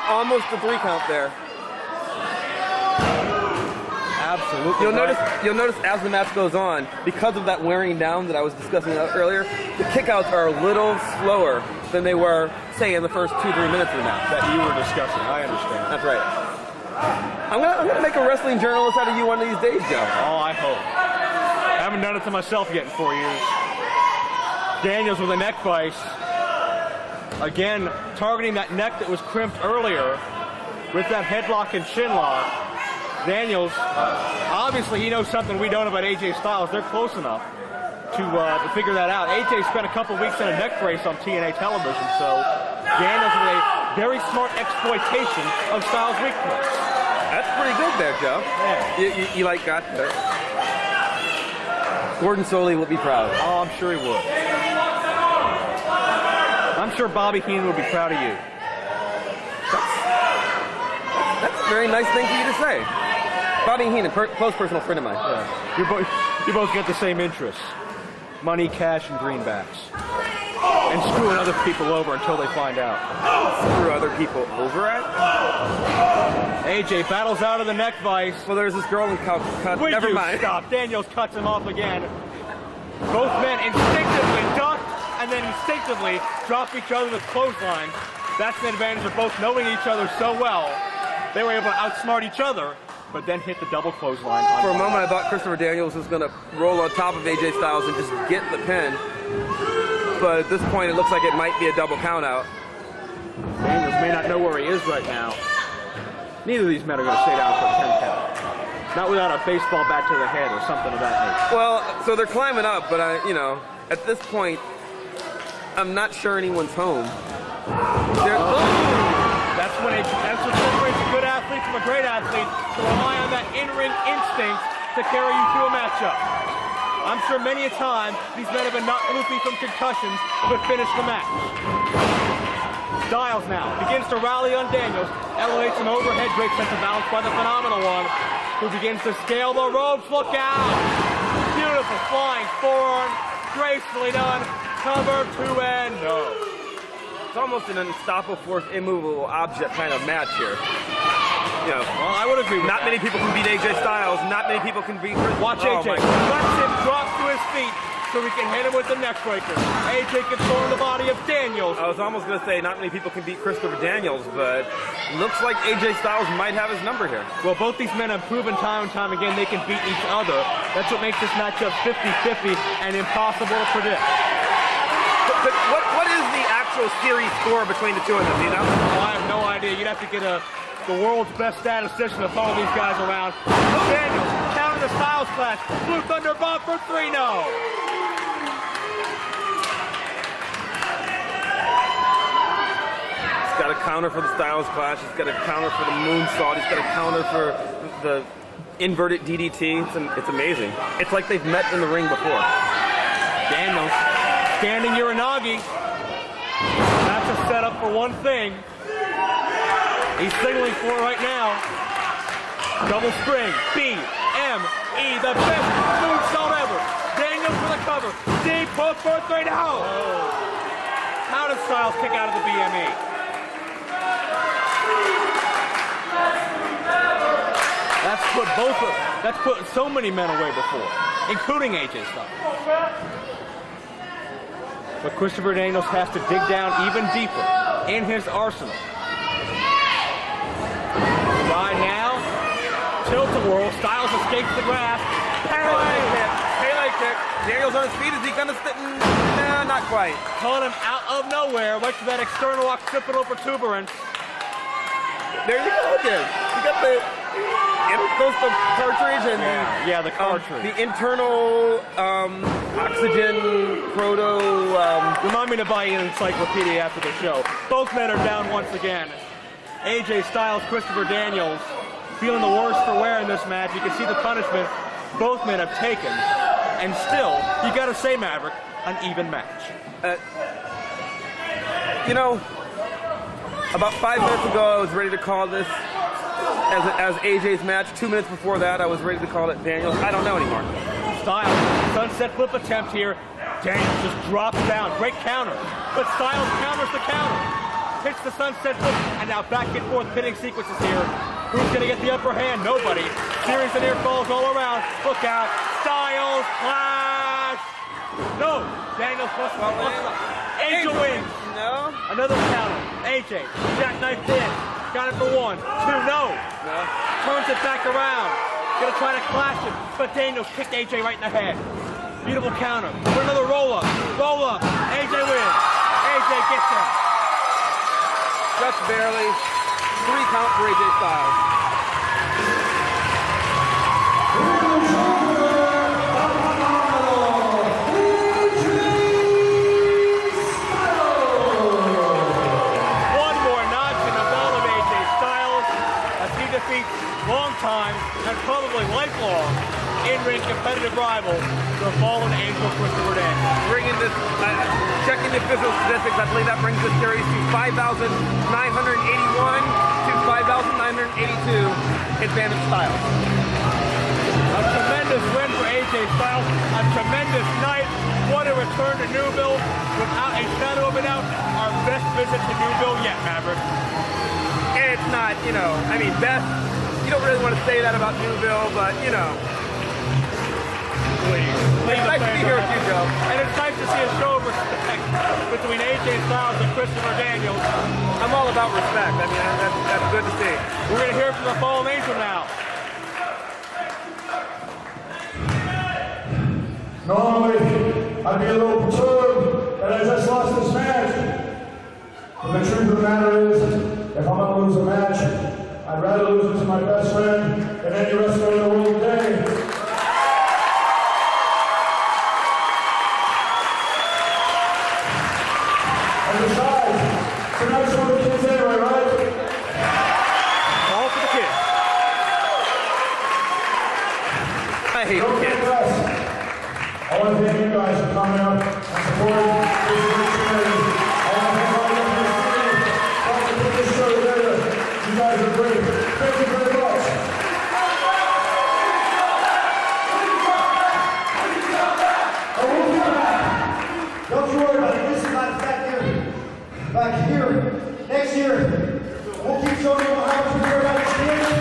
[SPEAKER 6] Almost a 3 count there.
[SPEAKER 2] Absolutely.
[SPEAKER 6] You'll notice as the match goes on, because of that wearing down that I was discussing earlier, the kickouts are a little slower than they were, say, in the first 2-3 minutes of the match.
[SPEAKER 2] That you were discussing. I understand.
[SPEAKER 6] That's right. I'm gonna make a wrestling journalist out of you one of these days, Joe.
[SPEAKER 2] Oh, I hope. I haven't done it to myself yet in 4 years. Daniels with a neck vice. Again, targeting that neck that was crimped earlier with that headlock and chin lock. Daniels, obviously he knows something we don't about AJ Styles. They're close enough to figure that out. AJ spent a couple weeks in a neck brace on TNA television, so Daniels with a very smart exploitation of Styles' weakness.
[SPEAKER 6] That's pretty good there, Joe.
[SPEAKER 2] Yeah.
[SPEAKER 6] You got there. Gordon Soley will be proud.
[SPEAKER 2] Oh, I'm sure he would. I'm sure Bobby Heenan would be proud of you.
[SPEAKER 6] That's a very nice thing for you to say. Bobby Heenan, close personal friend of mine.
[SPEAKER 2] Yeah. You both get the same interests. Money, cash, and greenbacks. And screwing other people over until they find out.
[SPEAKER 6] Screw other people over at?
[SPEAKER 2] AJ battles out of the neck vice.
[SPEAKER 6] Well, there's this girl in cut. Never mind.
[SPEAKER 2] Stop. Daniels cuts him off again. Both men instinctively duck and then instinctively drop each other with clotheslines. That's the advantage of both knowing each other so well. They were able to outsmart each other but then hit the double clothesline.
[SPEAKER 6] For a moment, I thought Christopher Daniels was going to roll on top of AJ Styles and just get the pin. But at this point, it looks like it might be a double count out.
[SPEAKER 2] Daniels may not know where he is right now. Neither of these men are going to stay down for a 10 count. Not without a baseball bat to the head or something of that nature.
[SPEAKER 6] Well, so they're climbing up, but at this point, I'm not sure anyone's home.
[SPEAKER 2] That's what separates a good athlete from a great athlete, to rely on that in-ring instinct to carry you through a matchup. I'm sure many a time these men have been knocked loopy from concussions, but finish the match. Styles now begins to rally on Daniels, elevates an overhead great sense of balance by the phenomenal one, who begins to scale the ropes. Look out! Beautiful flying forearm, gracefully done. Cover, 2 and no.
[SPEAKER 6] It's almost an unstoppable force, immovable object kind of match here.
[SPEAKER 2] Well, I would agree with
[SPEAKER 6] Not many people can beat AJ Styles. Not many people can beat Chris.
[SPEAKER 2] Watch AJ. Lets him drop to his feet so we can hit him with the neck breaker. AJ controlling the body of Daniels.
[SPEAKER 6] I was almost going to say not many people can beat Christopher Daniels, but looks like AJ Styles might have his number here.
[SPEAKER 2] Well, both these men have proven time and time again they can beat each other. That's what makes this matchup 50-50 and impossible to predict.
[SPEAKER 6] But what is the actual series score between the two of them, do you know?
[SPEAKER 2] Oh, I have no idea. You'd have to get the world's best statistician to follow these guys around. Daniels counter the Styles clash. Blue Thunder bomb for 3, no.
[SPEAKER 6] He's got a counter for the Styles clash. He's got a counter for the moonsault. He's got a counter for the inverted DDT. It's amazing. It's like they've met in the ring before.
[SPEAKER 2] Daniels standing Uranagi. That's a setup for one thing. He's signaling for it right now. Double spring. B-M-E. The best moonsault ever. Daniels for the cover. Deep hook for 3 now. How does Styles kick out of the BME? That's put so many men away before, including AJ Styles. But Christopher Daniels has to dig down even deeper in his arsenal. Right now, tilt-a-whirl. Styles escapes the grasp.
[SPEAKER 6] Pele kick. Daniels on his feet. Is he going to sit? Nah, not quite.
[SPEAKER 2] Calling him out of nowhere, right to that external occipital protuberance.
[SPEAKER 6] There you go again. You got the intercostal cartridge and
[SPEAKER 2] the cartridge.
[SPEAKER 6] The internal oxygen proto.
[SPEAKER 2] Remind me to buy an encyclopedia after the show. Both men are down once again. AJ Styles, Christopher Daniels, feeling the worst for wear in this match. You can see the punishment both men have taken. And still, you got to say, Maverick, an even match.
[SPEAKER 6] About 5 minutes ago, I was ready to call this as AJ's match. 2 minutes before that, I was ready to call it Daniels. I don't know anymore.
[SPEAKER 2] Styles, sunset flip attempt here. Daniels just drops down. Great counter. But Styles counters the counter. Hits the sunset flip, and now back and forth pinning sequences here. Who's going to get the upper hand? Nobody. Series of near falls all around. Look out. Styles clash. No. Daniels plus AJ wins.
[SPEAKER 6] No.
[SPEAKER 2] Another counter. AJ. Jackknife in. Got it for 1. 2. No. Turns it back around. Going to try to clash it. But Daniels kicked AJ right in the head. Beautiful counter. For another roll up. Roll up. AJ wins. AJ gets him.
[SPEAKER 6] Just barely. 3 count for AJ Styles.
[SPEAKER 2] One more notch in the ball of AJ Styles as he defeats long-time and probably lifelong in-ring competitive rival, the fallen angel Christopher Daniels.
[SPEAKER 6] Bringing this, checking the official statistics, I believe that brings this series to 5,981 to 5,982 advantage Styles.
[SPEAKER 2] A tremendous win for AJ Styles, a tremendous night. What a return to Newville. Without a shadow of a doubt, our best visit to Newville yet, Maverick.
[SPEAKER 6] It's not, best, you don't really want to say that about Newville, but, It's nice to be here with you, Joe.
[SPEAKER 2] And it's nice to see a show of respect between AJ Styles and Christopher Daniels.
[SPEAKER 6] I'm all about respect. That's good to see.
[SPEAKER 2] We're going to hear from the fallen angel now.
[SPEAKER 9] Normally, I'd be a little perturbed that I just lost this match. But the truth of the matter is, if I'm going to lose a match, I'd rather lose it to my best friend than any wrestler in the world today. And besides, tonight's for the kids anyway, right?
[SPEAKER 2] All for the kids. I hate the kids.
[SPEAKER 9] I want to thank you guys for coming out and supporting this great charity. I want to thank all of you for helping put this show together. You guys are great. Thank you very much.
[SPEAKER 8] Oh, we'll be back. Don't you worry about it. This is not back here. Next year, we'll keep showing you how much we care about this team.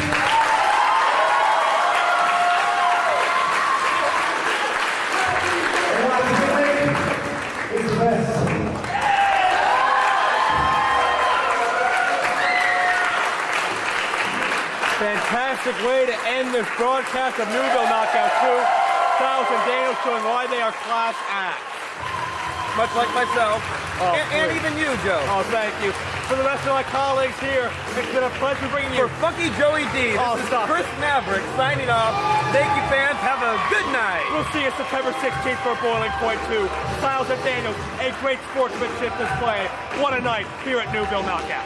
[SPEAKER 2] Fantastic way to end this broadcast of Newville Knockout 2. Styles and Daniel showing why they are class acts.
[SPEAKER 6] Much like myself.
[SPEAKER 2] Oh,
[SPEAKER 6] and even you, Joe.
[SPEAKER 2] Oh, thank you. For the rest of my colleagues here, it's been a pleasure bringing you.
[SPEAKER 6] For Funky Joey D, this is Chris Maverick signing off. Thank you, fans. Have a good night.
[SPEAKER 2] We'll see you September 16th for Boiling Point 2. Styles and Daniels, a great sportsmanship display. What a night here at Newville Knockout.